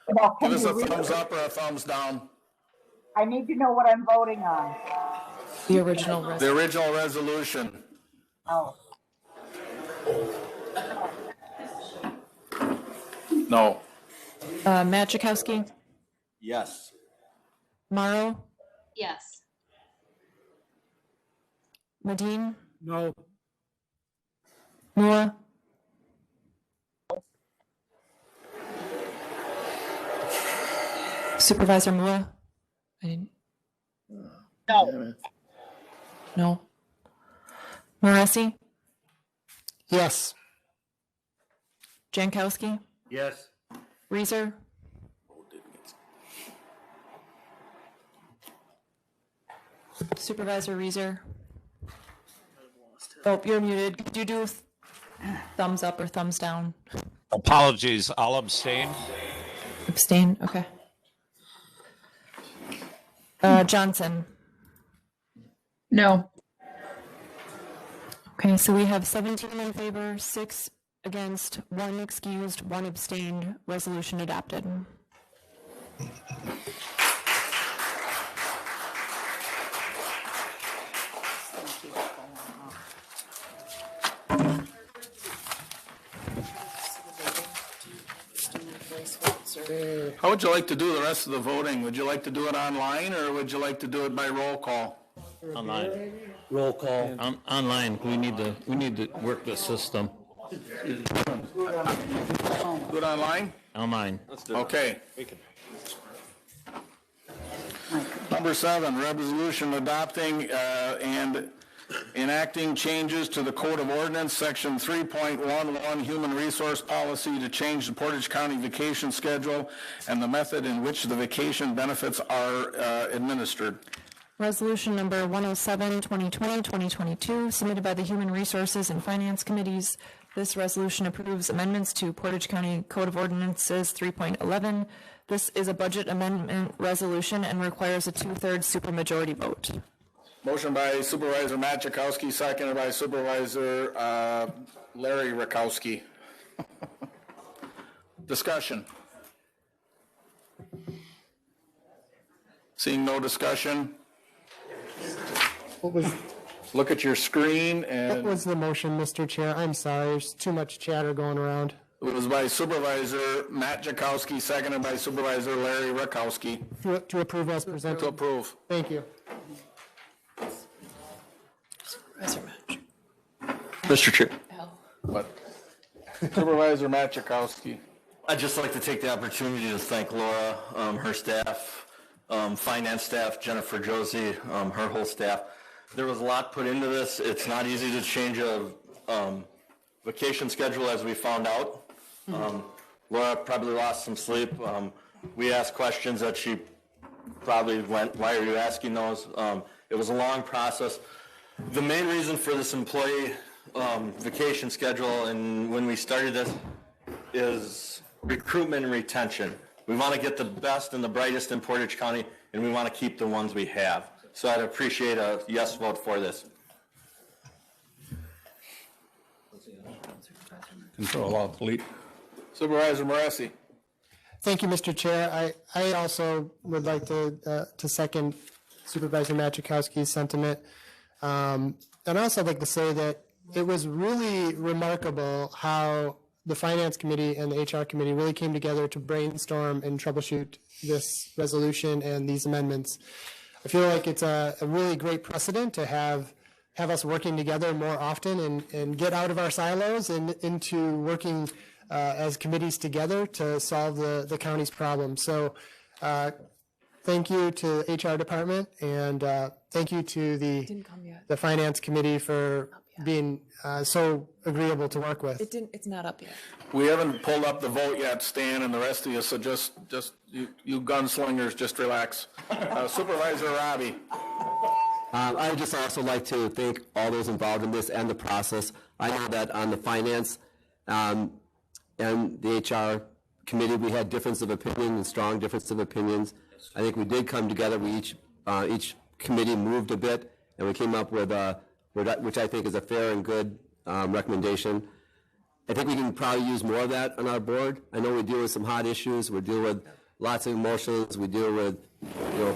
Speaker 16: Well,
Speaker 3: Give
Speaker 16: can
Speaker 3: us
Speaker 16: you
Speaker 3: a
Speaker 16: read
Speaker 3: thumbs
Speaker 16: it?
Speaker 3: up or a thumbs down.
Speaker 16: I need to know what I'm voting on.
Speaker 4: The original
Speaker 3: The original resolution.
Speaker 16: Oh,
Speaker 3: No.
Speaker 4: Matt Jakowski,
Speaker 8: Yes.
Speaker 4: Morrow,
Speaker 17: Yes.
Speaker 4: Medine,
Speaker 2: No.
Speaker 4: Mua, Supervisor Mua. I didn't.
Speaker 9: No.
Speaker 4: No. Moresi,
Speaker 10: Yes.
Speaker 4: Jankowski,
Speaker 8: Yes.
Speaker 4: Reeser, Supervisor Reeser. Oh, you're muted. Could you do thumbs up or thumbs down?
Speaker 15: Apologies, I'll abstain.
Speaker 4: Abstain, okay. Johnson.
Speaker 18: No.
Speaker 4: Okay, so we have 17 in favor, 6 against, 1 excused, 1 abstained. Resolution adopted.
Speaker 3: How would you like to do the rest of the voting? Would you like to do it online, or would you like to do it by roll call?
Speaker 19: Online.
Speaker 7: Roll call.
Speaker 19: Online, we need to work the system.
Speaker 3: Do it online?
Speaker 19: Online.
Speaker 3: Okay. Number 7, resolution adopting and enacting changes to the Code of Ordinance, Section 3.11, Human Resource Policy to change the Portage County vacation schedule and the method in which the vacation benefits are administered.
Speaker 4: Resolution number 107, 2020, 2022, submitted by the Human Resources and Finance Committees. This resolution approves amendments to Portage County Code of Ordinances 3.11. This is a budget amendment resolution and requires a 2/3 supermajority vote.
Speaker 3: Motion by Supervisor Matt Jakowski, seconded by Supervisor Larry Rakowski. Discussion. Seeing no discussion,
Speaker 10: What was,
Speaker 3: look at your screen,
Speaker 10: what
Speaker 3: and
Speaker 10: was the motion, Mr. Chair? I'm sorry, there's too much chatter going around.
Speaker 3: it was by Supervisor Matt Jakowski, seconded by Supervisor Larry Rakowski.
Speaker 10: To approve as presented.
Speaker 3: To approve.
Speaker 10: Thank you.
Speaker 8: Mr. Chair.
Speaker 3: What? Supervisor Matt Jakowski.
Speaker 8: I'd just like to take the opportunity to thank Laura, her staff, finance staff, Jennifer Josie, her whole staff. There was a lot put into this. It's not easy to change a vacation schedule, as we found out. Laura probably lost some sleep. We asked questions that she probably went, why are you asking those? It was a long process. The main reason for this employee vacation schedule, and when we started this, is recruitment and retention. We want to get the best and the brightest in Portage County, and we want to keep the ones we have. So I'd appreciate a yes vote for this.
Speaker 11: Control, Alt, Delete.
Speaker 3: Supervisor Moresi.
Speaker 10: Thank you, Mr. Chair. I also would like to second Supervisor Machakowski's sentiment. And I'd also like to say that it was really remarkable how the Finance Committee and the HR Committee really came together to brainstorm and troubleshoot this resolution and these amendments. I feel like it's a really great precedent to have us working together more often and get out of our silos and into working as committees together to solve the county's problems. So thank you to the HR department, and thank you to the Finance Committee for being so agreeable to work with.
Speaker 18: It's not up yet.
Speaker 3: We haven't pulled up the vote yet, Stan, and the rest of you, so just you gunslingers, just relax. Supervisor Robbie.
Speaker 6: I would just also like to thank all those involved in this and the process. I know that on the finance and the HR committee, we had difference of opinion and strong difference of opinions. I think we did come together. We each committee moved a bit, and we came up with which I think is a fair and good recommendation. I think we can probably use more of that on our board. I know we deal with some hot issues. We deal with lots of emotions. We deal with,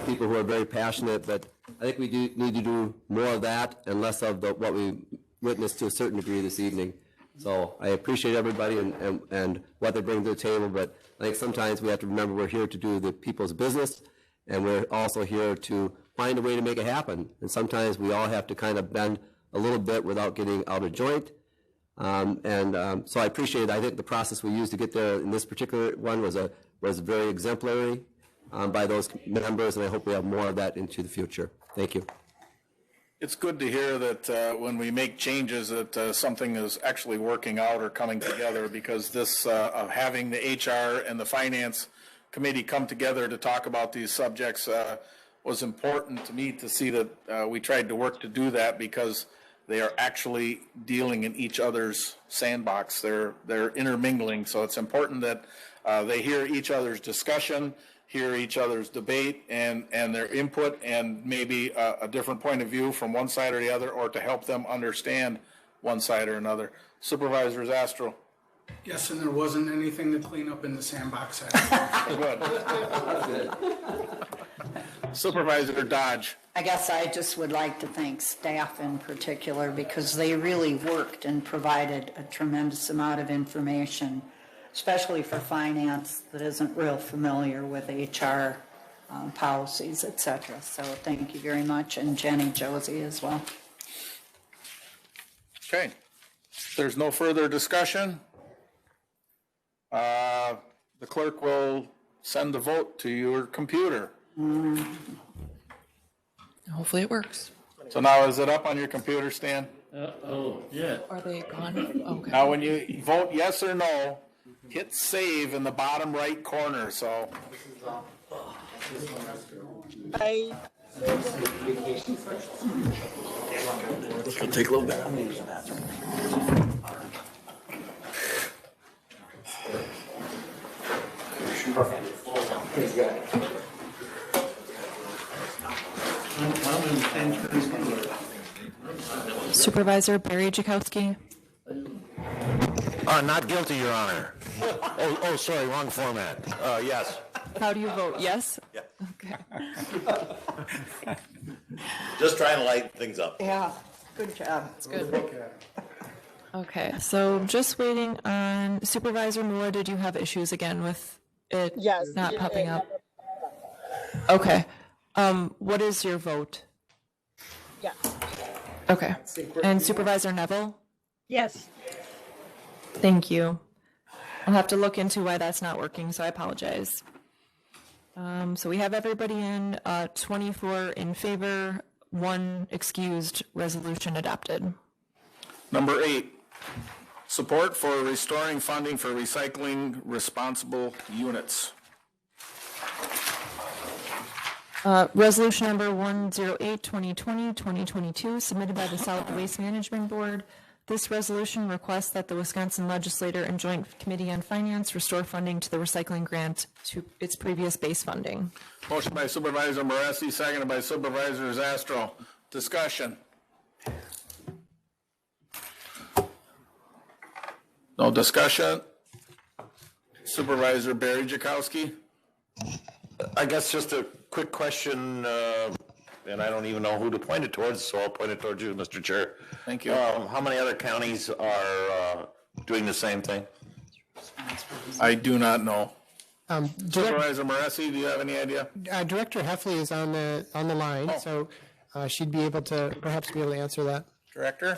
Speaker 6: people who are very passionate. But I think we do need to do more of that and less of what we witnessed to a certain degree this evening. So I appreciate everybody and what they bring to the table. But I think sometimes we have to remember we're here to do the people's business, and we're also here to find a way to make it happen. And sometimes we all have to kind of bend a little bit without getting out of joint. So I appreciate it. I think the process we used to get there in this particular one was very exemplary by those members, and I hope we have more of that into the future. Thank you.
Speaker 3: It's good to hear that when we make changes that something is actually working out or coming together, because this of having the HR and the Finance Committee come together to talk about these subjects was important to me to see that we tried to work to do that, because they are actually dealing in each other's sandbox. They're intermingling, so it's important that they hear each other's discussion, hear each other's debate and their input, and maybe a different point of view from one side or the other, or to help them understand one side or another. Supervisor Zastro.
Speaker 13: Yes, and there wasn't anything to clean up in the sandbox.
Speaker 3: Good. Supervisor Dodge.
Speaker 16: I guess I just would like to thank staff in particular, because they really worked and provided a tremendous amount of information, especially for finance that isn't real familiar with HR policies, et cetera. So thank you very much, and Jenny, Josie as well.
Speaker 3: Okay. If there's no further discussion, the clerk will send the vote to your computer.
Speaker 4: Hopefully it works.
Speaker 3: So now is it up on your computer, Stan?
Speaker 7: Yeah.
Speaker 4: Are they gone? Okay.
Speaker 3: Now when you vote yes or no, hit save in the bottom right corner. So.
Speaker 9: I.
Speaker 3: This will take a little bit.
Speaker 4: Supervisor Barry Jakowski.
Speaker 19: Not guilty, Your Honor. Sorry, wrong format. Yes.
Speaker 4: How do you vote? Yes?
Speaker 19: Yeah.
Speaker 4: Okay.
Speaker 19: Just trying to lighten things up.
Speaker 16: Yeah, good job.
Speaker 4: That's good. Okay, so just waiting on Supervisor Moore. Did you have issues again with it not popping up? Okay. What is your vote?
Speaker 9: Yeah.
Speaker 4: Okay. And Supervisor Neville?
Speaker 5: Yes.
Speaker 4: Thank you. I'll have to look into why that's not working, so I apologize. So we have everybody in, 24 in favor, 1 excused, resolution adopted.
Speaker 3: Number 8, support for restoring funding for recycling responsible units.
Speaker 4: Resolution number 108, 2020, 2022, submitted by the Solid Waste Management Board. This resolution requests that the Wisconsin Legislature and Joint Committee on Finance restore funding to the recycling grant to its previous base funding.
Speaker 3: Motion by Supervisor Moresi, seconded by Supervisor Zastro. Discussion. No discussion. Supervisor Barry Jakowski.
Speaker 19: I guess just a quick question, and I don't even know who to point it towards, so I'll point it towards you, Mr. Chair.
Speaker 3: Thank you.
Speaker 19: How many other counties are doing the same thing?
Speaker 3: I do not know. Supervisor Moresi, do you have any idea?
Speaker 23: Director Heffley is on the line, so she'd be able to perhaps answer that.
Speaker 3: Director?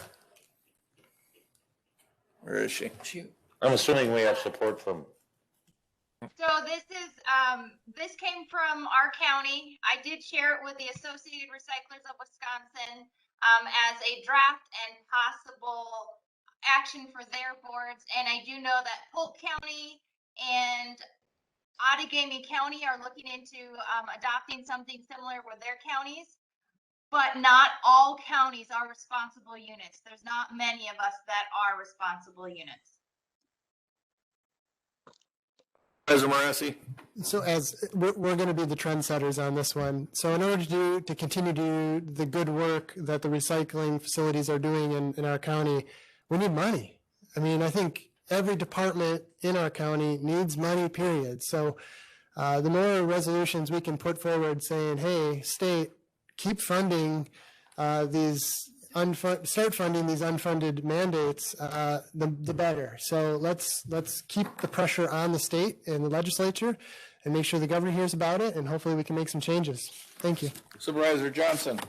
Speaker 3: Where is she?
Speaker 19: I'm assuming we have support from.
Speaker 14: So this came from our county. I did share it with the Associated Recyclers of Wisconsin as a draft and possible action for their boards. And I do know that Polk County and Outagamie County are looking into adopting something similar with their counties. But not all counties are responsible units. There's not many of us that are responsible units.
Speaker 23: So as we're going to be the trendsetters on this one. So in order to continue to do the good work that the recycling facilities are doing in our county, we need money. I mean, I think every department in our county needs money, period. So the more resolutions we can put forward saying, hey, state, keep funding start funding these unfunded mandates, the better. So let's keep the pressure on the state and the legislature and make sure the governor hears about it, and hopefully we can make some changes. Thank you.
Speaker 3: Supervisor Johnson.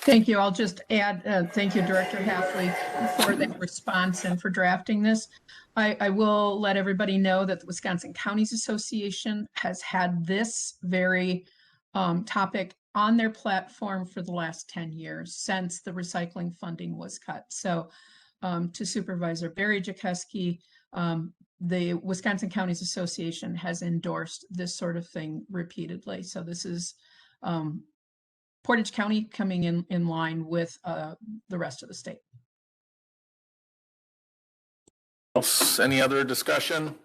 Speaker 17: Thank you. I'll just add, thank you, Director Hafley, for that response and for drafting this. I will let everybody know that the Wisconsin Counties Association has had this very topic on their platform for the last 10 years since the recycling funding was cut. So to Supervisor Barry Jakeski, the Wisconsin Counties Association has endorsed this sort of thing repeatedly. So this is Portage County coming in line with the rest of the state.
Speaker 3: Any other discussion?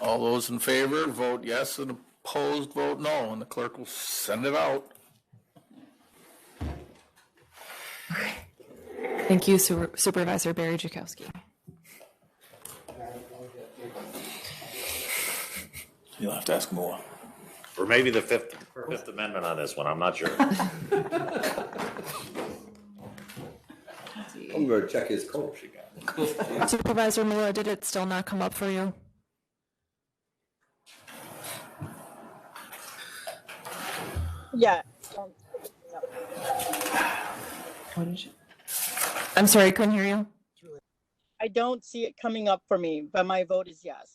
Speaker 3: All those in favor, vote yes, and opposed, vote no, and the clerk will send it out.
Speaker 4: Thank you, Supervisor Barry Jakeski.
Speaker 3: You'll have to ask more.
Speaker 19: Or maybe the Fifth Amendment on this one, I'm not sure.
Speaker 6: I'm going to check his code.
Speaker 4: Supervisor Miller, did it still not come up for you?
Speaker 9: Yeah.
Speaker 4: What did you? I'm sorry, couldn't hear you.
Speaker 9: I don't see it coming up for me, but my vote is yes.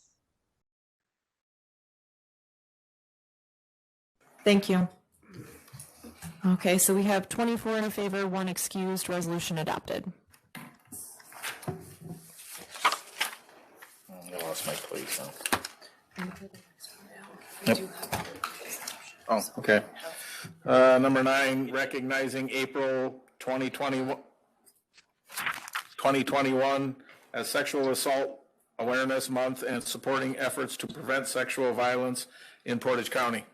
Speaker 4: Thank you. Okay, so we have 24 in favor, 1 excused, resolution adopted.
Speaker 3: I lost my place now. Yep. Oh, okay. Number 9, recognizing April 2021 as Sexual Assault Awareness Month and supporting efforts to prevent sexual violence in Portage County.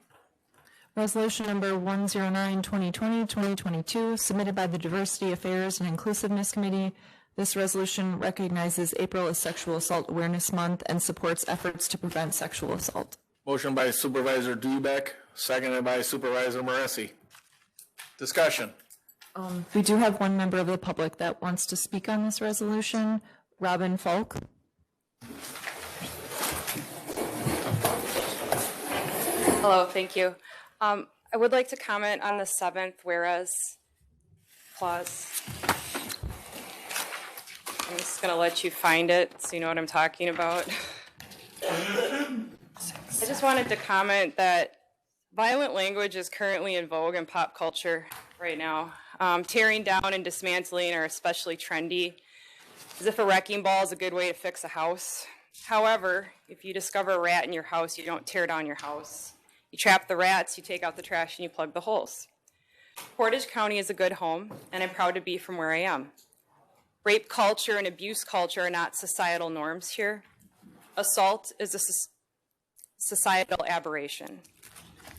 Speaker 4: Resolution number 109, 2020, 2022, submitted by the Diversity Affairs and Inclusiveness Committee. This resolution recognizes April as Sexual Assault Awareness Month and supports efforts to prevent sexual assault.
Speaker 3: Motion by Supervisor Dubeck, seconded by Supervisor Moresi. Discussion.
Speaker 4: We do have one member of the public that wants to speak on this resolution, Robin Falk.
Speaker 12: Hello, thank you. I would like to comment on the 7th whereas clause. I'm just going to let you find it so you know what I'm talking about. I just wanted to comment that violent language is currently in vogue in pop culture right now. Tearing down and dismantling are especially trendy, as if a wrecking ball is a good way to fix a house. However, if you discover a rat in your house, you don't tear down your house. You trap the rats, you take out the trash, and you plug the holes. Portage County is a good home, and I'm proud to be from where I am. Rape culture and abuse culture are not societal norms here. Assault is a societal aberration.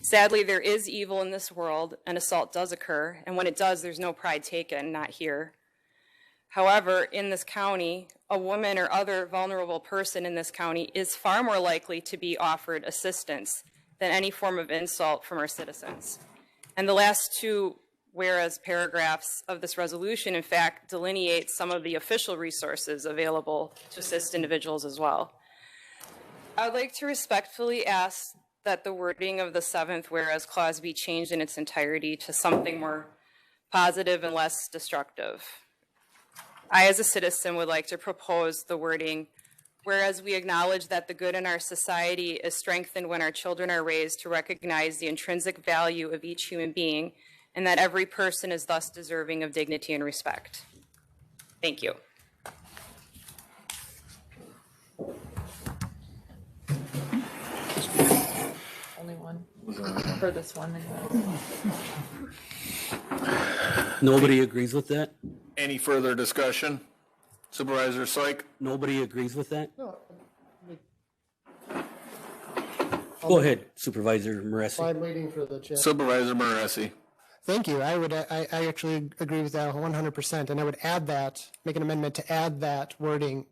Speaker 12: Sadly, there is evil in this world, and assault does occur, and when it does, there's no pride taken, not here. However, in this county, a woman or other vulnerable person in this county is far more likely to be offered assistance than any form of insult from our citizens. And the last 2 whereas paragraphs of this resolution, in fact, delineate some of the official resources available to assist individuals as well. I would like to respectfully ask that the wording of the 7th whereas clause be changed in its entirety to something more positive and less destructive. I, as a citizen, would like to propose the wording, whereas we acknowledge that the good in our society is strengthened when our children are raised to recognize the intrinsic value of each human being and that every person is thus deserving of dignity and respect. Thank you.
Speaker 18: Only one for this one.
Speaker 7: Nobody agrees with that?
Speaker 3: Any further discussion? Supervisor Syke?
Speaker 7: Nobody agrees with that?
Speaker 23: No,
Speaker 7: Go ahead, Supervisor Moresi.
Speaker 23: I'm waiting for the chair.
Speaker 3: Supervisor Moresi.
Speaker 23: Thank you. I actually agree with that 100%. And I would add that, make an amendment to add that wording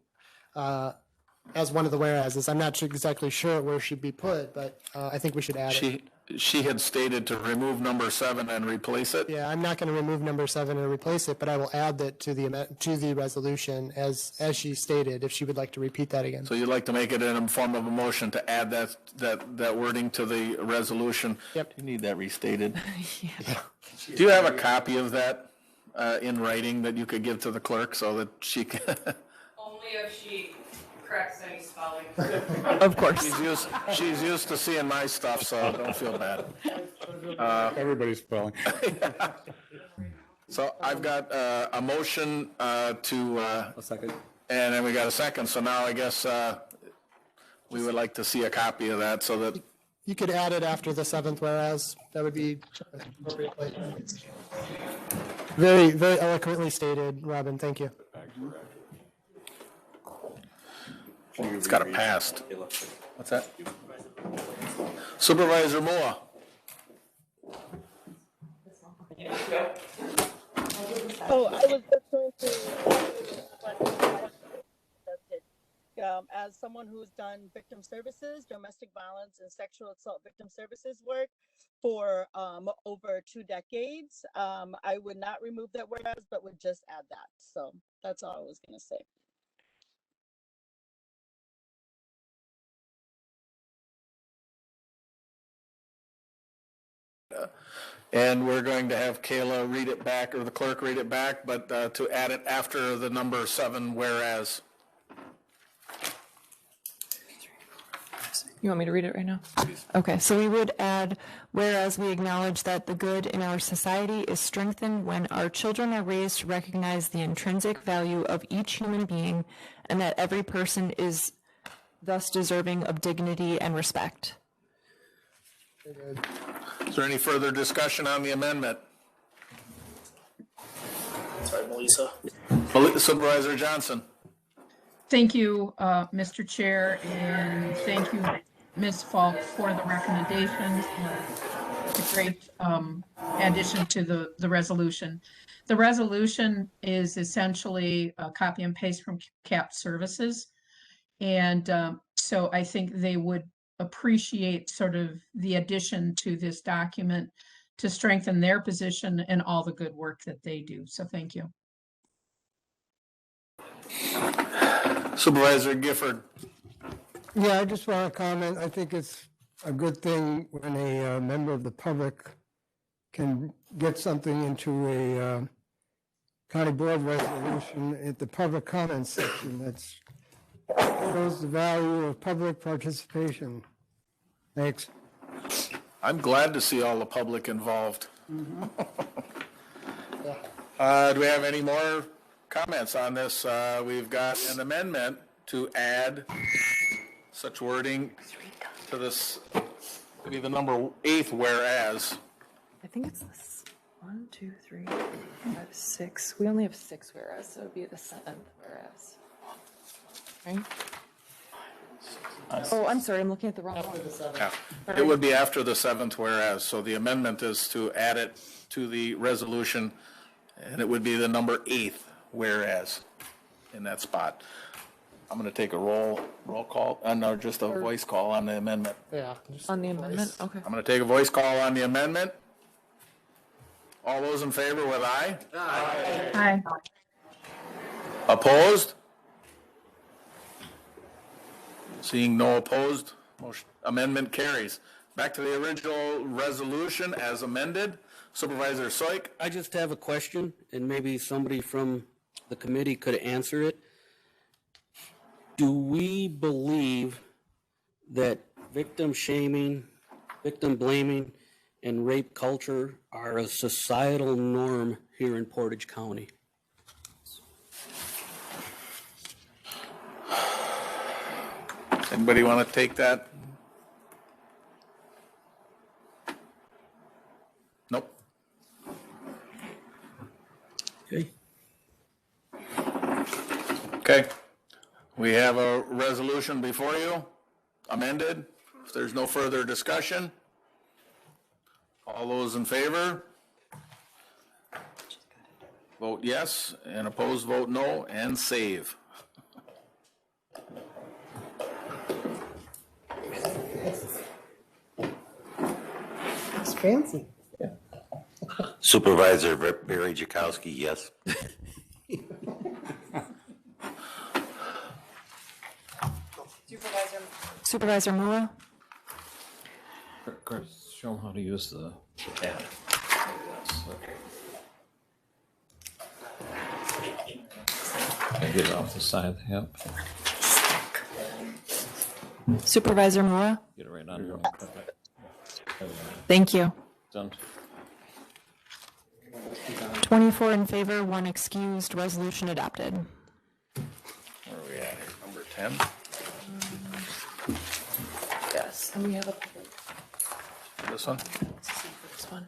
Speaker 23: as one of the whereases. I'm not exactly sure where it should be put, but I think we should add it.
Speaker 3: She had stated to remove number 7 and replace it.
Speaker 23: Yeah, I'm not going to remove number 7 and replace it, but I will add that to the resolution as she stated, if she would like to repeat that again.
Speaker 3: So you'd like to make it in a form of a motion to add that wording to the resolution?
Speaker 23: Yep.
Speaker 3: You need that restated. Do you have a copy of that in writing that you could give to the clerk so that she can?
Speaker 12: Only if she corrects any spelling.
Speaker 4: Of course.
Speaker 3: She's used to seeing my stuff, so don't feel bad.
Speaker 11: Everybody's spelling.
Speaker 3: So I've got a motion to.
Speaker 6: A second.
Speaker 3: And then we got a second, so now I guess we would like to see a copy of that so that.
Speaker 23: You could add it after the 7th whereas. That would be appropriate. Very, very eloquently stated, Robin. Thank you.
Speaker 3: It's got a past. What's that? Supervisor Moore.
Speaker 9: Oh, I was just going to, as someone who's done victim services, domestic violence and sexual assault victim services work for over 2 decades, I would not remove that whereas, but would just add that. So that's all I was going to say.
Speaker 3: And we're going to have Kayla read it back, or the clerk read it back, but to add it after the number 7 whereas.
Speaker 4: You want me to read it right now? Okay, so we would add, whereas we acknowledge that the good in our society is strengthened when our children are raised to recognize the intrinsic value of each human being and that every person is thus deserving of dignity and respect.
Speaker 3: Is there any further discussion on the amendment?
Speaker 1: Sorry, Melissa.
Speaker 3: Supervisor Johnson.
Speaker 17: Thank you, Mr. Chair, and thank you, Ms. Falk, for the recommendations. It's a great addition to the resolution. The resolution is essentially a copy and paste from CAP services. And so I think they would appreciate sort of the addition to this document to strengthen their position and all the good work that they do. So thank you.
Speaker 3: Supervisor Gifford.
Speaker 10: Yeah, I just want to comment. I think it's a good thing when a member of the public can get something into a county board resolution at the public comments section. That's shows the value of public participation. Thanks.
Speaker 3: I'm glad to see all the public involved.
Speaker 10: Mm-hmm.
Speaker 3: Do we have any more comments on this? We've got an amendment to add such wording to this, to be the number 8th whereas.
Speaker 18: I think it's this 1, 2, 3, 4, 5, 6. We only have 6 whereas, so it would be the 7th whereas. Right? Oh, I'm sorry, I'm looking at the wrong one.
Speaker 3: Yeah. It would be after the 7th whereas, so the amendment is to add it to the resolution, and it would be the number 8th whereas in that spot. I'm going to take a roll call, no, just a voice call on the amendment.
Speaker 23: Yeah.
Speaker 18: On the amendment? Okay.
Speaker 3: I'm going to take a voice call on the amendment. All those in favor with aye?
Speaker 17: Aye.
Speaker 3: Opposed? Seeing no opposed, amendment carries. Back to the original resolution as amended. Supervisor Soik.
Speaker 7: I just have a question, and maybe somebody from the committee could answer it. Do we believe that victim shaming, victim blaming, and rape culture are a societal norm here in Portage County?
Speaker 3: Anybody want to take that? Nope.
Speaker 7: Okay.
Speaker 3: Okay. We have a resolution before you, amended. If there's no further discussion, all those in favor? vote yes, and opposed, vote no, and save.
Speaker 23: It's fancy.
Speaker 19: Supervisor Barry Jakowski, yes.
Speaker 4: Supervisor Mula,
Speaker 1: Show them how to use the pad. And get it off the side, yep.
Speaker 4: Supervisor Mula.
Speaker 1: Get it right on.
Speaker 4: Thank you.
Speaker 1: Done.
Speaker 4: 24 in favor, 1 excused, resolution adopted.
Speaker 3: Where are we at here? Number 10?
Speaker 18: Yes, and we have a.
Speaker 3: This one?
Speaker 18: This one.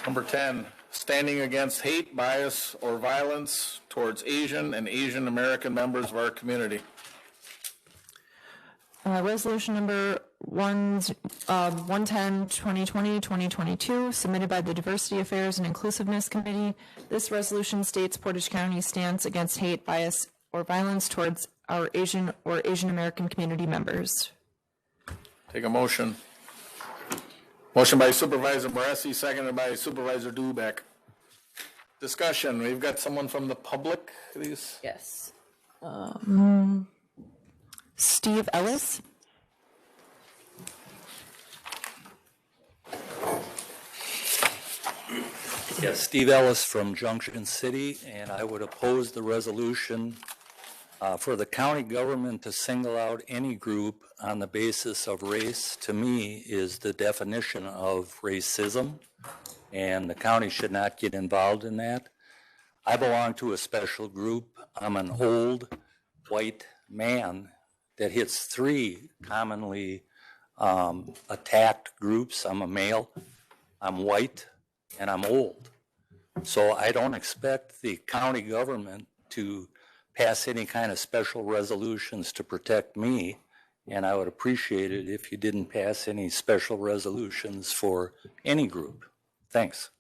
Speaker 3: Number 10, standing against hate, bias, or violence towards Asian and Asian American members of our community.
Speaker 4: Resolution number 110, 2020, 2022, submitted by the Diversity Affairs and Inclusiveness Committee. This resolution states Portage County stands against hate, bias, or violence towards our Asian or Asian American community members.
Speaker 3: Take a motion. Motion by Supervisor Moresi, seconded by Supervisor Dubek. Discussion. We've got someone from the public. Please.
Speaker 18: Yes.
Speaker 4: Steve Ellis.
Speaker 21: Yes, Steve Ellis from Junction City, and I would oppose the resolution for the county government to single out any group on the basis of race. To me, is the definition of racism, and the county should not get involved in that. I belong to a special group. I'm an old white man that hits 3 commonly attacked groups. I'm a male, I'm white, and I'm old. So I don't expect the county government to pass any kind of special resolutions to protect me, and I would appreciate it if you didn't pass any special resolutions for any group. Thanks.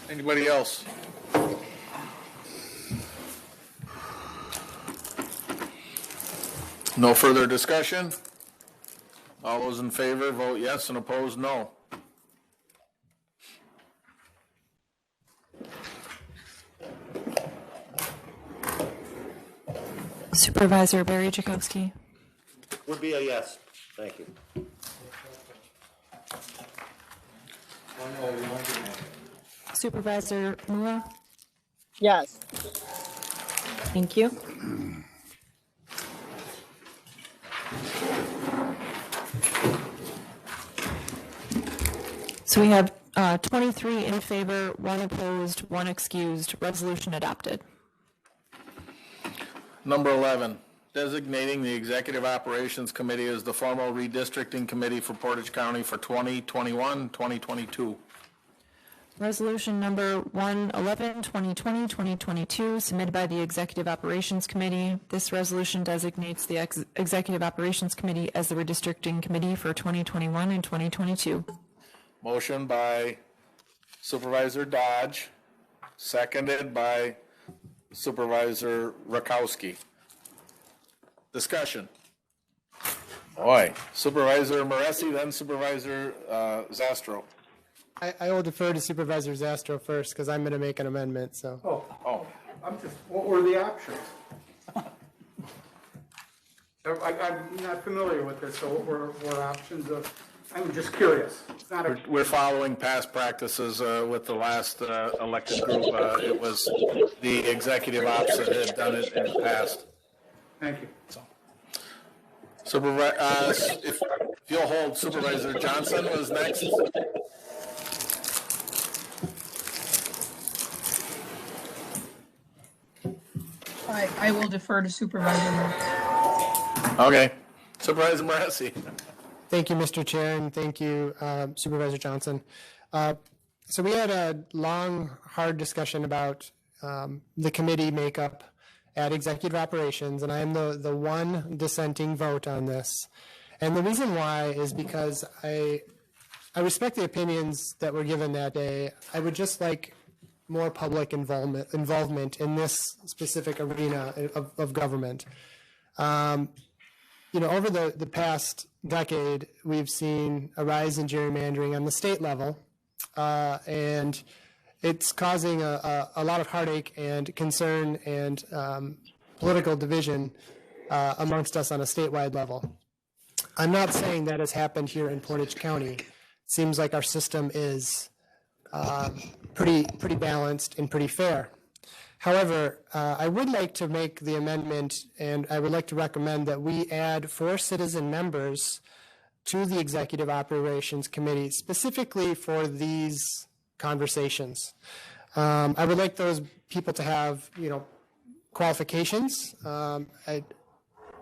Speaker 3: Anybody else? No further discussion? All those in favor, vote yes, and opposed, no.
Speaker 4: Supervisor Barry Jakowski.
Speaker 19: Would be a yes. Thank you.
Speaker 4: Supervisor Mula.
Speaker 9: Yes.
Speaker 4: Thank you. So we have 23 in favor, 1 opposed, 1 excused. Resolution adopted.
Speaker 3: Number 11, designating the Executive Operations Committee as the formal redistricting committee for Portage County for 2021-2022.
Speaker 4: Resolution number 111, 2020, 2022, submitted by the Executive Operations Committee. This resolution designates the Executive Operations Committee as the redistricting committee for 2021 and 2022.
Speaker 3: Motion by Supervisor Dodge, seconded by Supervisor Rakowski. Discussion. Boy, Supervisor Moresi, then Supervisor Zastro.
Speaker 23: I will defer to Supervisor Zastro first because I'm going to make an amendment, so.
Speaker 13: What were the options? I'm not familiar with this, so what were options of, I'm just curious. It's not a.
Speaker 3: We're following past practices with the last elected group. It was the executive ops that had done it in the past.
Speaker 13: Thank you.
Speaker 3: Supervisor, if you'll hold, Supervisor Johnson was next.
Speaker 17: I will defer to Supervisor Moresi.
Speaker 3: Okay. Supervisor Moresi.
Speaker 23: Thank you, Mr. Chair, and thank you, Supervisor Johnson. So we had a long, hard discussion about the committee makeup at Executive Operations, and I am the one dissenting vote on this. And the reason why is because I I respect the opinions that were given that day. I would just like more public involvement in this specific arena of government. Over the past decade, we've seen a rise in gerrymandering on the state level, and it's causing a lot of heartache and concern and political division amongst us on a statewide level. I'm not saying that has happened here in Portage County. It seems like our system is pretty balanced and pretty fair. However, I would like to make the amendment, and I would like to recommend that we add 4 citizen members to the Executive Operations Committee specifically for these conversations. I would like those people to have, qualifications, and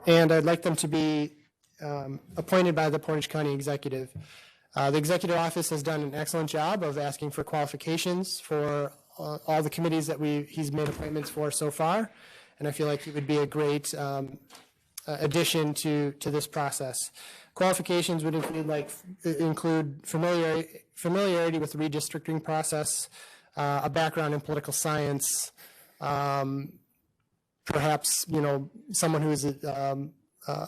Speaker 23: I'd like them to be appointed by the Portage County Executive. The Executive Office has done an excellent job of asking for qualifications for all the committees that he's made appointments for so far, and I feel like he would be a great addition to this process. Qualifications would include familiarity with the redistricting process, a background in political science, perhaps someone who is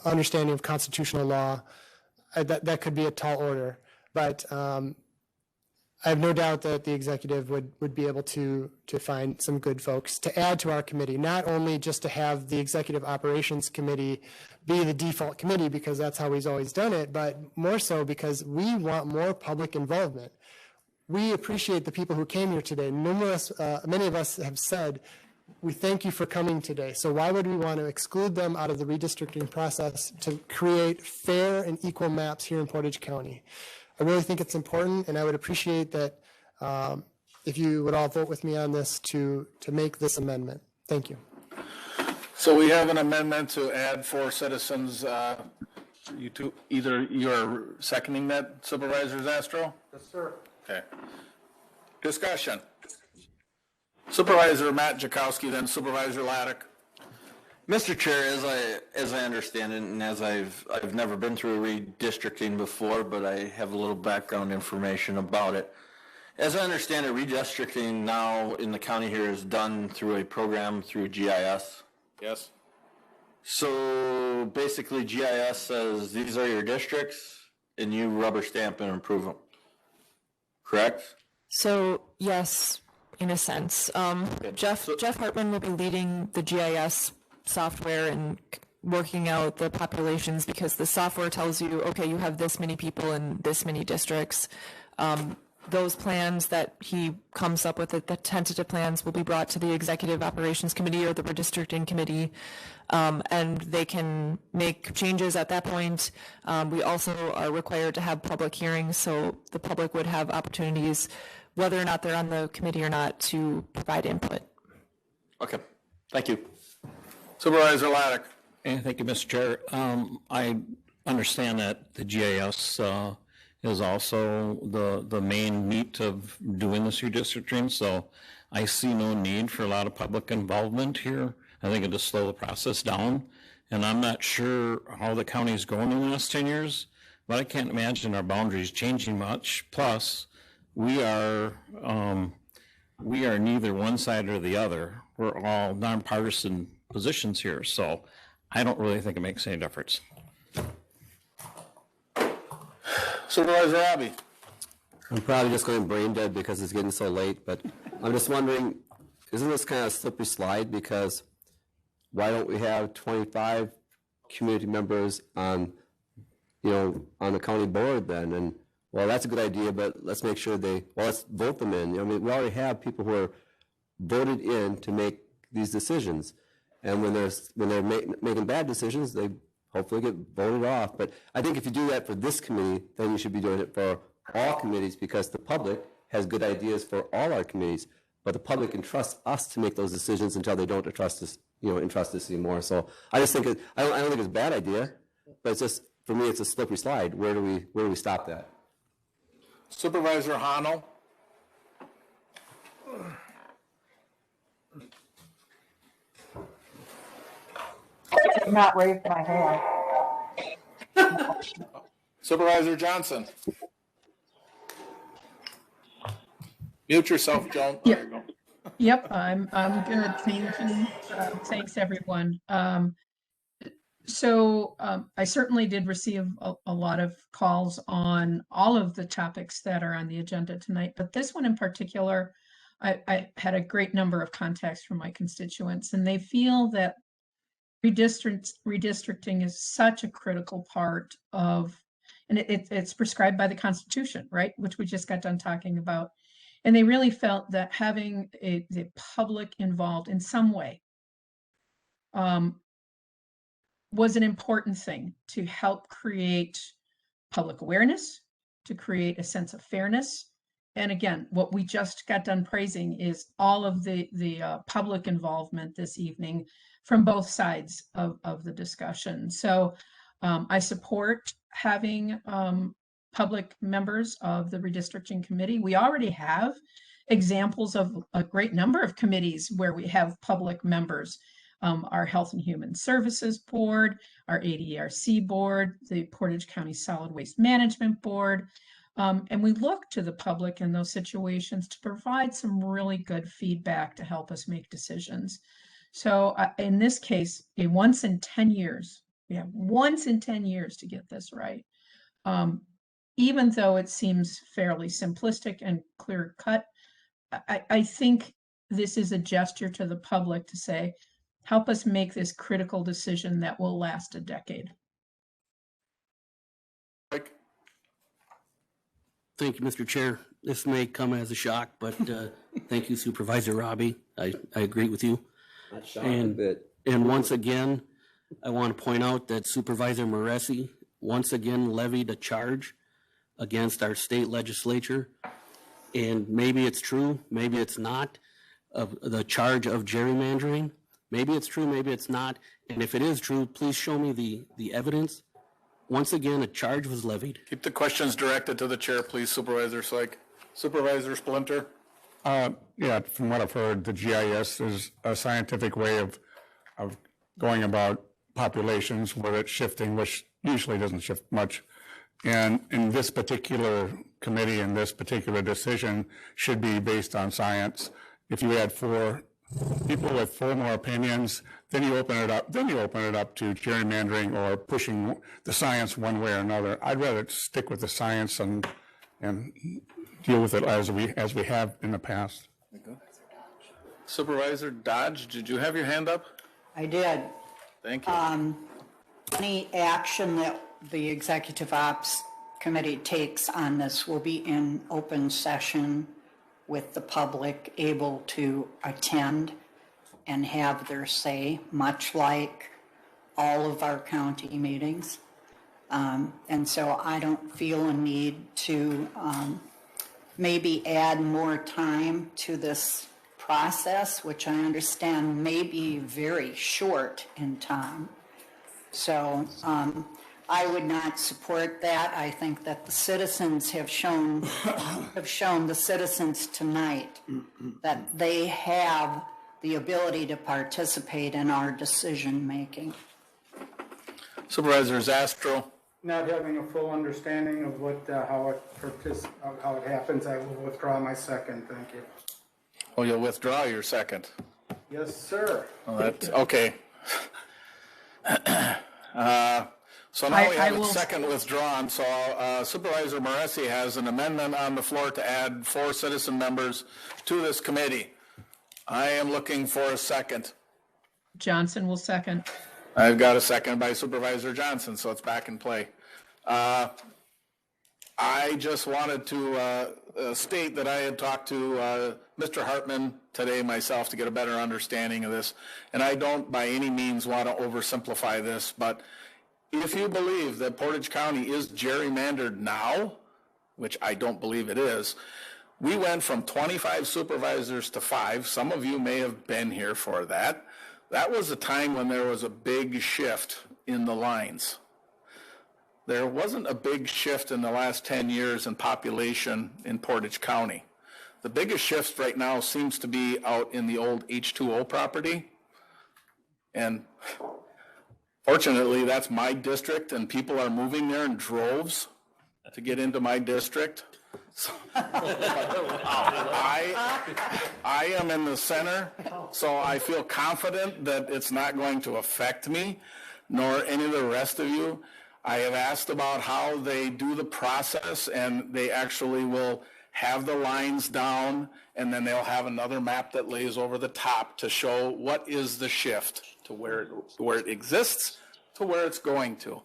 Speaker 23: understanding of constitutional law. That could be a tall order, but I have no doubt that the executive would be able to find some good folks to add to our committee, not only just to have the Executive Operations Committee be the default committee because that's how he's always done it, but more so because we want more public involvement. We appreciate the people who came here today. Many of us have said, we thank you for coming today. So why would we want to exclude them out of the redistricting process to create fair and equal maps here in Portage County? I really think it's important, and I would appreciate that if you would all vote with me on this to make this amendment. Thank you.
Speaker 3: So we have an amendment to add 4 citizens. You're seconding that, Supervisor Zastro?
Speaker 23: Yes, sir.
Speaker 3: Okay. Discussion. Supervisor Matt Jakowski, then Supervisor Laddick.
Speaker 8: Mr. Chair, as I understand it, and as I've never been through redistricting before, but I have a little background information about it. As I understand it, redistricting now in the county here is done through a program through GIS.
Speaker 3: Yes.
Speaker 8: So basically GIS says these are your districts and you rubber stamp and approve them. Correct?
Speaker 4: So yes, in a sense. Jeff Hartman will be leading the GIS software and working out the populations because the software tells you, okay, you have this many people in this many districts. Those plans that he comes up with, the tentative plans, will be brought to the Executive Operations Committee or the Redistricting Committee, and they can make changes at that point. We also are required to have public hearings, so the public would have opportunities, whether or not they're on the committee or not, to provide input.
Speaker 8: Okay, thank you.
Speaker 3: Supervisor Laddick.
Speaker 1: And thank you, Mr. Chair. I understand that the GIS is also the main meat of doing this redistricting, so I see no need for a lot of public involvement here. I think it'll slow the process down, and I'm not sure how the county's grown in the last 10 years, but I can't imagine our boundaries changing much. Plus, we are neither one side or the other. We're all nonpartisan positions here, so I don't really think it makes any difference.
Speaker 3: Supervisor Abbey.
Speaker 6: I'm probably just going brain dead because it's getting so late, but I'm just wondering, isn't this kind of a slippery slide? Because why don't we have 25 community members on the county board then? And well, that's a good idea, but let's make sure let's vote them in. I mean, we already have people who are voted in to make these decisions, and when they're making bad decisions, they hopefully get voted off. But I think if you do that for this committee, then you should be doing it for all committees, because the public has good ideas for all our committees, but the public entrusts us to make those decisions until they don't entrust us anymore. So I just think I don't think it's a bad idea, but it's just, for me, it's a slippery slide. Where do we stop that?
Speaker 3: Supervisor Hano.
Speaker 16: I did not raise my hand.
Speaker 3: Supervisor Johnson. Mute yourself, Joan. There you go.
Speaker 17: Yep, I'm good. Thank you. Thanks, everyone. I certainly did receive a lot of calls on all of the topics that are on the agenda tonight, but this one in particular, I had a great number of contacts from my constituents, and they feel that redistricting is such a critical part of, and it's prescribed by the Constitution, right? Which we just got done talking about. And they really felt that having the public involved in some way was an important thing to help create public awareness, to create a sense of fairness. And again, what we just got done praising is all of the public involvement this evening from both sides of the discussion. So I support having public members of the redistricting committee. We already have examples of a great number of committees where we have public members. Our Health and Human Services Board, our ADRC Board, the Portage County Solid Waste Management Board. And we look to the public in those situations to provide some really good feedback to help us make decisions. So in this case, once in 10 years, we have once in 10 years to get this right. Even though it seems fairly simplistic and clear cut, I think this is a gesture to the public to say, help us make this critical decision that will last a decade.
Speaker 7: Thank you, Mr. Chair. This may come as a shock, but thank you, Supervisor Robbie. I agree with you.
Speaker 6: Not shocked a bit.
Speaker 7: And once again, I want to point out that Supervisor Moresi once again levied a charge against our state legislature. And maybe it's true, maybe it's not, of the charge of gerrymandering. Maybe it's true, maybe it's not. And if it is true, please show me the evidence. Once again, a charge was levied.
Speaker 3: Keep the questions directed to the chair, please, Supervisor Syke. Supervisor Splinter?
Speaker 11: Yeah, from what I've heard, the GIS is a scientific way of going about populations where it's shifting, which usually doesn't shift much. And in this particular committee and this particular decision should be based on science. If you had 4 people with 4 more opinions, then you open it up. Then you open it up to gerrymandering or pushing the science one way or another. I'd rather stick with the science and deal with it as we have in the past.
Speaker 3: Supervisor Dodge, did you have your hand up?
Speaker 2: I did.
Speaker 3: Thank you.
Speaker 2: Any action that the Executive Ops Committee takes on this will be in open session with the public able to attend and have their say, much like all of our county meetings. And so I don't feel a need to maybe add more time to this process, which I understand may be very short in time. So I would not support that. I think that the citizens have shown the citizens tonight that they have the ability to participate in our decision making.
Speaker 3: Supervisor Zastro?
Speaker 13: Not having a full understanding of how it happens, I will withdraw my second. Thank you.
Speaker 3: Oh, you'll withdraw your second?
Speaker 13: Yes, sir.
Speaker 3: Oh, that's okay. So now we have a second withdrawn. So Supervisor Moresi has an amendment on the floor to add 4 citizen members to this committee. I am looking for a second.
Speaker 17: Johnson will second.
Speaker 3: I've got a second by Supervisor Johnson, so it's back in play. I just wanted to state that I had talked to Mr. Hartman today myself to get a better understanding of this, and I don't by any means want to oversimplify this, but if you believe that Portage County is gerrymandered now, which I don't believe it is, we went from 25 supervisors to 5. Some of you may have been here for that. That was a time when there was a big shift in the lines. There wasn't a big shift in the last 10 years in population in Portage County. The biggest shift right now seems to be out in the old H2O property. And fortunately, that's my district, and people are moving there in droves to get into my district. So, I am in the center, so I feel confident that it's not going to affect me, nor any of the rest of you. I have asked about how they do the process, and they actually will have the lines down, and then they'll have another map that lays over the top to show what is the shift to where it exists to where it's going to.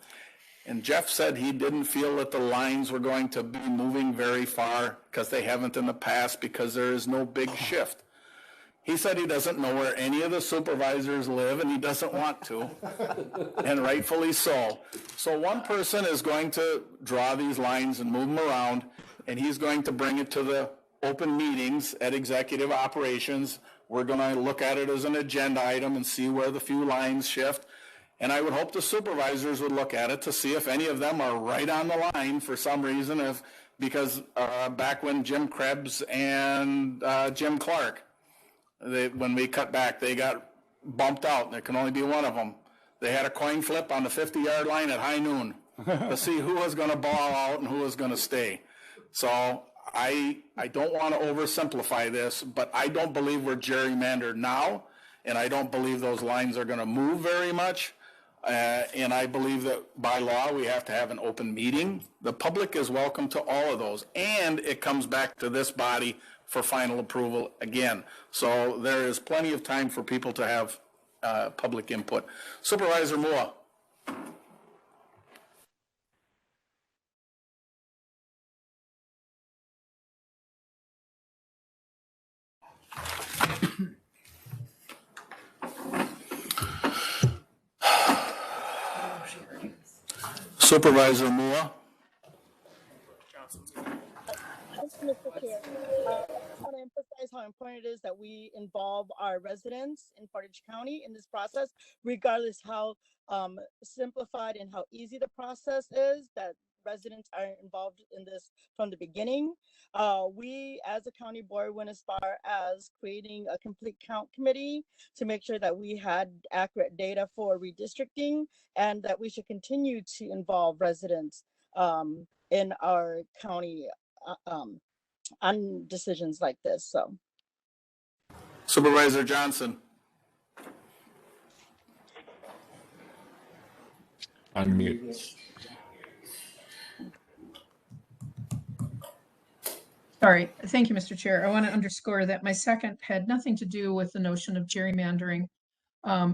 Speaker 3: And Jeff said he didn't feel that the lines were going to be moving very far because they haven't in the past, because there is no big shift. He said he doesn't know where any of the supervisors live, and he doesn't want to, and rightfully so. So one person is going to draw these lines and move them around, and he's going to bring it to the open meetings at executive operations. We're going to look at it as an agenda item and see where the few lines shift. And I would hope the supervisors would look at it to see if any of them are right on the line for some reason, because back when Jim Krebs and Jim Clark, when we cut back, they got bumped out. There can only be one of them. They had a coin flip on the 50-yard line at high noon to see who was going to ball out and who was going to stay. So I don't want to oversimplify this, but I don't believe we're gerrymandered now, and I don't believe those lines are going to move very much. And I believe that by law we have to have an open meeting. The public is welcome to all of those, and it comes back to this body for final approval again. So there is plenty of time for people to have public input. Supervisor Moore. Supervisor Moore.
Speaker 9: Mr. Chair, I want to emphasize how important it is that we involve our residents in Portage County in this process, regardless how simplified and how easy the process is, that residents are involved in this from the beginning. We, as a county board, went as far as creating a complete count committee to make sure that we had accurate data for redistricting, and that we should continue to involve residents in our county on decisions like this. So,
Speaker 3: Supervisor Johnson.
Speaker 15: Unmute.
Speaker 17: Sorry, thank you, Mr. Chair. I want to underscore that my second had nothing to do with the notion of gerrymandering.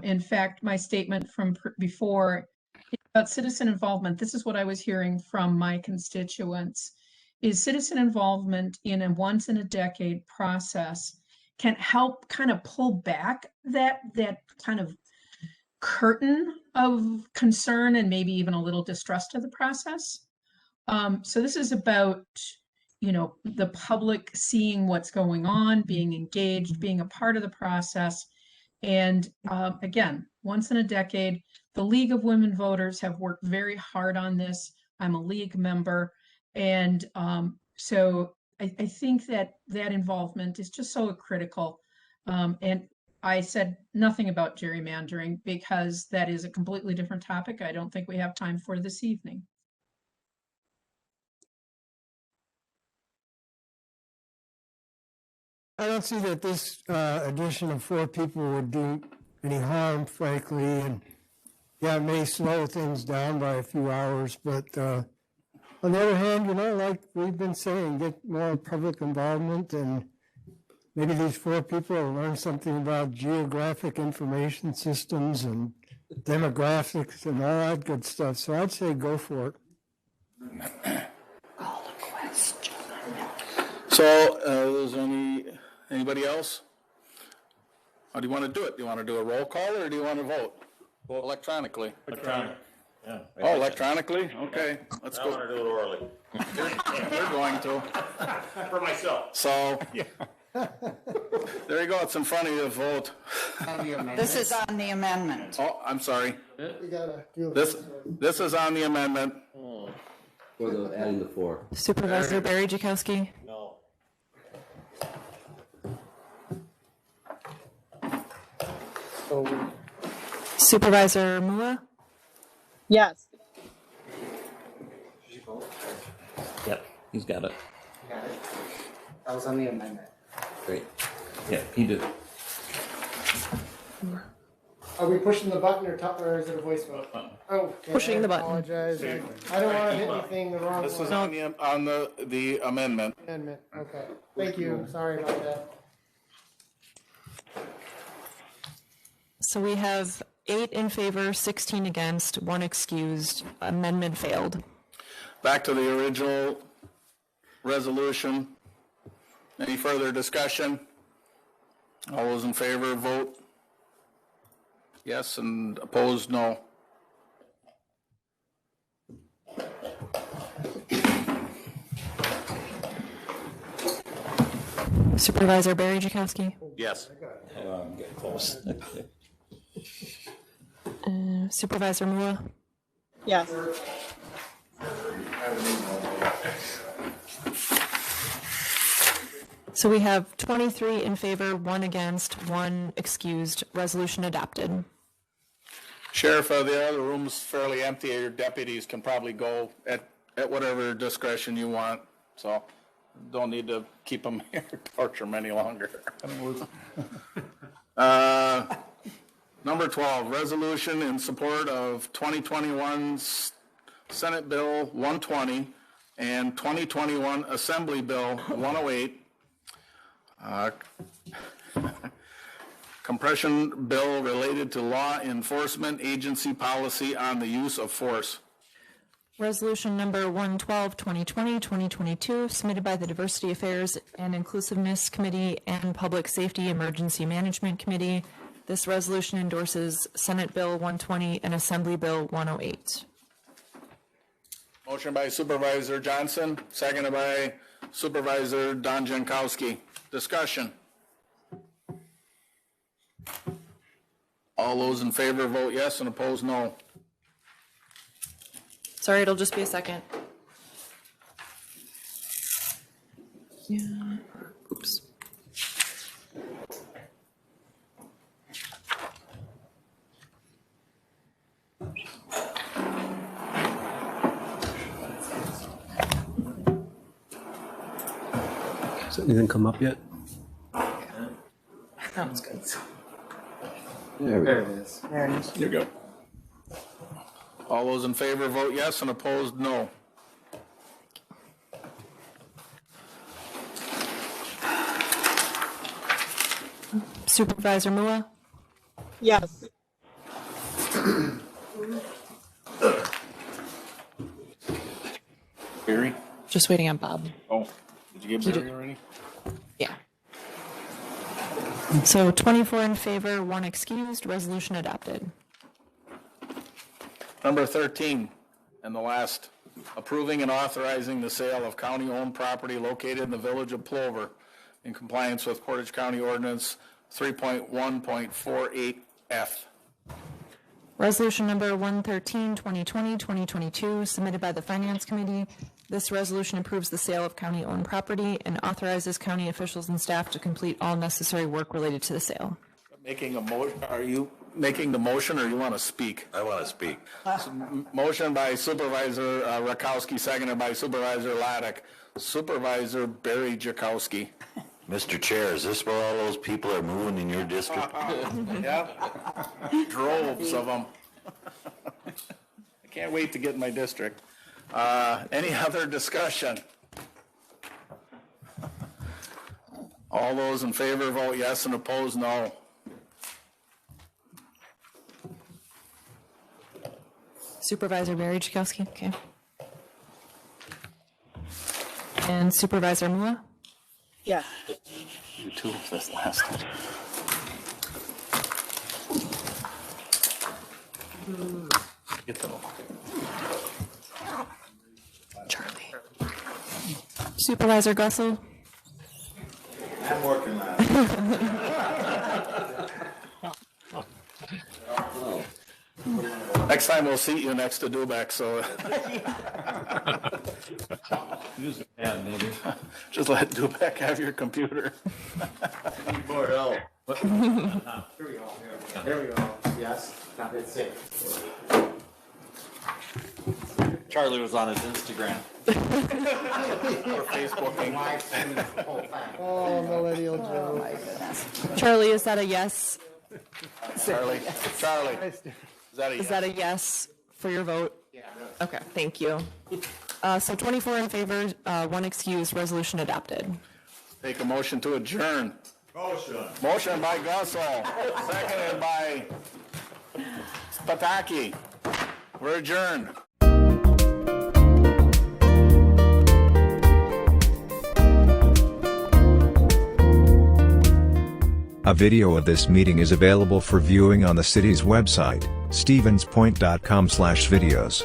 Speaker 17: In fact, my statement from before about citizen involvement, this is what I was hearing from my constituents, is citizen involvement in a once in a decade process can help kind of pull back that kind of curtain of concern and maybe even a little distrust of the process. So this is about, you know, the public seeing what's going on, being engaged, being a part of the process. And again, once in a decade, the League of Women Voters have worked very hard on this. I'm a League member. And so I think that involvement is just so critical. And I said nothing about gerrymandering because that is a completely different topic. I don't think we have time for this evening.
Speaker 10: I don't see that this addition of 4 people would do any harm, frankly, and yeah, it may slow things down by a few hours, but on the other hand, you know, like we've been saying, get more public involvement, and maybe these 4 people will learn something about geographic information systems and demographics and all that good stuff. So I'd say go for it.
Speaker 2: Call the question.
Speaker 3: So is anybody else? How do you want to do it? Do you want to do a roll call, or do you want to vote? Vote electronically.
Speaker 19: Electronic. Yeah.
Speaker 3: Oh, electronically? Okay, let's
Speaker 19: I
Speaker 3: go.
Speaker 19: want to do it orally.
Speaker 3: You're going to.
Speaker 19: For myself.
Speaker 3: So, there you go. It's in front of you to vote.
Speaker 2: This is on the amendment.
Speaker 3: Oh, I'm sorry.
Speaker 10: We gotta do
Speaker 3: This is on the amendment.
Speaker 6: For the adding the 4.
Speaker 4: Supervisor Barry Jakowski.
Speaker 19: No.
Speaker 4: Supervisor Mua.
Speaker 9: yes.
Speaker 15: Yep, he's got it.
Speaker 5: I was on the amendment.
Speaker 21: Great. Yeah, he did.
Speaker 23: Are we pushing the button or is it a voice vote? Oh, okay,
Speaker 4: Pushing the button.
Speaker 23: I apologize. I don't want to hit anything the wrong way.
Speaker 3: This is on the amendment.
Speaker 23: Amendment, okay. Thank you, sorry about that.
Speaker 4: So we have 8 in favor, 16 against, 1 excused. Amendment failed.
Speaker 3: Back to the original resolution. Any further discussion? All those in favor, vote yes, and opposed, no.
Speaker 4: Supervisor Barry Jakowski.
Speaker 19: Yes.
Speaker 21: Get close.
Speaker 4: Supervisor Mua.
Speaker 9: Yes.
Speaker 4: So we have 23 in favor, 1 against, 1 excused. Resolution adopted.
Speaker 3: Sheriff, the other room's fairly empty. Your deputies can probably go at whatever discretion you want, so don't need to keep them here, torture them any longer. Number 12, resolution in support of 2021 Senate Bill 120 and 2021 Assembly Bill 108. Compression bill related to law enforcement agency policy on the use of force.
Speaker 4: Resolution number 112, 2020, 2022, submitted by the Diversity Affairs and Inclusiveness Committee and Public Safety Emergency Management Committee. This resolution endorses Senate Bill 120 and Assembly Bill 108.
Speaker 3: Motion by Supervisor Johnson, seconded by Supervisor Don Jankowski. Discussion. All those in favor vote yes and opposed no.
Speaker 4: Sorry, it'll just be a second. Yeah. Oops.
Speaker 6: Has anything come up yet?
Speaker 5: Sounds good.
Speaker 6: There we
Speaker 5: There
Speaker 6: go.
Speaker 5: it is. There it is.
Speaker 3: Here you go. All those in favor vote yes and opposed no.
Speaker 4: Supervisor Mua.
Speaker 9: Yes.
Speaker 3: Barry?
Speaker 4: Just waiting on Bob.
Speaker 3: Oh, did you get Barry already?
Speaker 4: Yeah. So 24 in favor, 1 excused. Resolution adopted.
Speaker 3: Number 13, and the last, approving and authorizing the sale of county-owned property located in the village of Plover in compliance with Portage County Ordinance 3.1.48F.
Speaker 4: Resolution number 113, 2020, 2022, submitted by the Finance Committee. This resolution approves the sale of county-owned property and authorizes county officials and staff to complete all necessary work related to the sale.
Speaker 3: Making a motion, are you making the motion or you want to speak?
Speaker 19: I want to speak.
Speaker 3: Motion by Supervisor Rakowski, seconded by Supervisor Laddick. Supervisor Barry Jakowski.
Speaker 19: Mr. Chair, is this where all those people are moving in your district?
Speaker 3: Yeah, droves of them. I can't wait to get in my district. Any other discussion? All those in favor vote yes and opposed no.
Speaker 4: Supervisor Barry Jakowski, okay. And Supervisor Mua?
Speaker 9: Yes.
Speaker 3: You too, this last one. Get them.
Speaker 4: Charlie. Supervisor Gussel?
Speaker 19: I'm working on it.
Speaker 3: Next time we'll seat you next to Dubek, so.
Speaker 21: Use a pen, maybe.
Speaker 3: Just let Dubek have your computer.
Speaker 19: More help.
Speaker 5: Here we go. There we go. Yes. Now it's safe.
Speaker 8: Charlie was on his Instagram.
Speaker 3: Or Facebooking.
Speaker 23: Oh, millennial Joe.
Speaker 4: Charlie, is that a yes?
Speaker 3: Charlie, is that a yes?
Speaker 4: Is that a yes for your vote? Yeah. Okay, thank you. So 24 in favor, 1 excused, resolution adopted.
Speaker 3: Take a motion to adjourn. Motion by Gussel, seconded by Spataki. We're adjourned.
Speaker 14: A video of this meeting is available for viewing on the city's website, stevenspoint.com/videos.